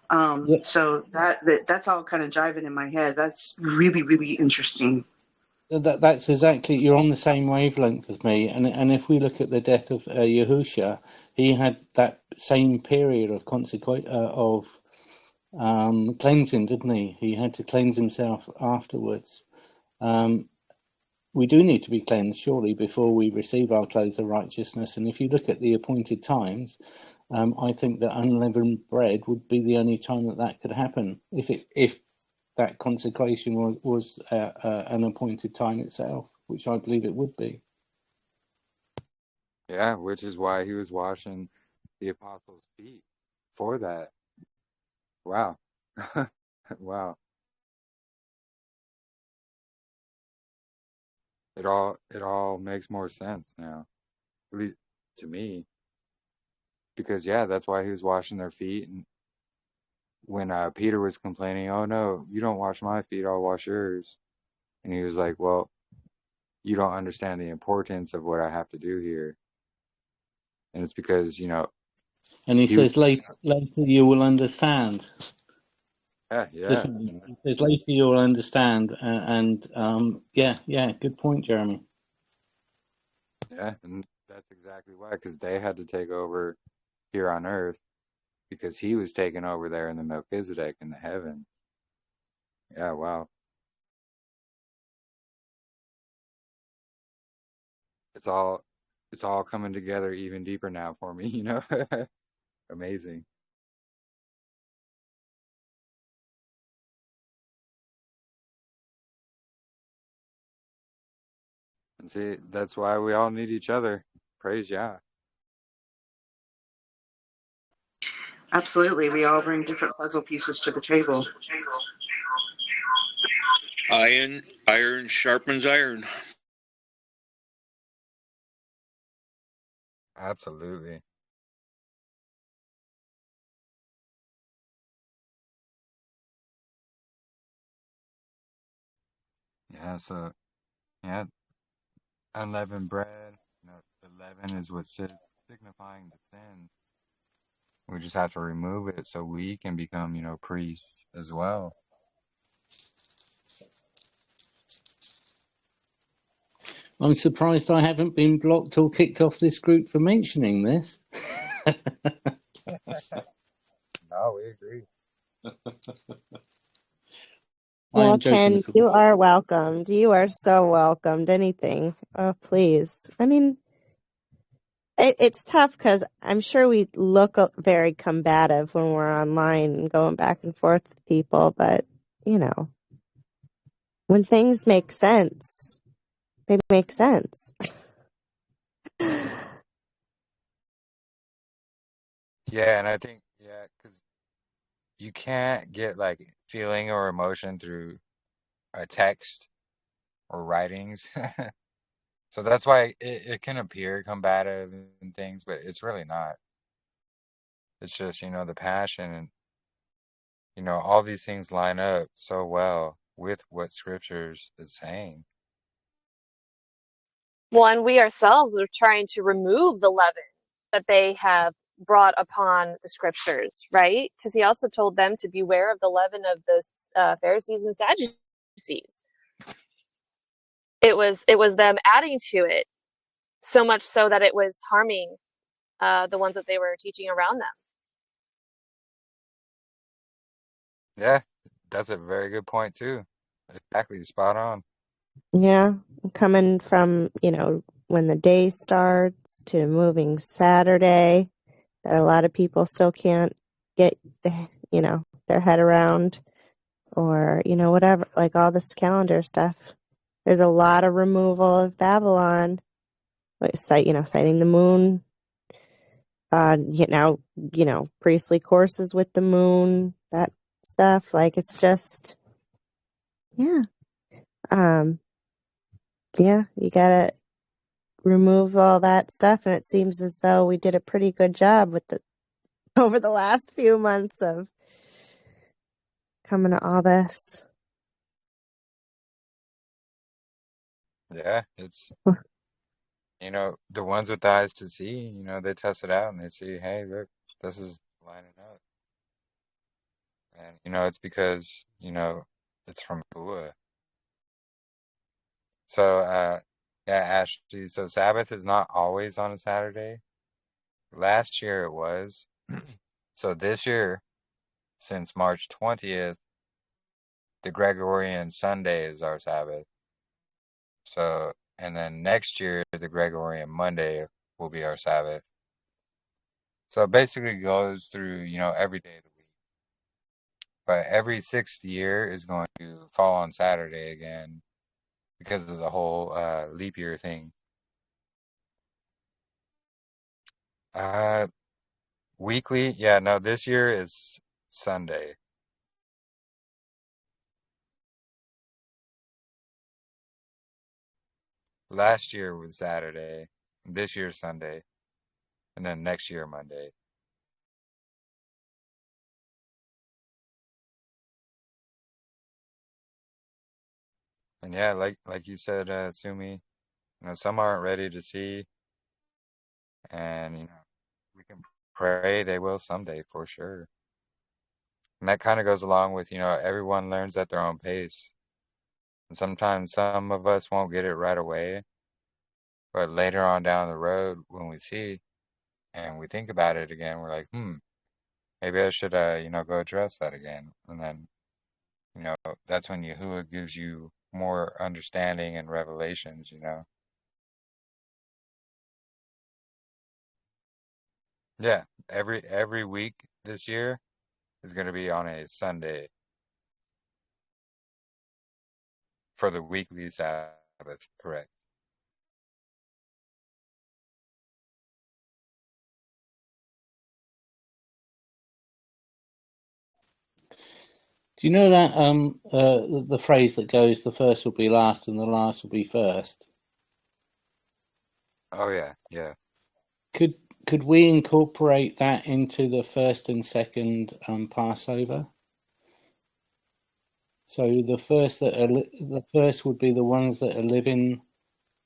So that's all kind of jiving in my head. That's really, really interesting. That's exactly, you're on the same wavelength as me. And if we look at the death of YAHUAH, he had that same period of cleansing, didn't he? He had to cleanse himself afterwards. We do need to be cleansed, surely, before we receive our clothes of righteousness. And if you look at the appointed times, I think that unleavened bread would be the only time that could happen, if that consecration was an appointed time itself, which I believe it would be. Yeah, which is why he was washing the apostles' feet for that. Wow. Wow. It all makes more sense now, at least to me. Because yeah, that's why he was washing their feet. And when Peter was complaining, "Oh no, you don't wash my feet, I'll wash yours." And he was like, "Well, you don't understand the importance of what I have to do here." And it's because, And he says, later you will understand. Yeah. He says, later you will understand. Yeah, good point, Jeremy. Yeah, and that's exactly why, because they had to take over here on earth, because he was taking over there in the Melchizedek in the heaven. Yeah, wow. It's all coming together even deeper now for me, Amazing. And see, that's why we all need each other. Praise Yah. Absolutely. We all bring different puzzle pieces to the table. Iron sharpens iron. Absolutely. Yeah, so, yeah, unleavened bread, the leaven is what's signifying the sin. We just have to remove it so we can become, priests as well. I'm surprised I haven't been blocked or kicked off this group for mentioning this. No, we agree. Well, Ken, you are welcomed. You are so welcomed. Anything. Please. I mean, it's tough because I'm sure we look very combative when we're online and going back and forth with people, but, when things make sense, they make sense. Yeah, and I think, because you can't get like feeling or emotion through a text or writings. So that's why it can appear combative and things, but it's really not. It's just, the passion and, all these things line up so well with what scriptures is saying. Well, and we ourselves are trying to remove the leaven that they have brought upon the scriptures, right? Because he also told them to beware of the leaven of the Pharisees and Sadducees. It was them adding to it, so much so that it was harming the ones that they were teaching around them. Yeah, that's a very good point too. Exactly, spot on. Yeah, coming from, when the day starts to moving Saturday, that a lot of people still can't get, their head around, or, whatever, like all this calendar stuff. There's a lot of removal of Babylon, citing the moon, priestly courses with the moon, that stuff. Like, it's just, yeah. Yeah, you gotta remove all that stuff, and it seems as though we did a pretty good job with over the last few months of coming to all this. Yeah, it's, the ones with the eyes to see, they test it out and they see, hey, look, this is lining up. And, it's because, it's from YAHUAH. So, yeah, Ashley, so Sabbath is not always on a Saturday. Last year it was. So this year, since March 20th, the Gregorian Sunday is our Sabbath. So, and then next year, the Gregorian Monday will be our Sabbath. So it basically goes through, every day of the week. But every sixth year is going to fall on Saturday again because of the whole leap year thing. Uh, Weekly, yeah, no, this year is Sunday. Last year was Saturday. This year's Sunday. And then next year, Monday. And yeah, like you said, Sumi, some aren't ready to see, and we can pray they will someday for sure. And that kind of goes along with, everyone learns at their own pace. And sometimes some of us won't get it right away, but later on down the road, when we see and we think about it again, we're like, maybe I should, go address that again. And then, that's when YAHUAH gives you more understanding and revelations. Yeah, every week this year is going to be on a Sunday for the weekly Sabbath, correct? Do you know that the phrase that goes, "The first will be last and the last will be first"? Oh yeah, yeah. Could we incorporate that into the first and second Passover? So the first would be the ones that are living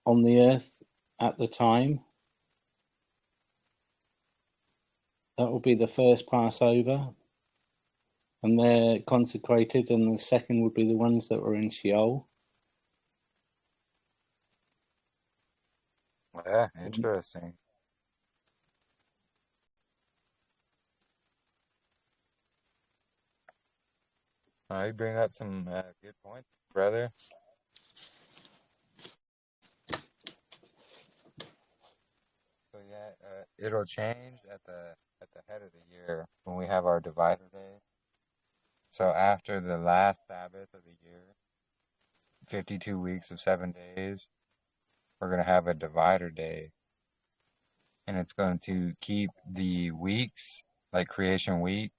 on the earth at the time. That will be the first Passover, and they're consecrated, and the second would be the ones that were in Sheol. Yeah, interesting. You bring up some good points, brother. So yeah, it'll change at the head of the year when we have our divider day. So after the last Sabbath of the year, 52 weeks of 7 days, we're going to have a divider day. And it's going to keep the weeks, like creation week,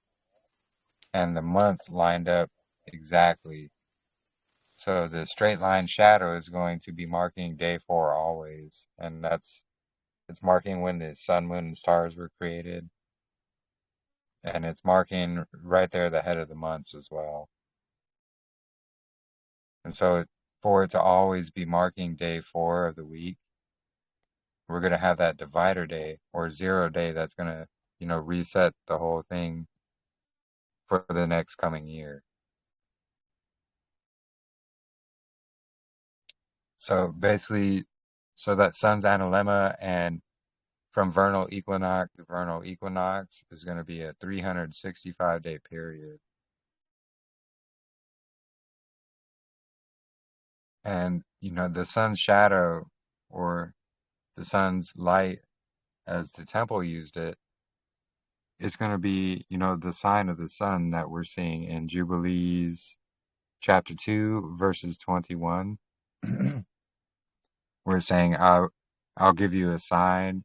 and the months lined up exactly. So the straight line shadow is going to be marking day 4 always, and it's marking when the sun, moon, and stars were created, and it's marking right there the head of the months as well. And so for it to always be marking day 4 of the week, we're going to have that divider day or 0 day that's going to, reset the whole thing for the next coming year. So basically, so that sun's analemma and from vernal equinox to vernal equinox is going to be a 365-day period. And, the sun's shadow or the sun's light, as the temple used it, is going to be, the sign of the sun that we're seeing in Jubilees chapter 2, verses 21. We're saying, I'll give you a sign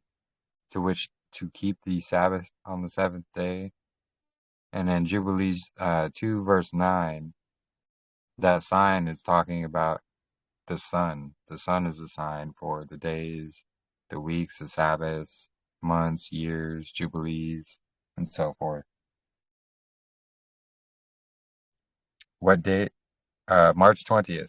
to which to keep the Sabbath on the seventh day. And in Jubilees 2, verse 9, that sign is talking about the sun. The sun is a sign for the days, the weeks, the Sabbaths, months, years, Jubilees, and so forth. What date? March 20th.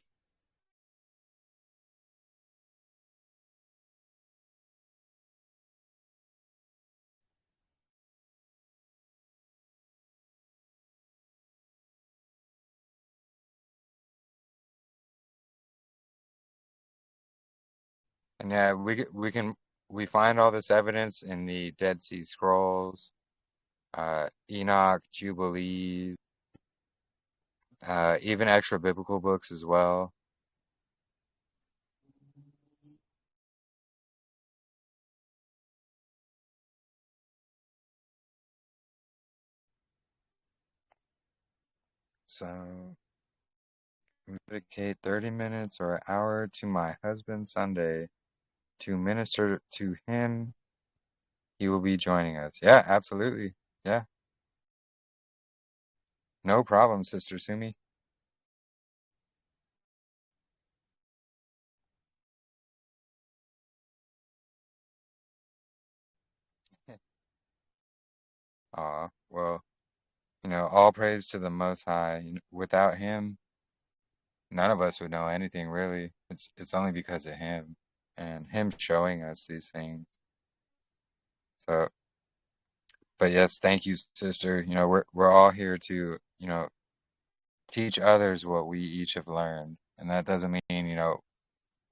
And yeah, we find all this evidence in the Dead Sea Scrolls, Enoch, Jubilees, even extra biblical books as well. So dedicate 30 minutes or an hour to my husband Sunday to minister to him. He will be joining us. Yeah, absolutely. Yeah. No problem, Sister Sumi. Well, all praise to the Most High. Without him, none of us would know anything really. It's only because of him and him showing us these things. So, but yes, thank you, sister. We're all here to, teach others what we each have learned. And that doesn't mean,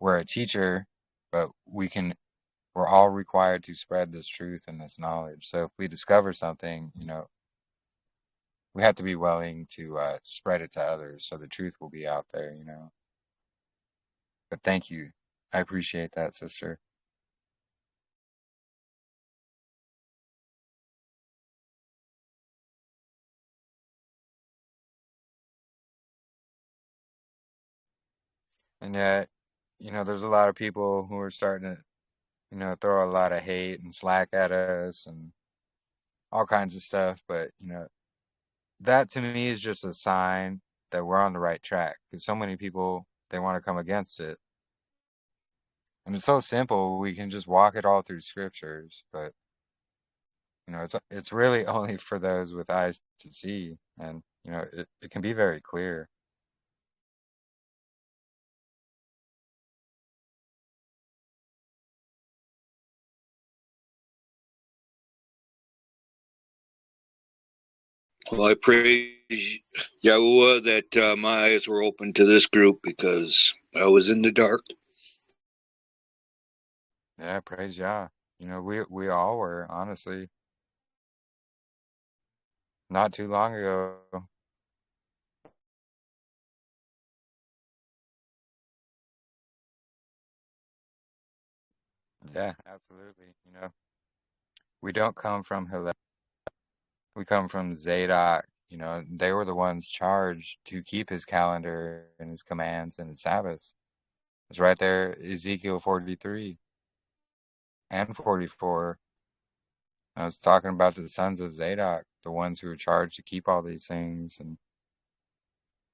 we're a teacher, but we're all required to spread this truth and this knowledge. So if we discover something, we have to be willing to spread it to others so the truth will be out there, But thank you. I appreciate that, sister. And yet, there's a lot of people who are starting to, throw a lot of hate and slack at us and all kinds of stuff. But, that to me is just a sign that we're on the right track because so many people, they want to come against it. And it's so simple. We can just walk it all through scriptures, but it's really only for those with eyes to see, and it can be very clear. Well, I praise YAHUAH that my eyes were open to this group because I was in the dark. Yeah, praise Yah. We all were, honestly, not too long ago. Yeah, absolutely. We don't come from Hillel. We come from Zadok. They were the ones charged to keep his calendar and his commands and his Sabbaths. It's right there, Ezekiel 43 and 44. I was talking about the sons of Zadok, the ones who were charged to keep all these things. And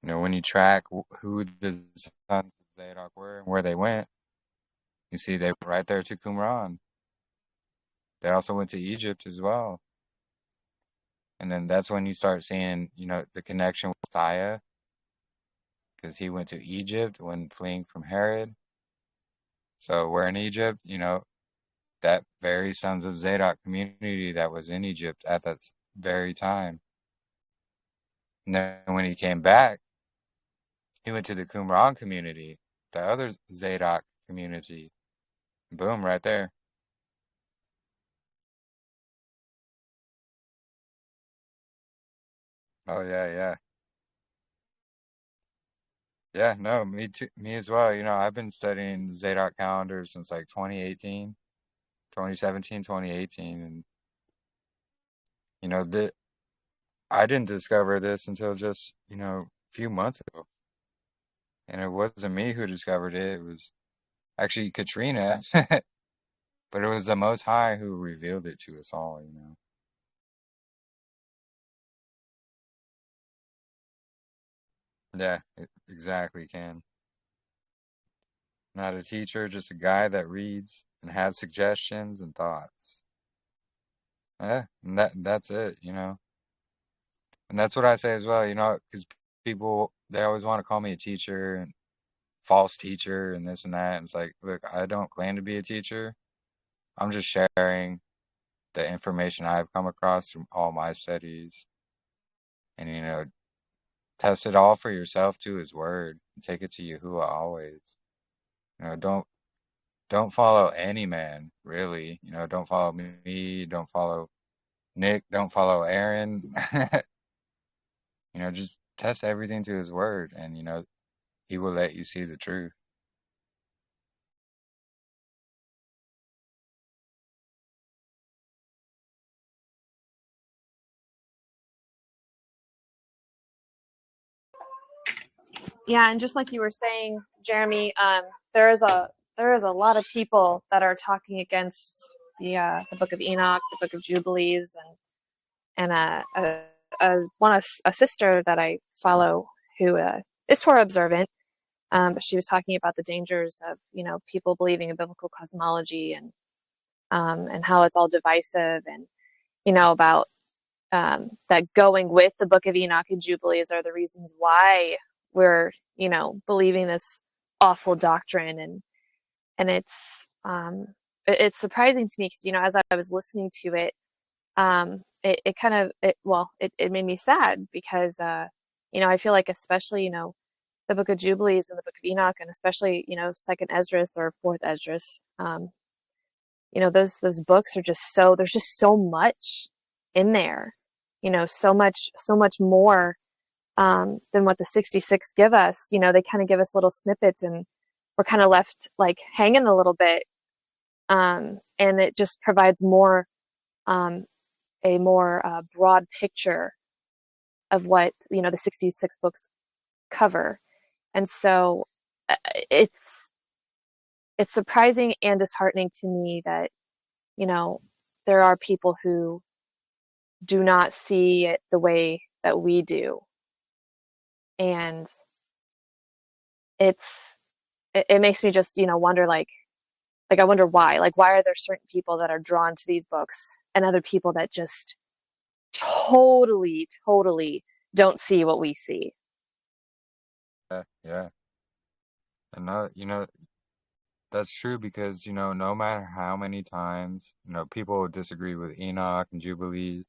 You know, when you track who the sons of Zadok were and where they went, you see they went right there to Qumran. They also went to Egypt as well. And then that's when you start seeing, you know, the connection with Messiah, because he went to Egypt when fleeing from Herod. So we're in Egypt, you know, that very Sons of Zadok community that was in Egypt at that very time. And then when he came back, he went to the Qumran community, the other Zadok community. Boom, right there. Oh yeah, yeah. Yeah, no, me too, me as well. You know, I've been studying the Zadok calendar since like 2018, 2017, 2018, and you know, I didn't discover this until just, you know, a few months ago. And it wasn't me who discovered it. It was actually Katrina, but it was the Most High who revealed it to us all, you know. Yeah, exactly, Ken. Not a teacher, just a guy that reads and has suggestions and thoughts. Yeah, and that's it, you know. And that's what I say as well, you know, because people, they always want to call me a teacher and false teacher and this and that. And it's like, look, I don't claim to be a teacher. I'm just sharing the information I've come across through all my studies. And, you know, test it all for yourself to his word. Take it to YAHUAH always. You know, don't follow any man, really. You know, don't follow me, don't follow Nick, don't follow Aaron. You know, just test everything to his word and, you know, he will let you see the truth. Yeah, and just like you were saying, Jeremy, there is a lot of people that are talking against the Book of Enoch, the Book of Jubilees, and a sister that I follow who is Torah observant, but she was talking about the dangers of people believing in biblical cosmology and how it's all divisive, and about that going with the Book of Enoch and Jubilees are the reasons why we're believing this awful doctrine, and it's surprising to me because as I was listening to it, it kind of it made me sad because I feel like especially the Book of Jubilees and the Book of Enoch, and especially Second Esdras or Fourth Esdras, those books are just there's just so much in there, so much more than what the 66 give us. They kind of give us little snippets, and we're kind of left like hanging a little bit, and it just provides a more broad picture of what the 66 books cover. And so it's surprising and disheartening to me that there are people who do not see it the way that we do, and it makes me just wonder, like I wonder why are there certain people that are drawn to these books and other people that just totally don't see what we see. Yeah, yeah. And that's true because, no matter how many times, people disagree with Enoch and Jubilees,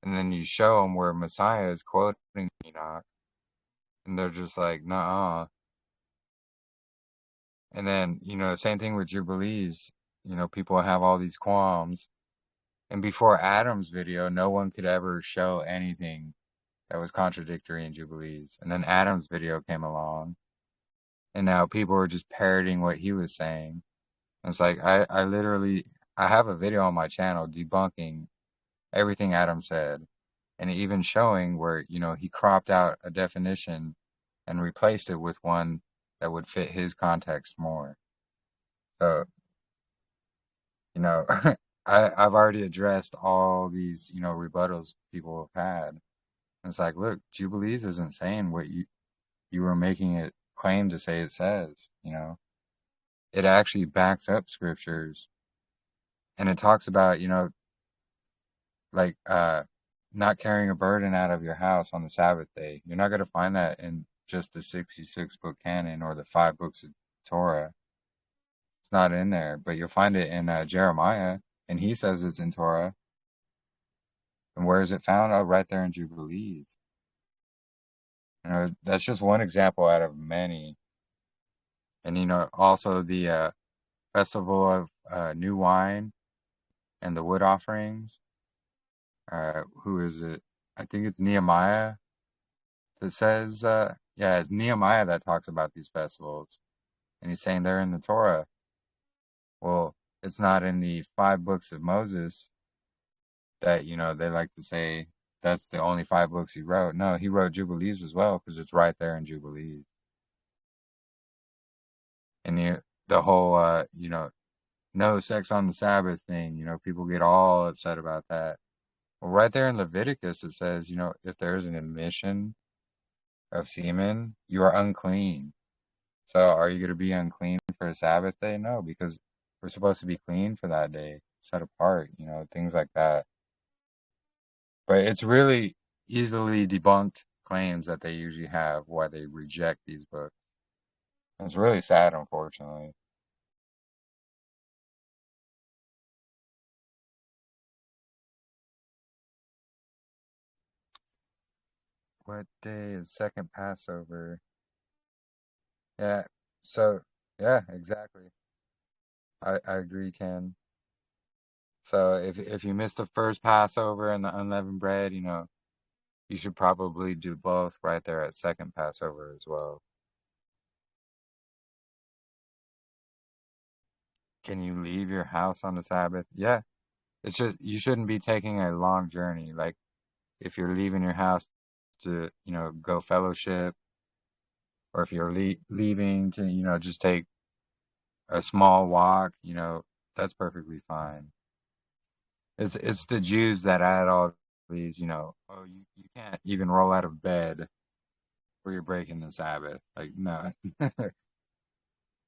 and then you show them where Messiah is quoting Enoch, and they're just like, nah. And then, same thing with Jubilees. People have all these qualms. And before Adam's video, no one could ever show anything that was contradictory in Jubilees. And then Adam's video came along, and now people are just parroting what he was saying. And it's like, I literally, I have a video on my channel debunking everything Adam said, and even showing where, he cropped out a definition and replaced it with one that would fit his context more. So, I've already addressed all these, rebuttals people have had. It's like, look, Jubilees isn't saying what you were making it claim to say it says, you know. It actually backs up scriptures, and it talks about, you know, like not carrying a burden out of your house on the Sabbath day. You're not going to find that in just the 66 book canon or the 5 books of Torah. It's not in there, but you'll find it in Jeremiah, and he says it's in Torah. And where is it found? Oh, right there in Jubilees. You know, that's just one example out of many. And, you know, also the festival of new wine and the wood offerings. Who is it? I think it's Nehemiah that says, yeah, it's Nehemiah that talks about these festivals. And he's saying they're in the Torah. Well, it's not in the 5 books of Moses that, you know, they like to say that's the only 5 books he wrote. No, he wrote Jubilees as well because it's right there in Jubilees. And the whole, you know, no sex on the Sabbath thing, you know, people get all upset about that. Well, right there in Leviticus, it says, you know, if there is an emission of semen, you are unclean. So are you going to be unclean for a Sabbath day? No, because we're supposed to be clean for that day, set apart, you know, things like that. But it's really easily debunked claims that they usually have why they reject these books. It's really sad, unfortunately. What day is second Passover? Yeah, so, yeah, exactly. I agree, Ken. So if you missed the first Passover and the unleavened bread, you know, you should probably do both right there at second Passover as well. Can you leave your house on the Sabbath? Yeah. It's just you shouldn't be taking a long journey. Like if you're leaving your house to, you know, go fellowship, or if you're leaving to, you know, just take a small walk, you know, that's perfectly fine. It's the Jews that add all these, you know, oh, you can't even roll out of bed where you're breaking the Sabbath. Like, no.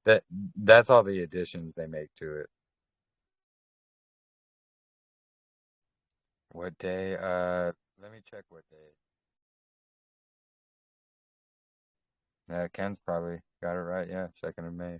That that's all the additions they make to it. What day? Let me check what day. Yeah, Ken's probably got it right. Yeah, 2nd of May.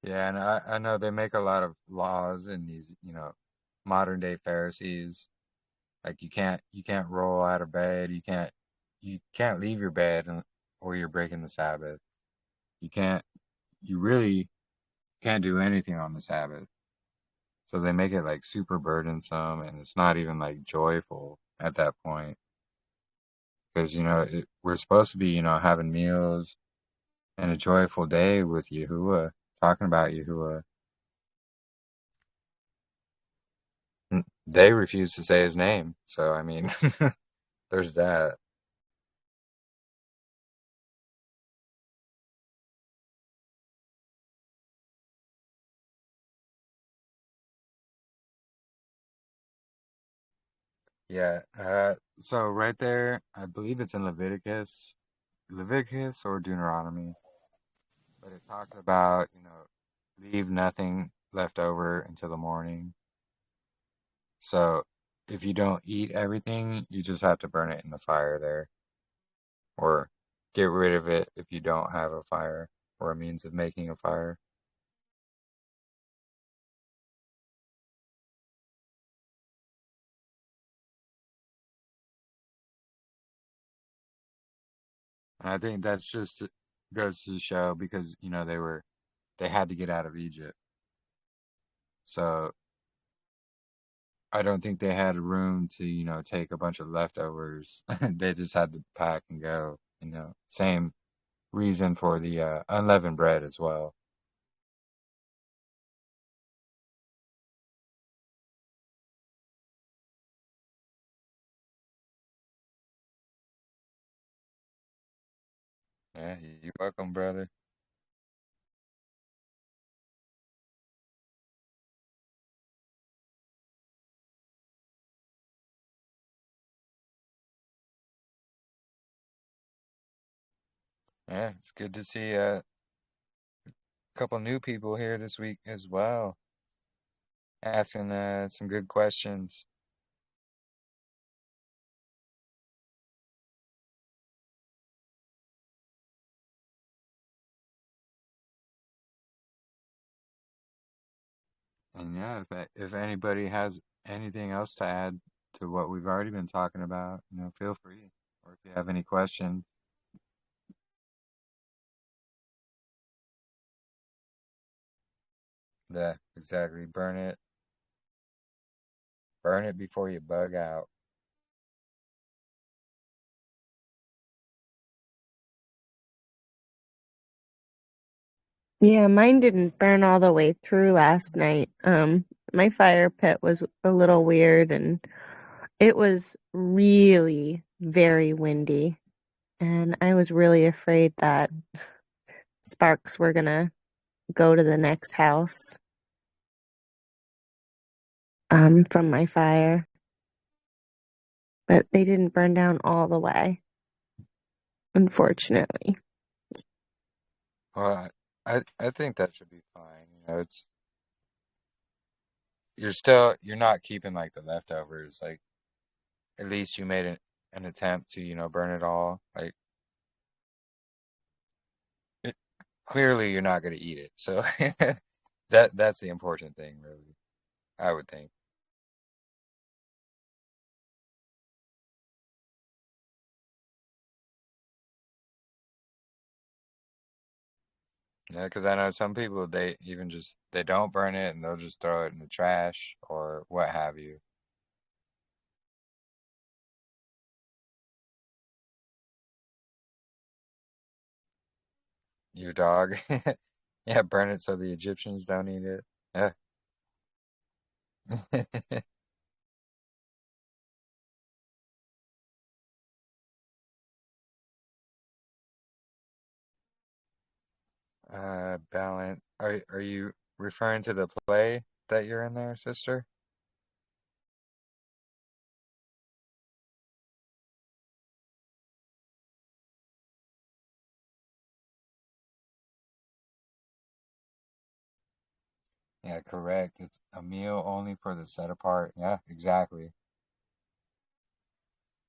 Yeah, and I know they make a lot of laws in these, you know, modern day Pharisees. Like you can't roll out of bed. You can't leave your bed or you're breaking the Sabbath. You can't. You really can't do anything on the Sabbath. So they make it like super burdensome, and it's not even like joyful at that point. Because you know we're supposed to be, you know, having meals and a joyful day with YAHUAH, talking about YAHUAH. They refuse to say his name, so I mean, there's that. Yeah. So right there, I believe it's in Leviticus or Deuteronomy, but it talks about, you know, leave nothing left over until the morning. So if you don't eat everything, you just have to burn it in the fire there, or get rid of it if you don't have a fire or a means of making a fire. And I think that's just goes to show because, you know, they had to get out of Egypt. So I don't think they had room to, you know, take a bunch of leftovers. They just had to pack and go, you know. Same reason for the unleavened bread as well. Yeah. Yeah, you're welcome, brother. Yeah, it's good to see a couple new people here this week as well, asking some good questions. And yeah, if anybody has anything else to add to what we've already been talking about, feel free. Or if you have any questions, yeah, exactly. Burn it before you bug out. Yeah, mine didn't burn all the way through last night. My fire pit was a little weird and it was really very windy. And I was really afraid that sparks were gonna go to the next house from my fire. But they didn't burn down all the way, unfortunately. Well, I think that should be fine. You're not keeping like the leftovers. Like at least you made an attempt to, burn it all. Like it, clearly you're not gonna eat it. So that's the important thing, really, I would think. Yeah, because I know some people they even just they don't burn it and they'll just throw it in the trash or what have you. Your dog. Yeah, burn it so the Egyptians don't eat it. Yeah. Balance. Are you referring to the play that you're in there, sister? Yeah, correct. It's a meal only for the set apart. Yeah, exactly.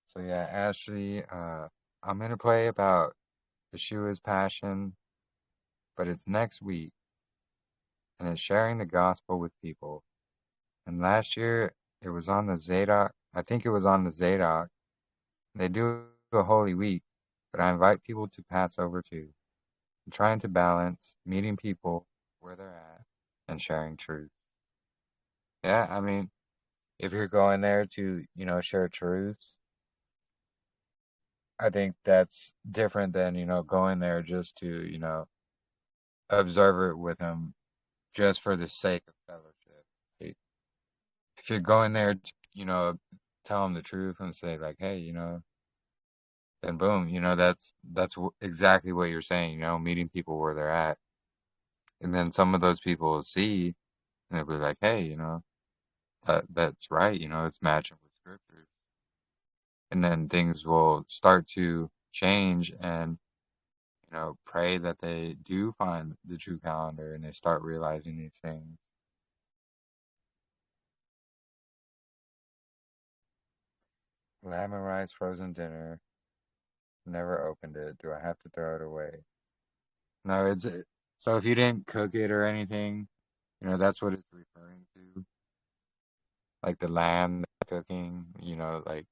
So yeah, Ashley, I'm gonna play about Yeshua's passion, but it's next week, and it's sharing the gospel with people. And last year it was on the Zadok. I think it was on the Zadok. They do a Holy Week, but I invite people to Passover too. I'm trying to balance meeting people where they're at and sharing truth. Yeah, I mean, if you're going there to, share truths, I think that's different than, going there just to, observe it with them just for the sake of fellowship. If you're going there to, tell them the truth and say like, hey, then boom, that's exactly what you're saying, meeting people where they're at. And then some of those people will see and they'll be like, hey, that's right, it's matching with scriptures. And then things will start to change and, pray that they do find the true calendar and they start realizing these things. Lamb and rice frozen dinner. Never opened it. Do I have to throw it away? No, so if you didn't cook it or anything, that's what it's referring to. Like the lamb cooking, like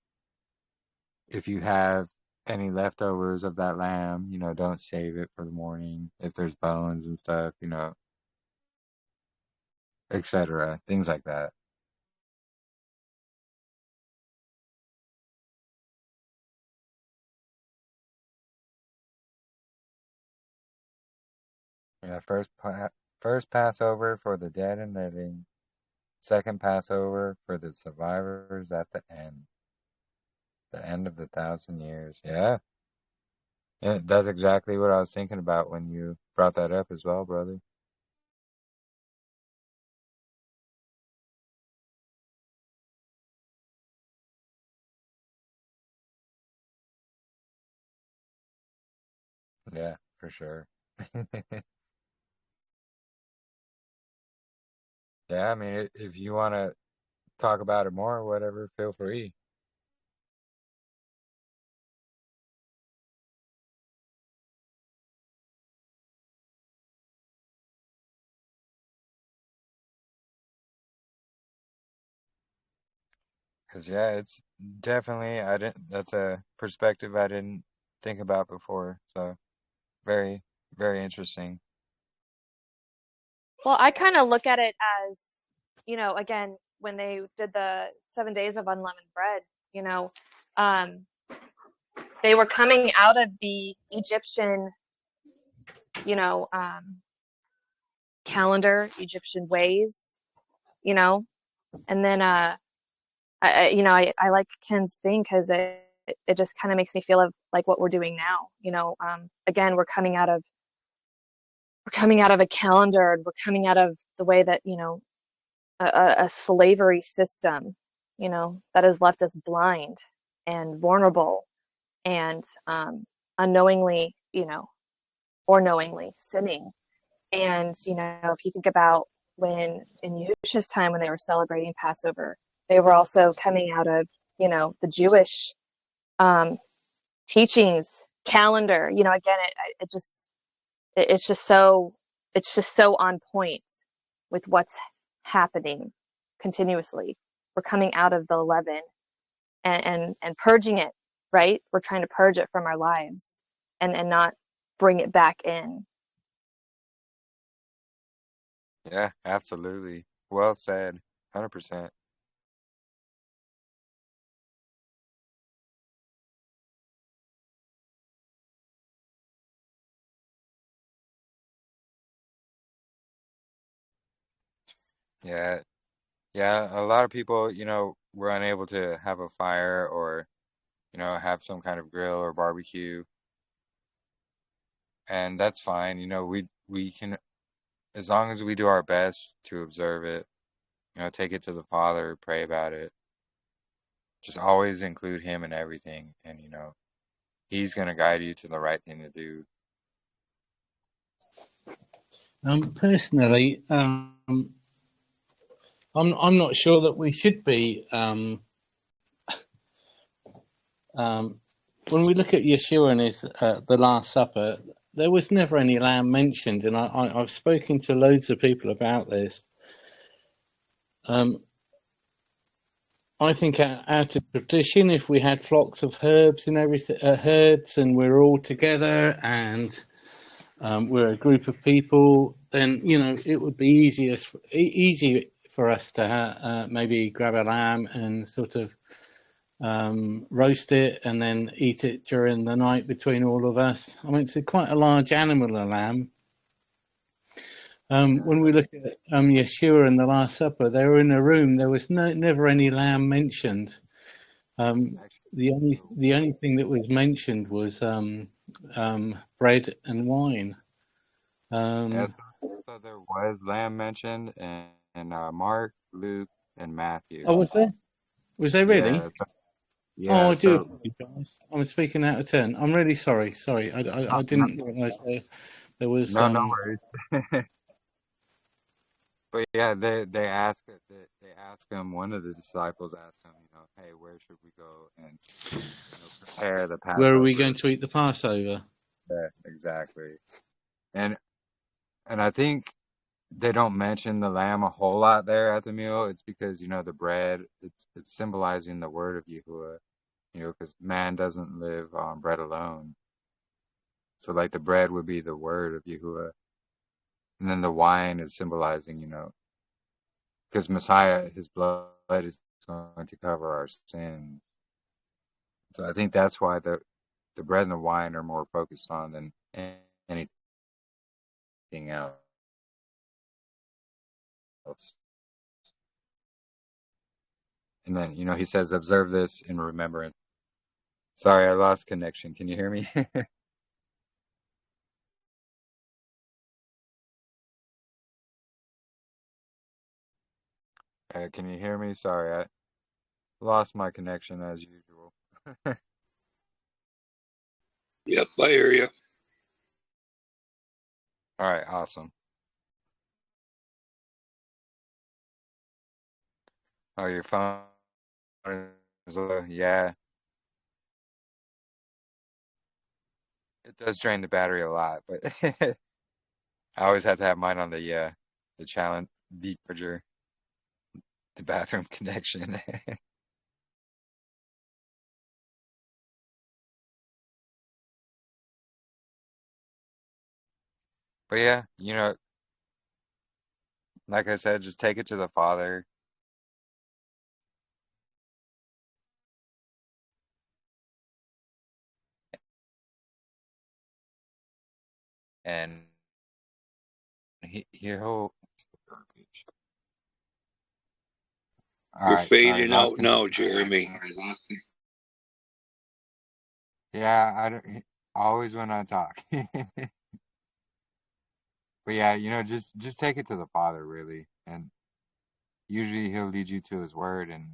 if you have any leftovers of that lamb, don't save it for the morning. If there's bones and stuff, etc. Things like that. Yeah, first Passover for the dead and living, second Passover for the survivors at the end of the 1,000 years. Yeah, Yeah, that's exactly what I was thinking about when you brought that up as well, brother. Yeah, for sure. Yeah, I mean, if you want to talk about it more or whatever, feel free. Because, yeah, it's definitely, that's a perspective I didn't think about before. So, very, very interesting. Well, I kind of look at it as, again, when they did the 7 days of unleavened bread, you know, um, they were coming out of the Egyptian, you know, calendar, Egyptian ways, you know, and then, I like Ken's thing because it just kind of makes me feel like what we're doing now. Again, we're coming out of a calendar, and we're coming out of the way that a slavery system, that has left us blind and vulnerable and unknowingly, or knowingly sinning. And, if you think about when in Yahushua's time, when they were celebrating Passover, they were also coming out of, the Jewish um, teachings calendar. Again, it's just so on point with what's happening continuously. We're coming out of the leaven and purging it, right? We're trying to purge it from our lives and not bring it back in. Yeah, absolutely. Well said. 100%. Yeah. Yeah, a lot of people, were unable to have a fire or, have some kind of grill or barbecue, and that's fine. We can, as long as we do our best to observe it, take it to the Father, pray about it. Just always include him in everything, and he's going to guide you to the right thing to do. Personally, I'm not sure that we should be. When we look at Yeshua and his the Last Supper, there was never any lamb mentioned, and I've spoken to loads of people about this. I think out of tradition, if we had flocks of herds and everything, herds, and we're all together and we're a group of people, then it would be easy for us to maybe grab a lamb and sort of roast it and then eat it during the night between all of us. I mean, it's quite a large animal, a lamb. When we look at Yeshua and the Last Supper, they were in a room. There was never any lamb mentioned. The only thing that was mentioned was bread and wine. Yeah, so there was lamb mentioned in Mark, Luke, and Matthew. Oh, was there? Was there really? Yeah, Oh, I do so apologize. I'm speaking out of turn. I'm really sorry. Sorry, I didn't realize there was. no worries. But yeah, they ask him. One of the disciples asked him, hey, where should we go and prepare the Where are we Passover? going to eat the Passover? Yeah, exactly. And I think they don't mention the lamb a whole lot there at the meal. It's because the bread. It's symbolizing the word of Yahuwah. Because man doesn't live on bread alone. So like the bread would be the word of Yahuwah, and then the wine is symbolizing, because Messiah, his blood is going to cover our sins. So I think that's why the bread and the wine are more focused on than anything else. And then, he says, observe this in remembrance. Sorry, I lost connection. Can you hear me? Can you hear me? Sorry, I lost my connection as usual. Yep, I hear you. All right, awesome. Oh, your phone is low. Yeah, it does drain the battery a lot, but I always have to have mine on the challenge, the charger, the bathroom connection. But yeah, like I said, just take it to the Father, and he'll. All You're right, sorry, fading lost out control. now, Jeremy. Yeah, I don't, always when I talk. But yeah, just take it to the Father, really, and usually He'll lead you to His Word, and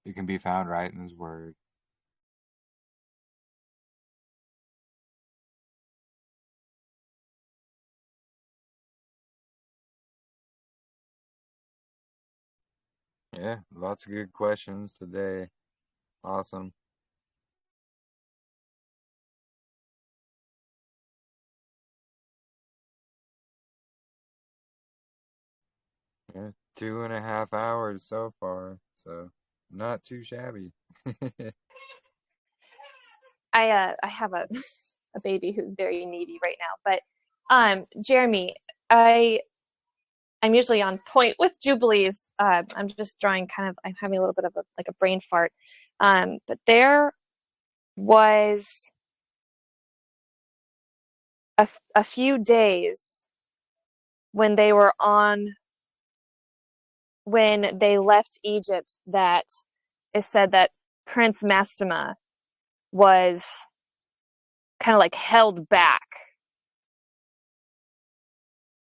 it can be found right in His Word. Yeah, lots of good questions today. Awesome. Yeah, 2.5 hours so far, so not too shabby. I have a a baby who's very needy right now, but Jeremy, I'm usually on point with Jubilees. I'm just drawing I'm having a little bit of a brain fart. But there was a few days when when they left Egypt that it said that Prince Mastema was kind of like held back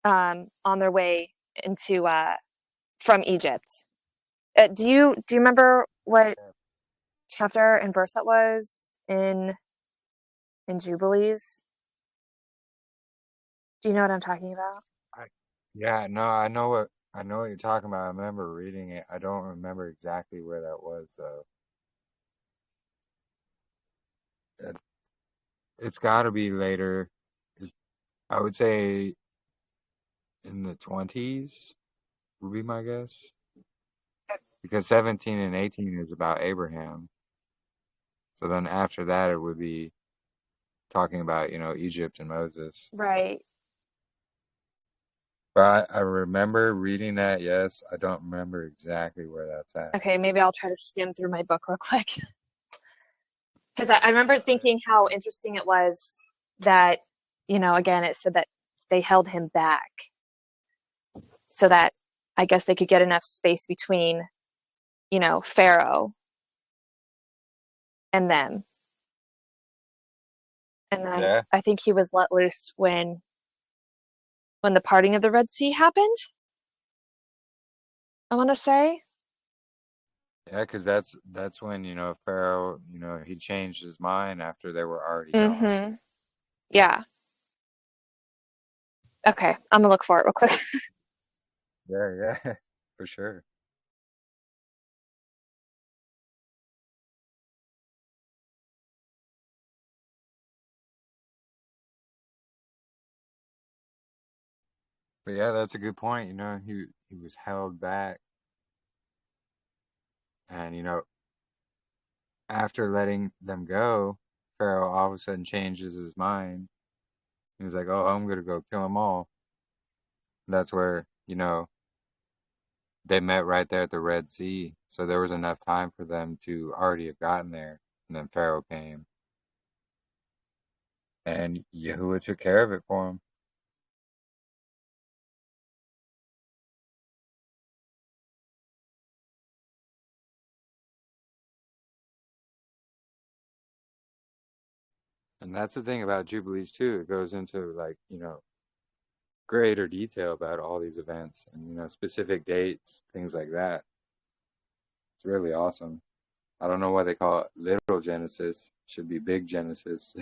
on their way into from Egypt. Do you remember what chapter and verse that was in Jubilees? Do you know what I'm talking about? I- Yeah, no, I know what you're talking about. I remember reading it. I don't remember exactly where that was, so it, it's got to be later. It's- I would say in the 20s would be my guess, because 17 and 18 is about Abraham. So then after that, it would be talking about, Egypt and Moses. Right. But I remember reading that, yes. I don't remember exactly where that's at. Okay, maybe I'll try to skim through my book real quick. Because I remember thinking how interesting it was that, again, it said that they held him back so that I guess they could get enough space between, Pharaoh and them. And then Yeah, I think he was let loose when the parting of the Red Sea happened, I want to say. yeah, because that's when, Pharaoh, he changed his mind after they were already gone. Mm-hmm. Yeah. Okay, I'm gonna look for it real quick. Yeah, yeah, for sure. But yeah, that's a good point. He was held back, and after letting them go, Pharaoh all of a sudden changes his mind. He was like, "Oh, I'm gonna go kill them all." That's where, they met right there at the Red Sea, so there was enough time for them to already have gotten there. And then Pharaoh came, and Yahuwah took care of it for him. And that's the thing about Jubilees too. It goes into, like, greater detail about all these events and, you know, specific dates, things like that. It's really awesome. I don't know why they call it little Genesis. It should be big Genesis.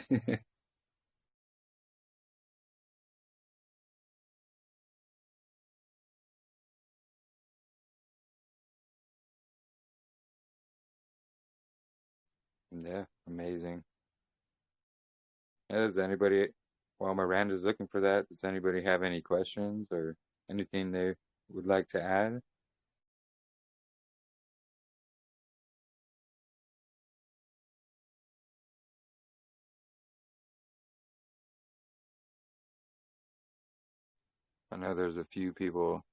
Yeah, amazing. Yeah, does anybody, while Miranda's looking for that, does anybody have any questions or anything they would like to add? I know there's a few people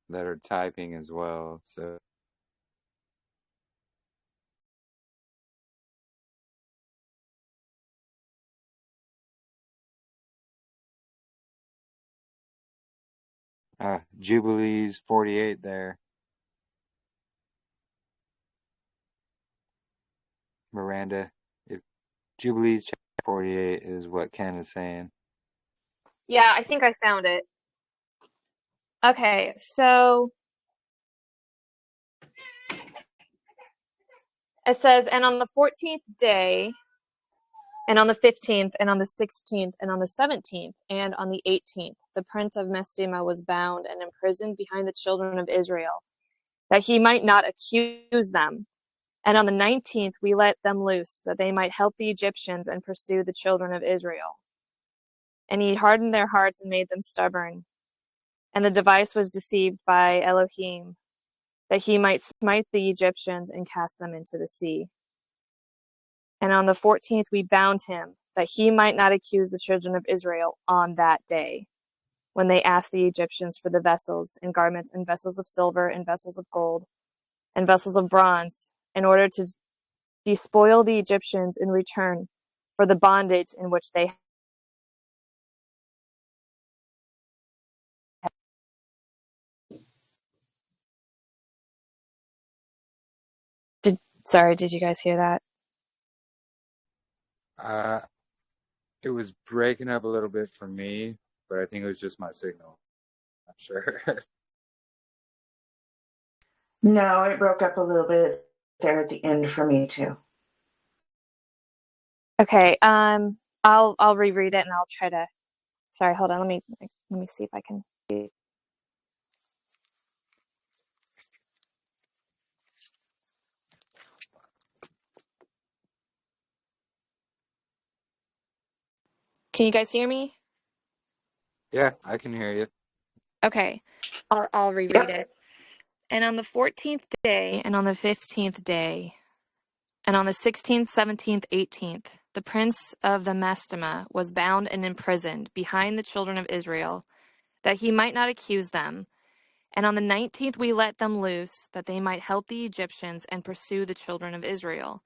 that are typing as well, so Jubilee's 48 there. Miranda, if Jubilee's chapter 48 is what Ken is saying. Yeah, I think I found it. Okay, so it says, and on the 14th day, and on the 15th, and on the 16th, and on the 17th, and on the 18th, the prince of Mestima was bound and imprisoned behind the children of Israel, that he might not accuse them. And on the 19th, we let them loose, that they might help the Egyptians and pursue the children of Israel. And he hardened their hearts and made them stubborn. And the device was deceived by Elohim, that he might smite the Egyptians and cast them into the sea. And on the 14th, we bound him, that he might not accuse the children of Israel on that day, when they asked the Egyptians for the vessels and garments and vessels of silver and vessels of gold and vessels of bronze, in order to despoil the Egyptians in return for the bondage in which they did. Sorry, did you guys hear that? It was breaking up a little bit for me, but I think it was just my signal. I'm sure. No, it broke up a little bit there at the end for me too. Okay, I'll reread it and I'll try to. Sorry, hold on. Let me see if I can. Can you guys hear me? Yeah, I can hear you. Okay, I'll reread it. And on the 14th day, and on the 15th day, and on the 16th, 17th, 18th, the prince of the Mastema was bound and imprisoned behind the children of Israel, that he might not accuse them. And on the 19th, we let them loose, that they might help the Egyptians and pursue the children of Israel.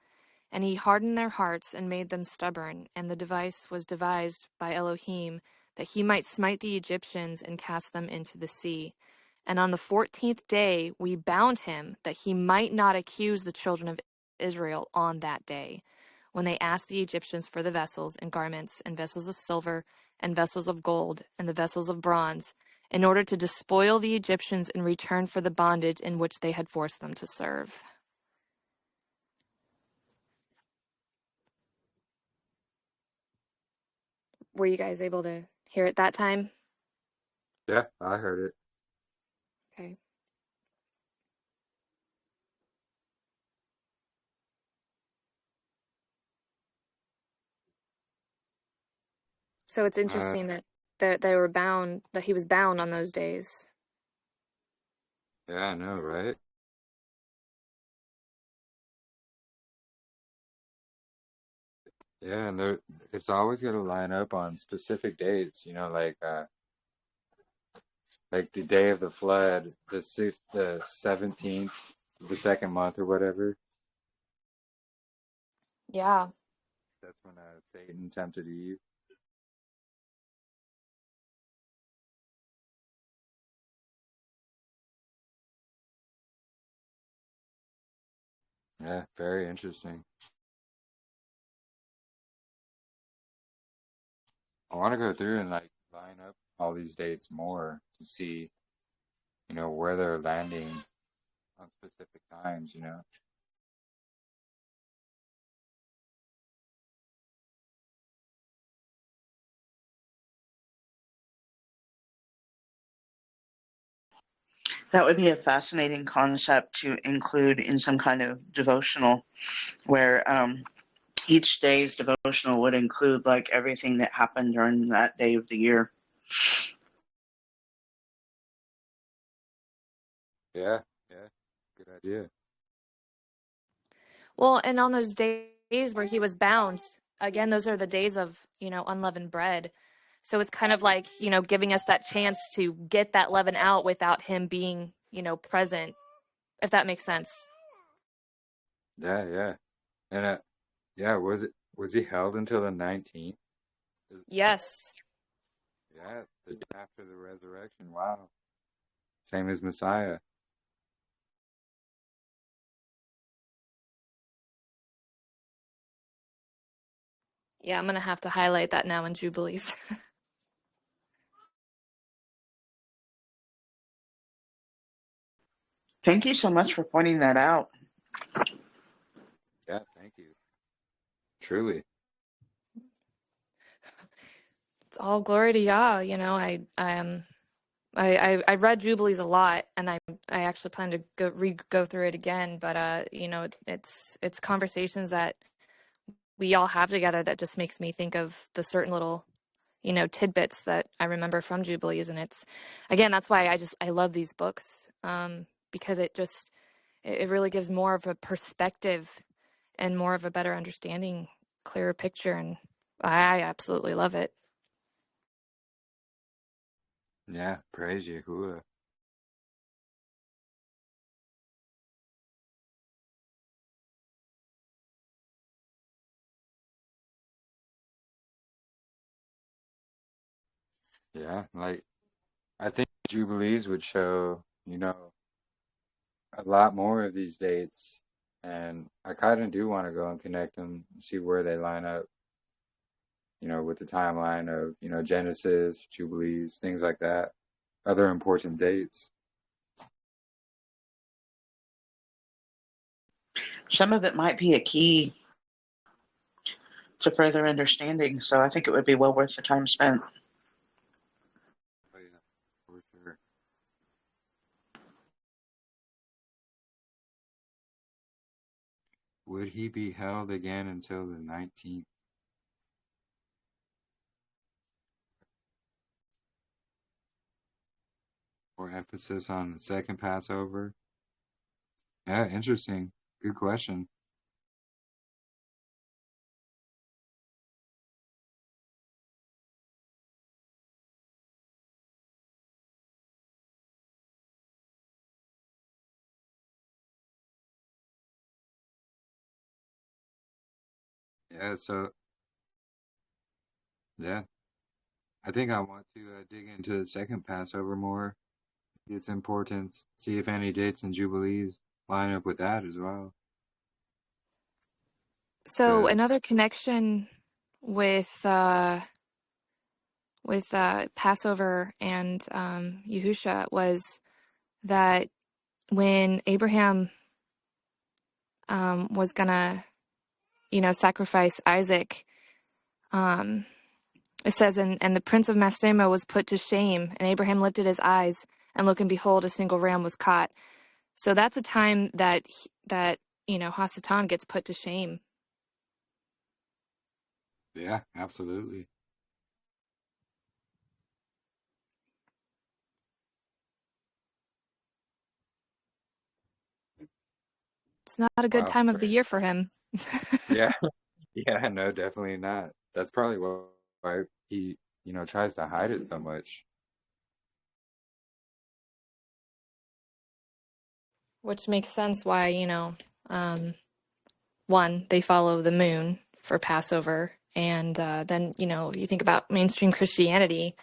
And he hardened their hearts and made them stubborn, and the device was devised by Elohim, that he might smite the Egyptians and cast them into the sea. And on the 14th day we bound him, that he might not accuse the children of Israel on that day, when they asked the Egyptians for the vessels and garments and vessels of silver and vessels of gold and the vessels of bronze, in order to despoil the Egyptians in return for the bondage in which they had forced them to serve. Were you guys able to hear it that time? Yeah, I heard it. Okay. So it's interesting that they were bound, that he was bound on those days. Yeah, I know, right? Yeah, and it's always going to line up on specific dates, you know, like the day of the flood, the 17th, the second month or whatever. Yeah. That's when Satan tempted Eve. Yeah, very interesting. I want to go through and like line up all these dates more to see, where they're landing on specific times. That would be a fascinating concept to include in some kind of devotional where each day's devotional would include like everything that happened during that day of the year. Yeah, yeah, good idea. Well, and on those days where he was bound, again, those are the days of, unleavened bread. So it's kind of like, giving us that chance to get that leaven out without him being, present, if that makes sense. Yeah, yeah. And yeah, was he held until the 19th? Yes. Yeah, the day after the resurrection. Wow. Same as Messiah. Yeah, I'm going to have to highlight that now in Jubilees. Thank you so much for pointing that out. Yeah, thank you. Truly. It's all glory to Yah. I read Jubilees a lot, and I actually plan to go through it again. But it's conversations that we all have together that just makes me think of the certain little tidbits that I remember from Jubilees. And it's, again, that's why I love these books, because it really gives more of a perspective and more of a better understanding, clearer picture. And I absolutely love it. Yeah, praise YAHUAH. Yeah, like I think Jubilees would show, a lot more of these dates. And I kind of do want to go and connect them, see where they line up, with the timeline of, Genesis, Jubilees, things like that, other important dates. Some of it might be a key to further understanding, so I think it would be well worth the time spent. Oh, yeah, for sure. Would he be held again until the 19th? Or emphasis on the second Passover? Yeah, interesting. Good question. Yeah, so, yeah, I think I want to dig into the second Passover more, its importance, see if any dates and Jubilees line up with that as well. So 'Cause, another connection with Passover and Yahusha was that when Abraham was gonna, sacrifice Isaac, it says, and the prince of Mastema was put to shame, and Abraham lifted his eyes, and look, and behold, a single ram was caught. So that's a time that Hasatan gets put to shame. yeah, absolutely. It's not a good Wow. time of the year for him. Yeah. Yeah, no, definitely not. That's probably why he, tries to hide it so much. Which makes sense why, one, they follow the moon for Passover. And then, you think about mainstream Christianity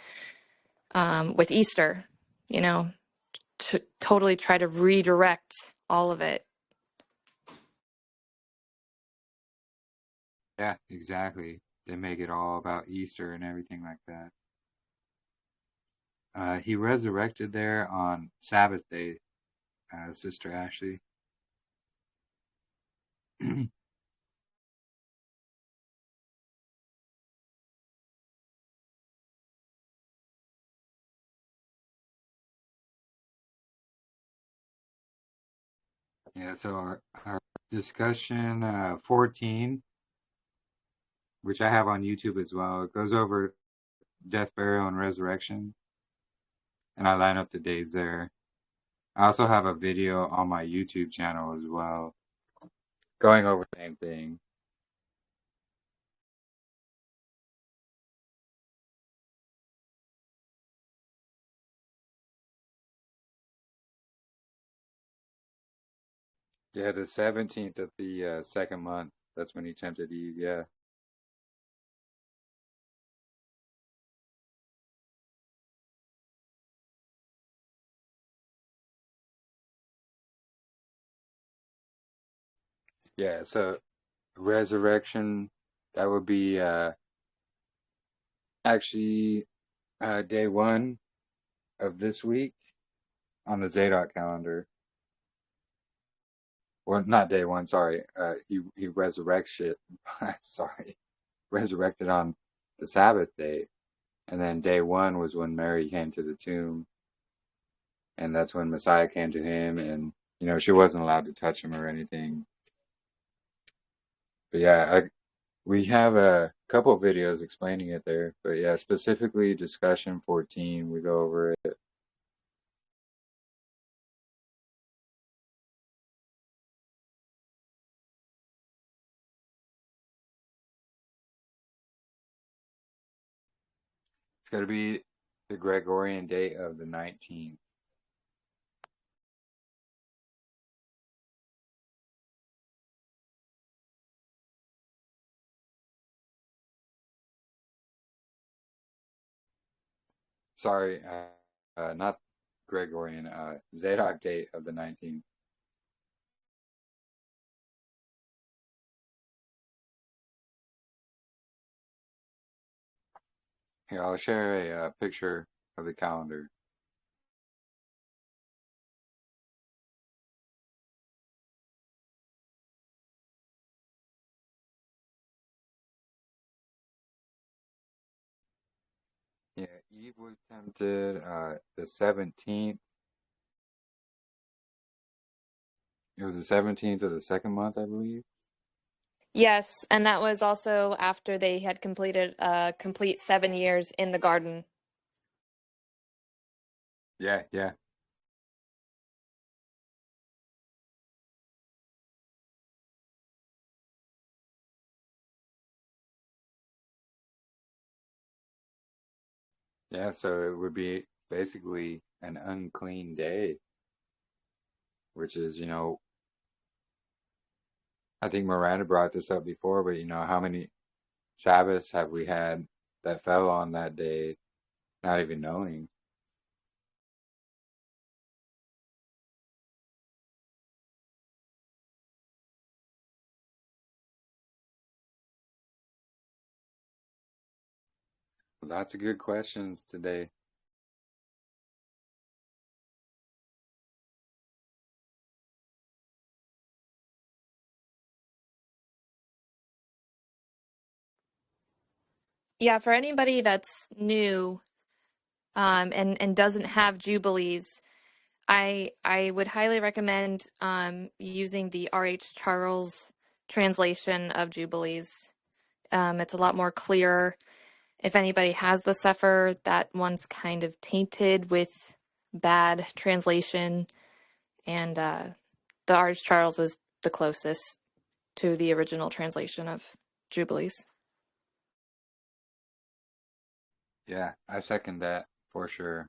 with Easter, to totally try to redirect all of it. Yeah, exactly. They make it all about Easter and everything like that. He resurrected there on Sabbath day, Sister Ashley. Yeah, so our discussion 14, which I have on YouTube as well, it goes over death, burial, and resurrection, and I line up the days there. I also have a video on my YouTube channel as well, going over the same thing. Yeah, the 17th of the second month, that's when he tempted Eve, yeah. Yeah, so resurrection, that would be actually day one of this week on the Zadok calendar. Well, not day one, sorry. He resurrected, sorry, resurrected on the Sabbath day. And then day one was when Mary came to the tomb. And that's when Messiah came to him. And, you know, she wasn't allowed to touch him or anything. But yeah, we have a couple of videos explaining it there. But yeah, specifically discussion 14, we go over it. It's going to be the Gregorian date of the 19th. Sorry, not Gregorian, Zadok date of the 19th. Here, I'll share a picture of the calendar. Yeah, Eve was tempted the 17th. It was the 17th of the second month, I believe. Yes, and that was also after they had completed complete 7 years in the garden. Yeah, yeah. Yeah, so it would be basically an unclean day, which is, you know, I think Miranda brought this up before, but you know, how many Sabbaths have we had that fell on that day, not even knowing? Lots of good questions today. Yeah, for anybody that's new and doesn't have Jubilees, I would highly recommend using the R.H. Charles translation of Jubilees. It's a lot more clear. If anybody has the Sefer, that one's kind of tainted with bad translation, and the R.H. Charles is the closest to the original translation of Jubilees. Yeah, I second that for sure.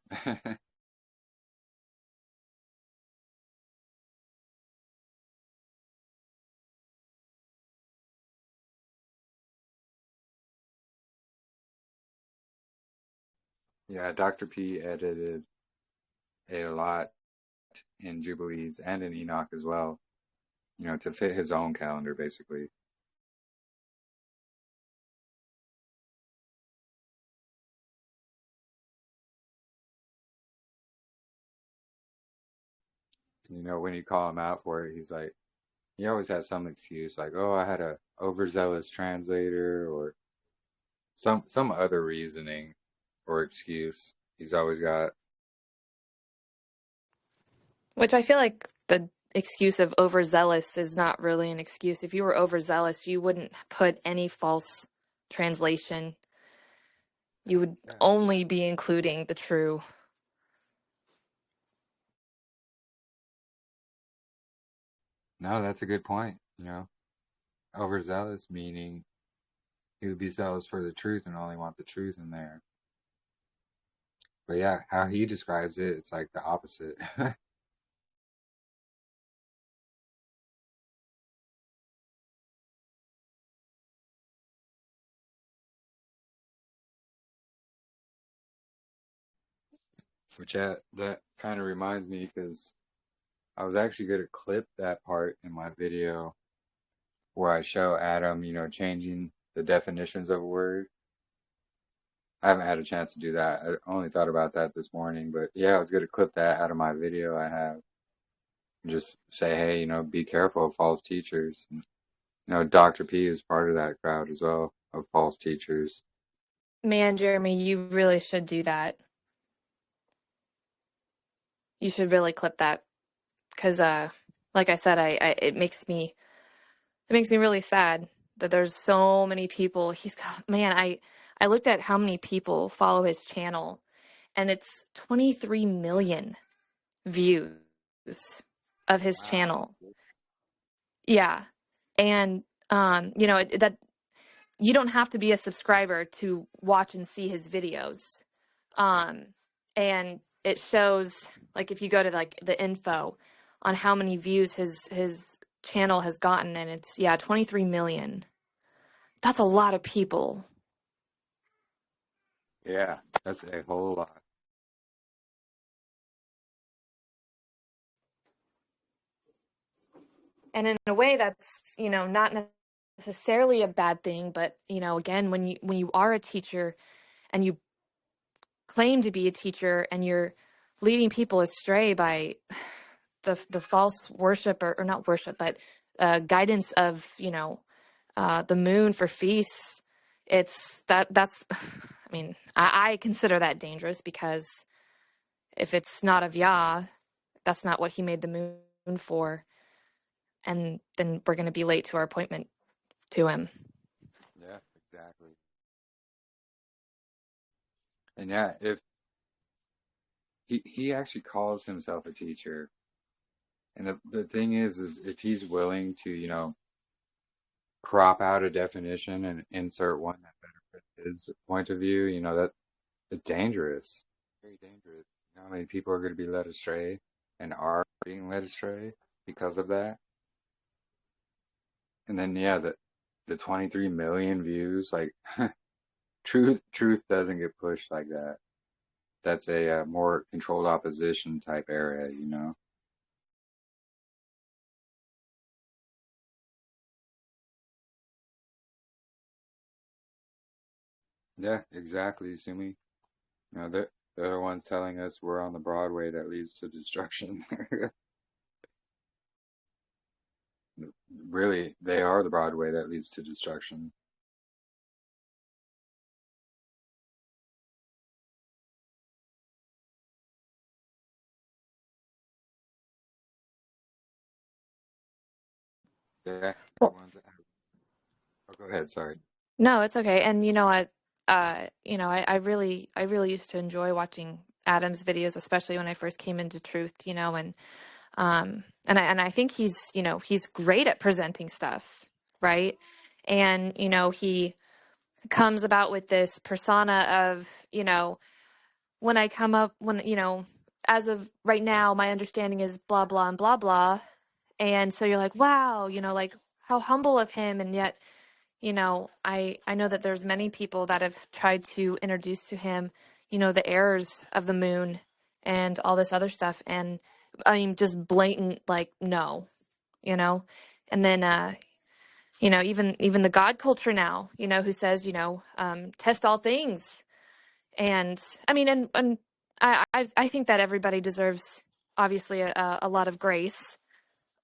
Yeah, Dr. P edited a lot in Jubilees and in Enoch as well, you know, to fit his own calendar basically. when you call him out for it, he's like, he always has some excuse, like, oh, I had a overzealous translator, or some other reasoning or excuse he's always got. Which I feel like the excuse of overzealous is not really an excuse. If you were overzealous, you wouldn't put any false translation. You would only be including the true. No, that's a good point. Overzealous meaning he would be zealous for the truth and only want the truth in there. But yeah, how he describes it, it's like the opposite. Which that kind of reminds me, because I was actually going to clip that part in my video where I show Adam, changing the definitions of a word. I haven't had a chance to do that. I only thought about that this morning, but yeah, I was going to clip that out of my video I have. And just say, hey, be careful of false teachers. And, Dr. P is part of that crowd as well, of false teachers. Man, Jeremy, you really should do that. You should really clip that, because like I said, it makes me really sad that there's so many people. He's got, man, I looked at how many people follow his channel, and it's 23 million views of his channel. Yeah. And that you don't have to be a subscriber to watch and see his videos. And it shows, like, if you go to like the info on how many views his channel has gotten, and it's 23 million. That's a lot of people. Yeah, that's a whole lot. And in a way, that's, not necessarily a bad thing, but again, when you are a teacher and you claim to be a teacher and you're leading people astray by the false worship, or not worship, but guidance of the moon for feasts, that's I mean, I consider that dangerous, because if it's not of Yah, that's not what he made the moon for, and then we're going to be late to our appointment to him. Yeah, exactly. And yeah, if he actually calls himself a teacher, and the thing is if he's willing to, crop out a definition and insert one that better fits his point of view, that it's dangerous, very dangerous. How many people are going to be led astray and are being led astray because of that? And then the 23 million views, like truth doesn't get pushed like that. That's a more controlled opposition type area. Yeah, exactly, Sumi. They're the ones telling us we're on the Broadway that leads to destruction. Really, they are the Broadway that leads to destruction. Yeah. Well, Oh, go ahead. Sorry. no, it's okay. And I really used to enjoy watching Adam's videos, especially when I first came into truth, and I think he's great at presenting stuff, right? And he comes about with this persona of, when I come up, as of right now, my understanding is blah blah and blah blah. And so you're like, wow, like, how humble of him. And yet, I know that there's many people that have tried to introduce to him, the errors of the moon and all this other stuff. And I mean, just blatant, like, no, and then, even the God culture now, who says, test all things. And I mean, and I think that everybody deserves obviously a lot of grace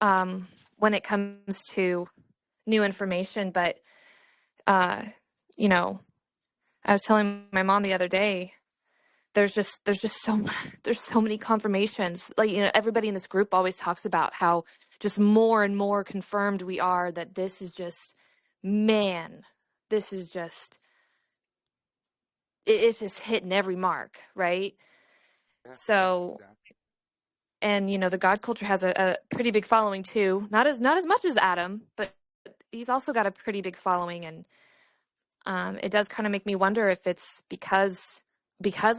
when it comes to new information. But, you know, I was telling my mom the other day, there's just there's so many confirmations. Like, you know, everybody in this group always talks about how just more and more confirmed we are that this is just, man, this is just, it's just hitting every mark, right? Yeah, So, exactly. and you know, the God culture has a pretty big following too. Not as much as Adam, but he's also got a pretty big following, and it does kind of make me wonder if it's because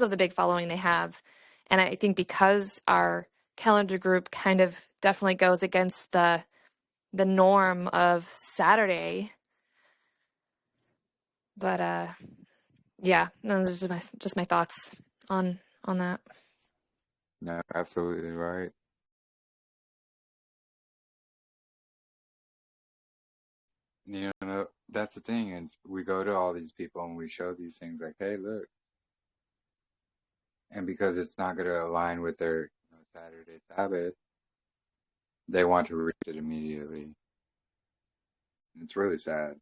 of the big following they have, and I think because our calendar group kind of definitely goes against the norm of Saturday. But yeah, those are just my thoughts on that. No, absolutely right. You know, that's the thing, and we go to all these people and we show these things like, hey, look, and because it's not going to align with their Saturday Sabbath, they want to reach it immediately. It's really sad.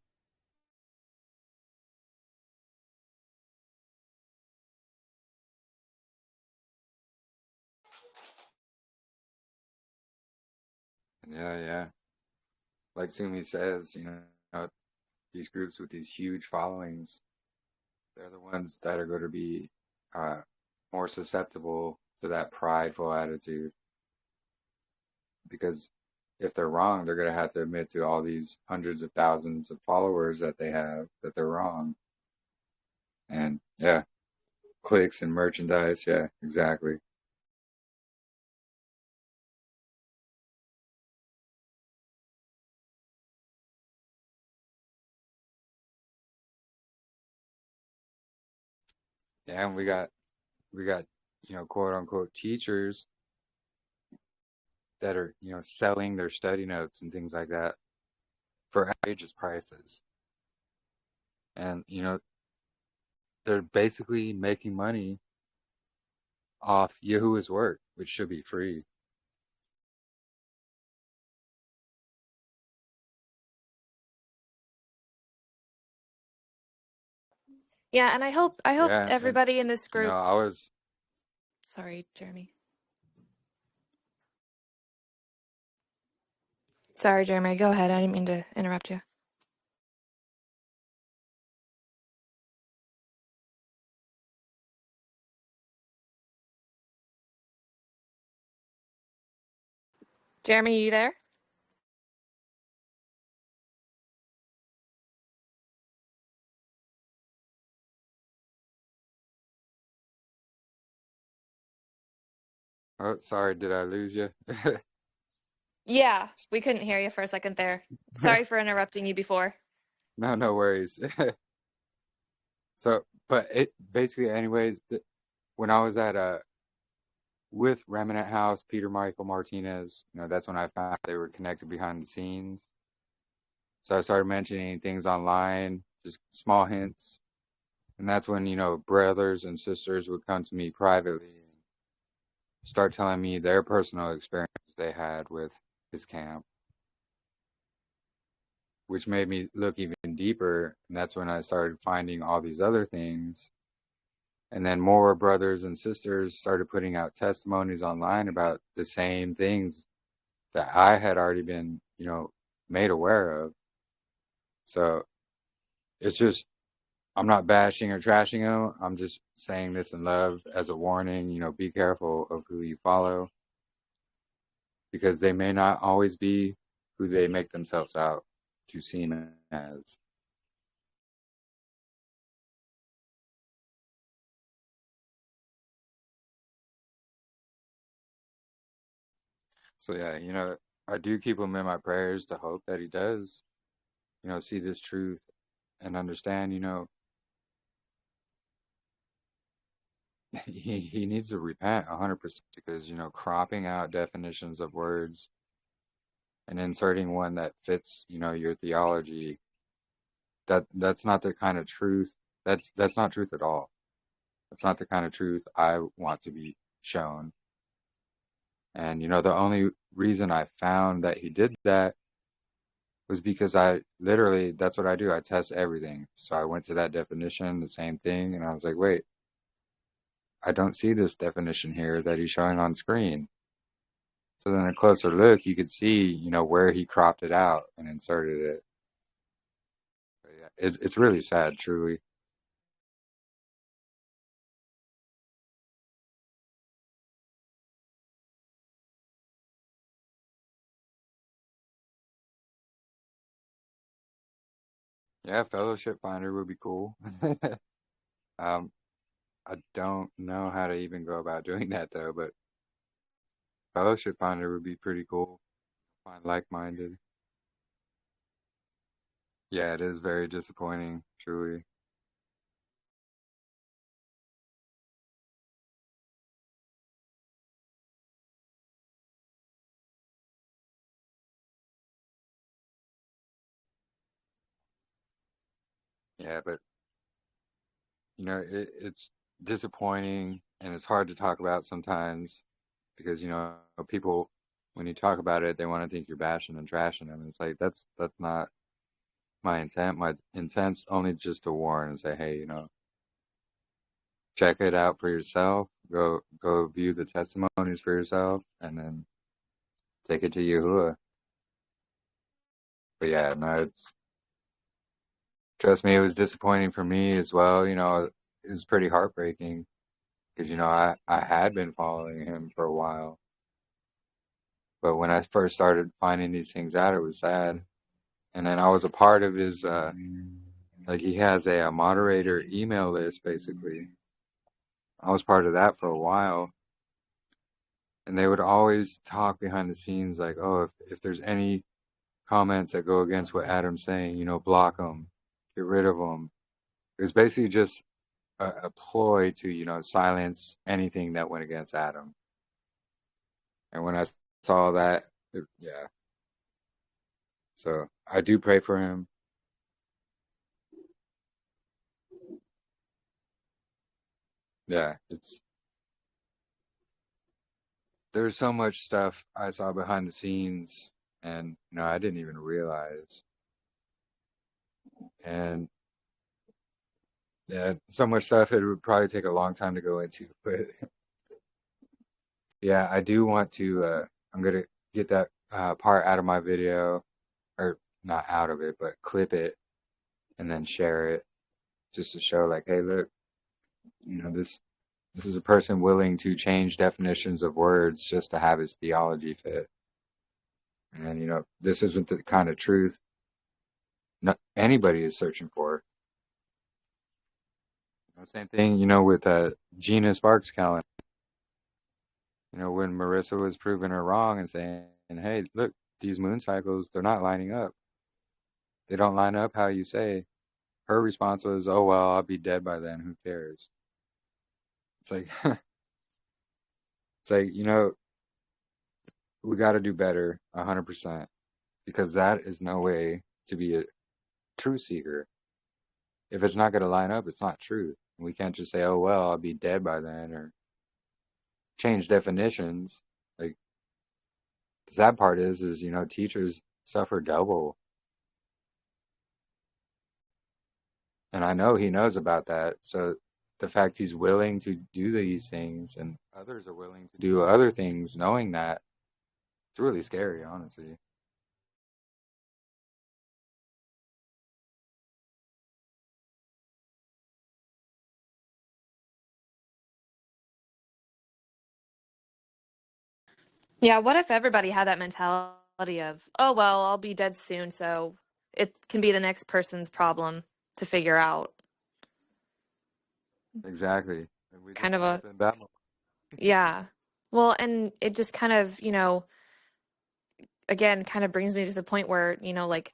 Yeah, yeah. Like Sumi says, these groups with these huge followings, they're the ones that are going to be uh, more susceptible to that prideful attitude. Because if they're wrong, they're going to have to admit to all these hundreds of thousands of followers that they have that they're wrong. And yeah, clicks and merchandise. Yeah, exactly. Yeah, and we got quote unquote teachers that are selling their study notes and things like that for outrageous prices, and they're basically making money off YAHUAH's work, which should be free. Yeah, and I hope Yeah, and everybody in this group. I was Sorry, Jeremy. Sorry, Jeremy. Go ahead. I didn't mean to interrupt you. Jeremy, you there? oh sorry, did I lose you? Yeah, we couldn't hear you for a second there. Sorry for interrupting you before. No worries. So, but it basically, anyways, when I was at with Remnant House, Peter Michael Martinez, that's when I found they were connected behind the scenes. So I started mentioning things online, just small hints, and that's when brothers and sisters would come to me privately and start telling me their personal experience they had with his camp, which made me look even deeper. And that's when I started finding all these other things. And then more brothers and sisters started putting out testimonies online about the same things that I had already been, made aware of. So it's just, I'm not bashing or trashing them. I'm just saying this in love as a warning, be careful of who you follow because they may not always be who they make themselves out to seem as. So yeah, I do keep him in my prayers to hope that he does, see this truth and understand, he needs to repent 100% because, cropping out definitions of words and inserting one that fits, your theology, that's not the kind of truth. That's not truth at all. That's not the kind of truth I want to be shown. And, the only reason I found that he did that was because that's what I do. I test everything. So I went to that definition, the same thing, and I was like, wait, I don't see this definition here that he's showing on screen. So then a closer look, you could see, where he cropped it out and inserted it. But yeah, it's really sad, truly. Yeah, Fellowship Finder would be cool. Um, I don't know how to even go about doing that though, but Fellowship Finder would be pretty cool. Find like-minded. Yeah, it is very disappointing, truly. Yeah, but it's disappointing and it's hard to talk about sometimes because people when you talk about it, they want to think you're bashing and trashing them. It's like that's not my intent. My intent's only just to warn and say, hey, check it out for yourself. Go view the testimonies for yourself, and then take it to YAHUAH. But yeah, no, trust me, it was disappointing for me as well. It was pretty heartbreaking because I had been following him for a while, but when I first started finding these things out, it was sad. And then I was a part of his like he has a moderator email list basically. I was part of that for a while. And they would always talk behind the scenes like, oh, if there's any comments that go against what Adam's saying, block them, get rid of them. It was basically just a ploy to, silence anything that went against Adam. And when I saw that, yeah. So I do pray for him. Yeah, there's so much stuff I saw behind the scenes and, I didn't even realize. And yeah, so much stuff it would probably take a long time to go into, but yeah, I do want to. I'm gonna get that part out of my video, or not out of it, but clip it and then share it, just to show, like, hey, look, this is a person willing to change definitions of words just to have his theology fit, and this isn't the kind of truth anybody is searching for. Same thing, with Gina Sparks Callan. When Marissa was proving her wrong and saying, hey, look, these moon cycles, they're not lining up. They don't line up how you say. Her response was, oh, well, I'll be dead by then. Who cares? It's like, it's like, we got to do better 100% because that is no way to be a truth seeker. If it's not going to line up, it's not truth. We can't just say, oh, well, I'll be dead by then or change definitions. Like, the sad part is, teachers suffer double. And I know he knows about that. So the fact he's willing to do these things and others are willing to do other things, knowing that, it's really scary, honestly. Yeah, what if everybody had that mentality of, oh, well, I'll be dead soon, so it can be the next person's problem to figure out. Exactly. And we Kind just of end a, up in Babylon. yeah. Well, and it just kind of, again, kind of brings me to the point where, like,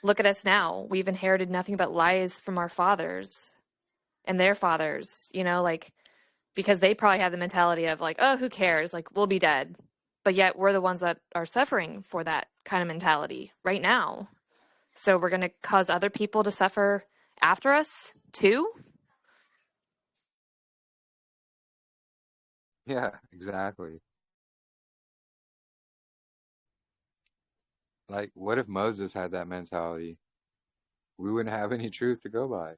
look at us now. We've inherited nothing but lies from our fathers and their fathers, like, because they probably had the mentality of, like, oh, who cares? Like, we'll be dead. But yet we're the ones that are suffering for that kind of mentality right now. So we're going to cause other people to suffer after us too? Yeah, exactly. Like, what if Moses had that mentality? We wouldn't have any truth to go by.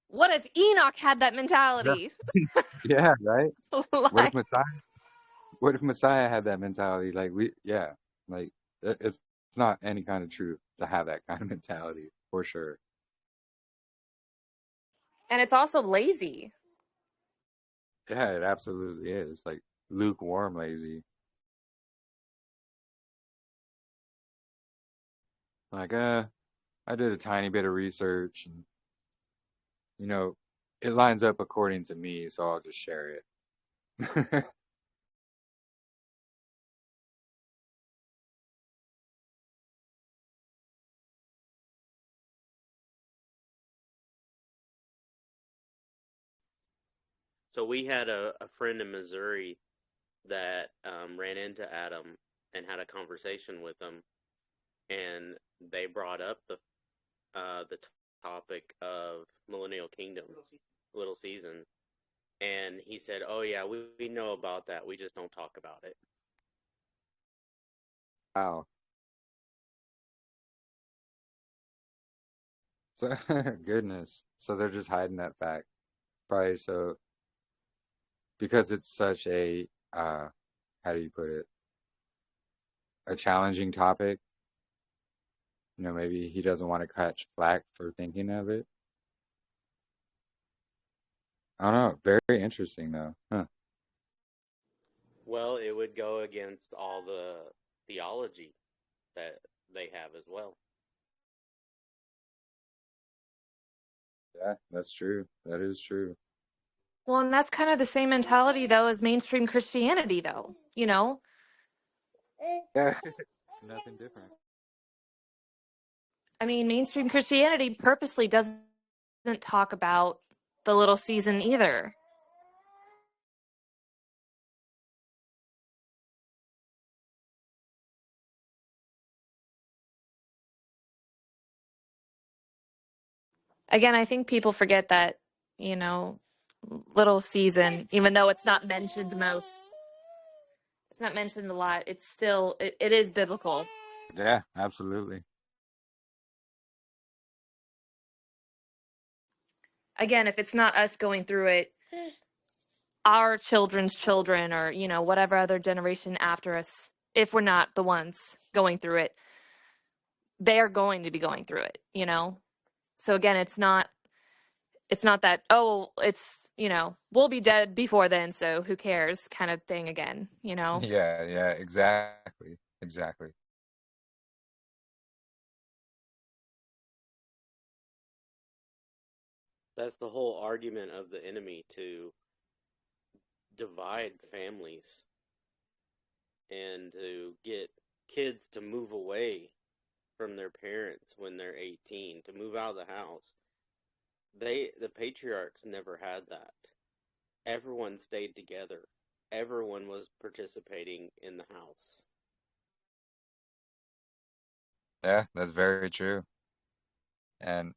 What if Enoch had that Yeah, mentality? yeah, right? What if Like, Messiah? What if Messiah had that mentality? Like yeah, like it's not any kind of truth to have that kind of mentality for sure. and it's also lazy. Yeah, it absolutely is. Like lukewarm lazy. Like, I did a tiny bit of research and you know, it lines up according to me, so I'll just share it. So we had a friend in Missouri that ran into Adam and had a conversation with him, and they brought up the topic of Millennial Kingdom, Little Season, and he said, "Oh yeah, we know about that. We just don't talk about it." Wow. So goodness. So they're just hiding that fact. Probably so because it's such a how do you put it? A challenging topic. Maybe he doesn't want to catch flack for thinking of it. I don't know. Very interesting though. Huh. Well, it would go against all the theology that they have as well. Yeah, that's true. That is true. Well, and that's kind of the same mentality, though, as mainstream Christianity, though. Yeah. Nothing different. I mean, mainstream Christianity purposely doesn't talk about the little season either. Again, I think people forget that, you know, little season, even though it's not mentioned it's not mentioned a lot. It's still, it is biblical. Yeah, absolutely. Again, if it's not us going through it, our children's children or, whatever other generation after us, if we're not the ones going through it, they're going to be going through it. So again, it's not that, oh, we'll be dead before then, so who cares kind of thing again. Yeah, exactly. Exactly. That's the whole argument of the enemy, to divide families and to get kids to move away from their parents when they're 18, to move out of the house. The patriarchs never had that. Everyone stayed together. Everyone was participating in the house. Yeah, that's very true. And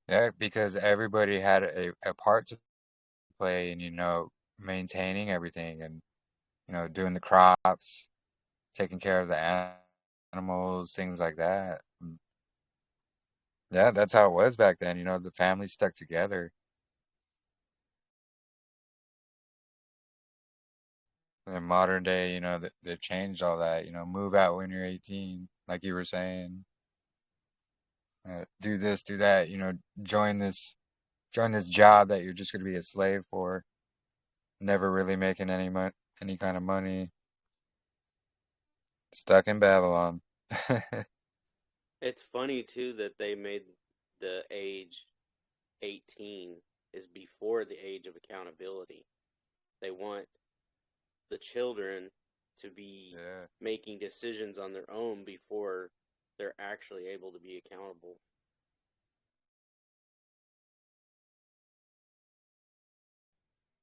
yeah, because everybody had a part to play in, maintaining everything and, doing the crops, taking care of the animals, things like that. Yeah, that's how it was back then. The family stuck together. In modern day, they've changed all that. Move out when you're 18, like you were saying. Do this, do that. Join this job that you're just going to be a slave for. Never really making any kind of money. Stuck in Babylon. It's funny too that they made the age 18 is before the age of accountability. They want the children to be Yeah. making decisions on their own before they're actually able to be accountable.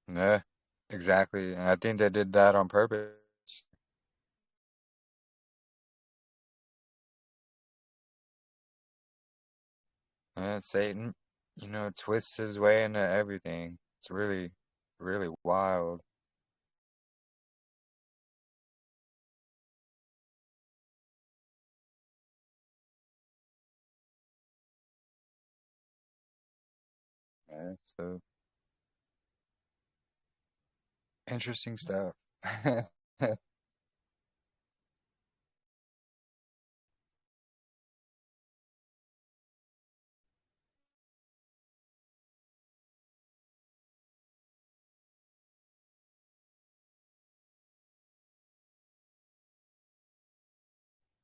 Yeah, exactly. And I think they did that on purpose. Satan, twists his way into everything. It's really, really wild. Yeah, so interesting stuff.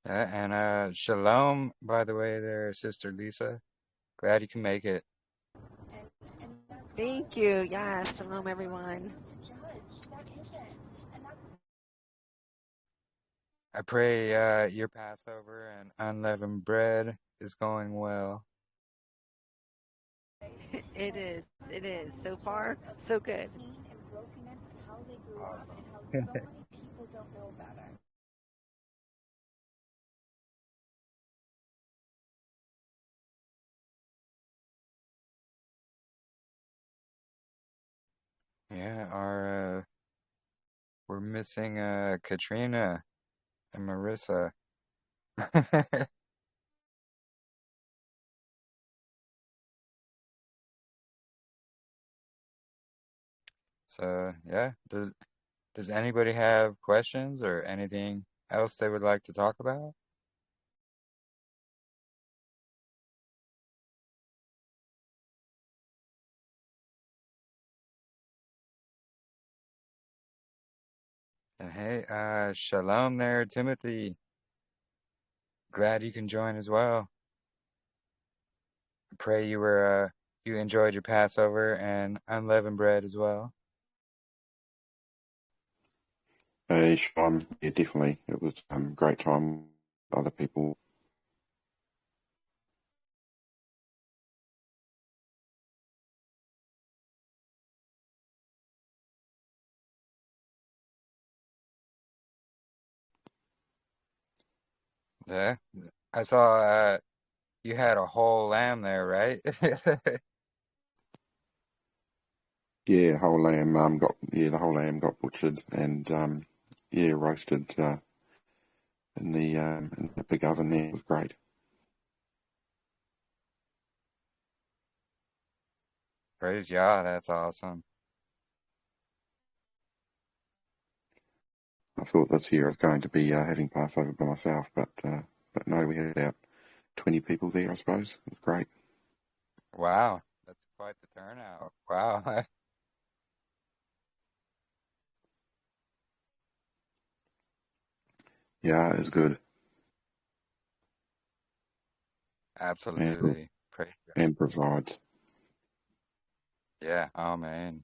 Yeah, and shalom, by the way, there, Sister Lisa. Glad you can make it. Thank you. Yes. Shalom, everyone. I pray your Passover and unleavened bread is going well. It is. It is. So far, so good. Yeah, we're missing Katrina and Marissa. So yeah, does anybody have questions or anything else they would like to talk about? And hey, shalom there, Timothy. Glad you can join as well. Pray you enjoyed your Passover and unleavened bread as well. Hey, yeah, definitely. It was great time with other people. Yeah, I saw you had a whole lamb there, right? Yeah, the whole lamb got butchered and yeah, roasted in the big oven there. It was great. Praise Yah, that's awesome. I thought this year I was going to be having Passover by myself, but no, we had about 20 people there, I suppose. It was great. Wow, that's quite the turnout. Wow. Yeah, it was good. Absolutely. Praise Yah. And provides. Yeah, amen.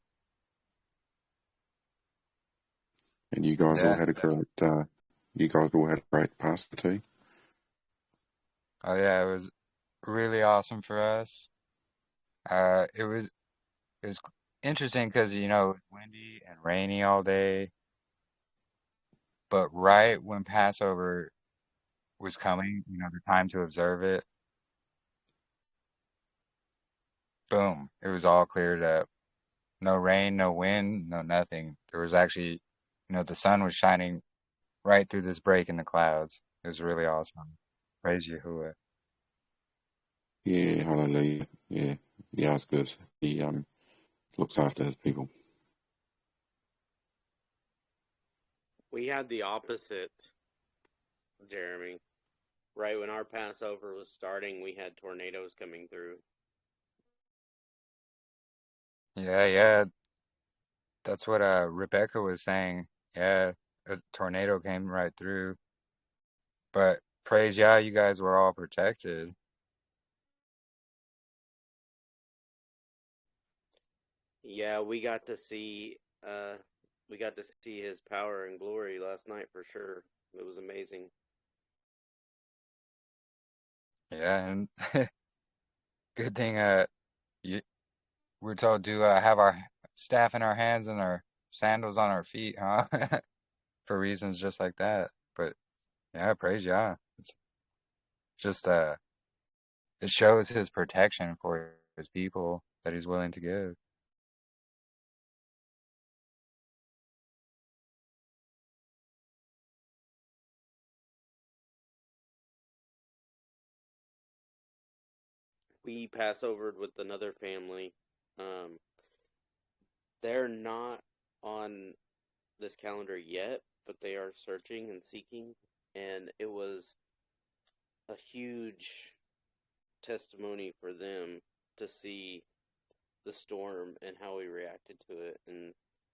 And you guys all Yeah. had a great Passover too. Oh yeah, it was really awesome for us. It was interesting because it was windy and rainy all day, but right when Passover was coming, the time to observe it, boom, it was all cleared up. No rain, no wind, no nothing. There was actually, the sun was shining right through this break in the clouds. It was really awesome. Praise Yahuwah. Yeah, hallelujah. Yeah, it's good. He looks after his people. We had the opposite, Jeremy. Right when our Passover was starting, we had tornadoes coming through. Yeah. That's what Rebecca was saying. Yeah, a tornado came right through. But praise Yah, you guys were all protected. Yeah, we got to see his power and glory last night for sure. It was amazing. Yeah, and good thing you, we're told to have our staff in our hands and our sandals on our feet, huh? For reasons just like that. But yeah, praise Yah. It's just it shows his protection for his people that he's willing to give. We Passovered with another family They're not on this calendar yet, but they are searching and seeking, and it was a huge testimony for them to see the storm and how we reacted to it, and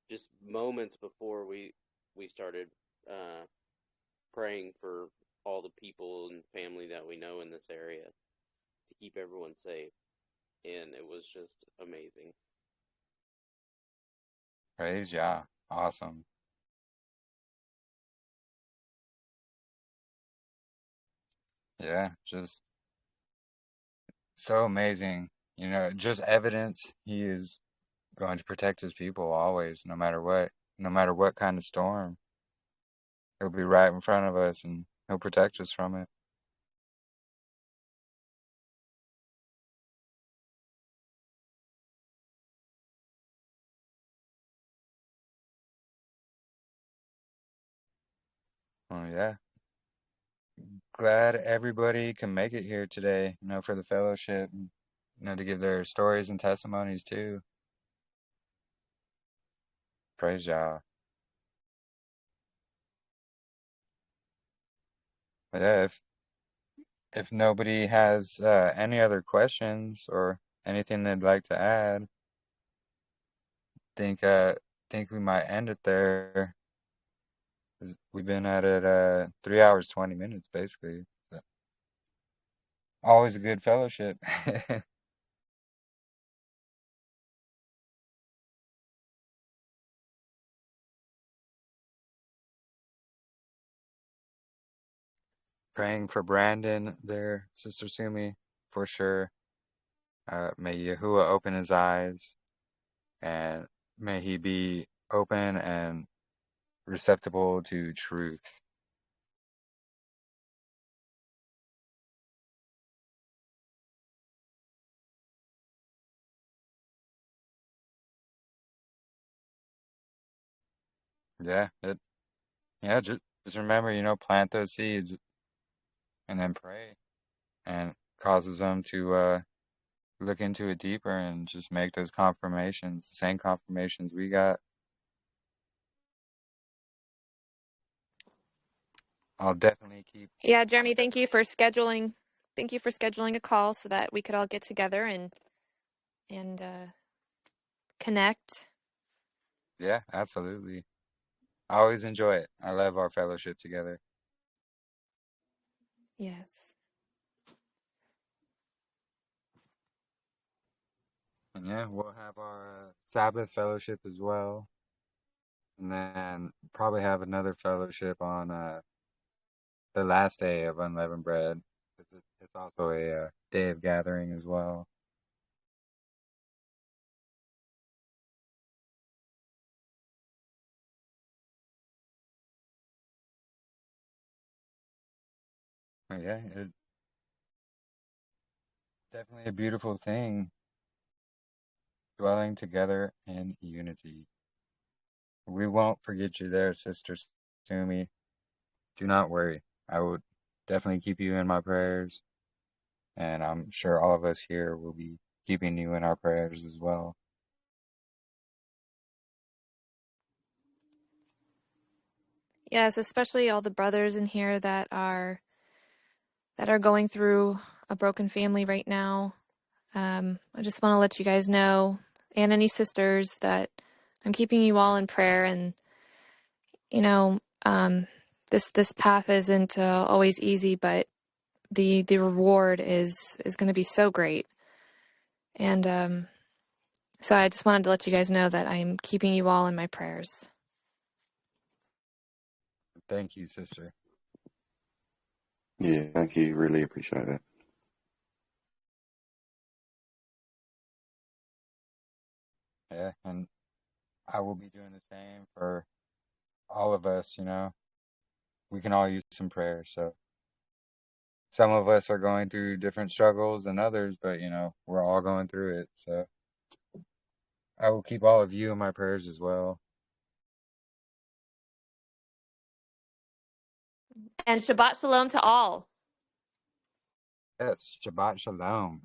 just moments before we started praying for all the people and family that we know in this area to keep everyone safe, and it was just amazing. Praise Yah. Awesome. Yeah, just so amazing. You know, just evidence he is going to protect his people always, no matter what kind of storm. He'll be right in front of us and he'll protect us from it. Oh yeah. Glad everybody can make it here today, you know, for the fellowship, and, you know, to give their stories and testimonies too. Praise Yah. But yeah, if nobody has any other questions or anything they'd like to add, think think we might end it there. 'Cause we've been at it 3 hours 20 minutes basically. So, always a good fellowship. Praying for Brandon there, Sister Sumi, for sure. May Yahuwah open his eyes, and may he be open and receptible to truth. Yeah, just remember, you know, plant those seeds and then pray, and causes them to look into it deeper and just make those confirmations, the same confirmations we got. I'll definitely keep. Yeah, Jeremy, thank you for scheduling. Thank you for scheduling a call so that we could all get together and connect. Yeah, absolutely. I always enjoy it. I love our fellowship together. Yes. And yeah, we'll have our Sabbath fellowship as well. And then probably have another fellowship on the last day of Unleavened Bread. It's also a day of gathering as well. But yeah, it's definitely a beautiful thing, dwelling together in unity. We won't forget you there, Sister Sumi. Do not worry. I will definitely keep you in my prayers, and I'm sure all of us here will be keeping you in our prayers as well. Yes, especially all the brothers in here that are going through a broken family right now. I just want to let you guys know, and any sisters, that I'm keeping you all in prayer. And you know, this path isn't always easy, but the reward is going to be so great. And so I just wanted to let you guys know that I'm keeping you all in my prayers. Thank you, sister. Yeah, thank you. Really appreciate that. Yeah, and I will be doing the same for all of us, you know. We can all use some prayer. So some of us are going through different struggles than others, but you know, we're all going through it. So I will keep all of you in my prayers as well. And Shabbat Shalom to all. Yes, Shabbat Shalom.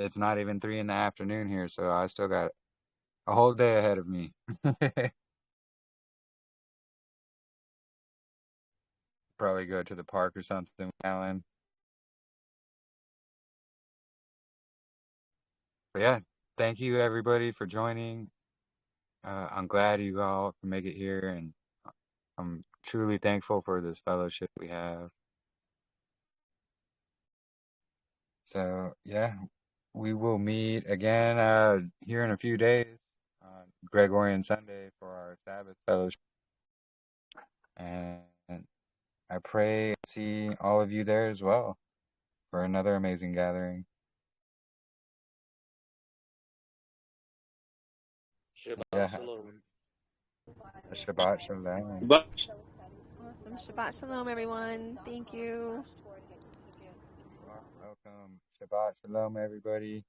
it's not even 3 in the afternoon here, so I still got a whole day ahead of me. Probably go to the park or something with Alan. But yeah, thank you everybody for joining. I'm glad you all can make it here, and I'm truly thankful for this fellowship we have. So yeah, we will meet again here in a few days on Gregorian Sunday for our Sabbath fellowship. And I pray to see all of you there as well for another amazing gathering. Shabbat shalom. Shabbat shalom. But Awesome. Shabbat shalom, everyone. Thank you. Welcome. Shabbat shalom, everybody.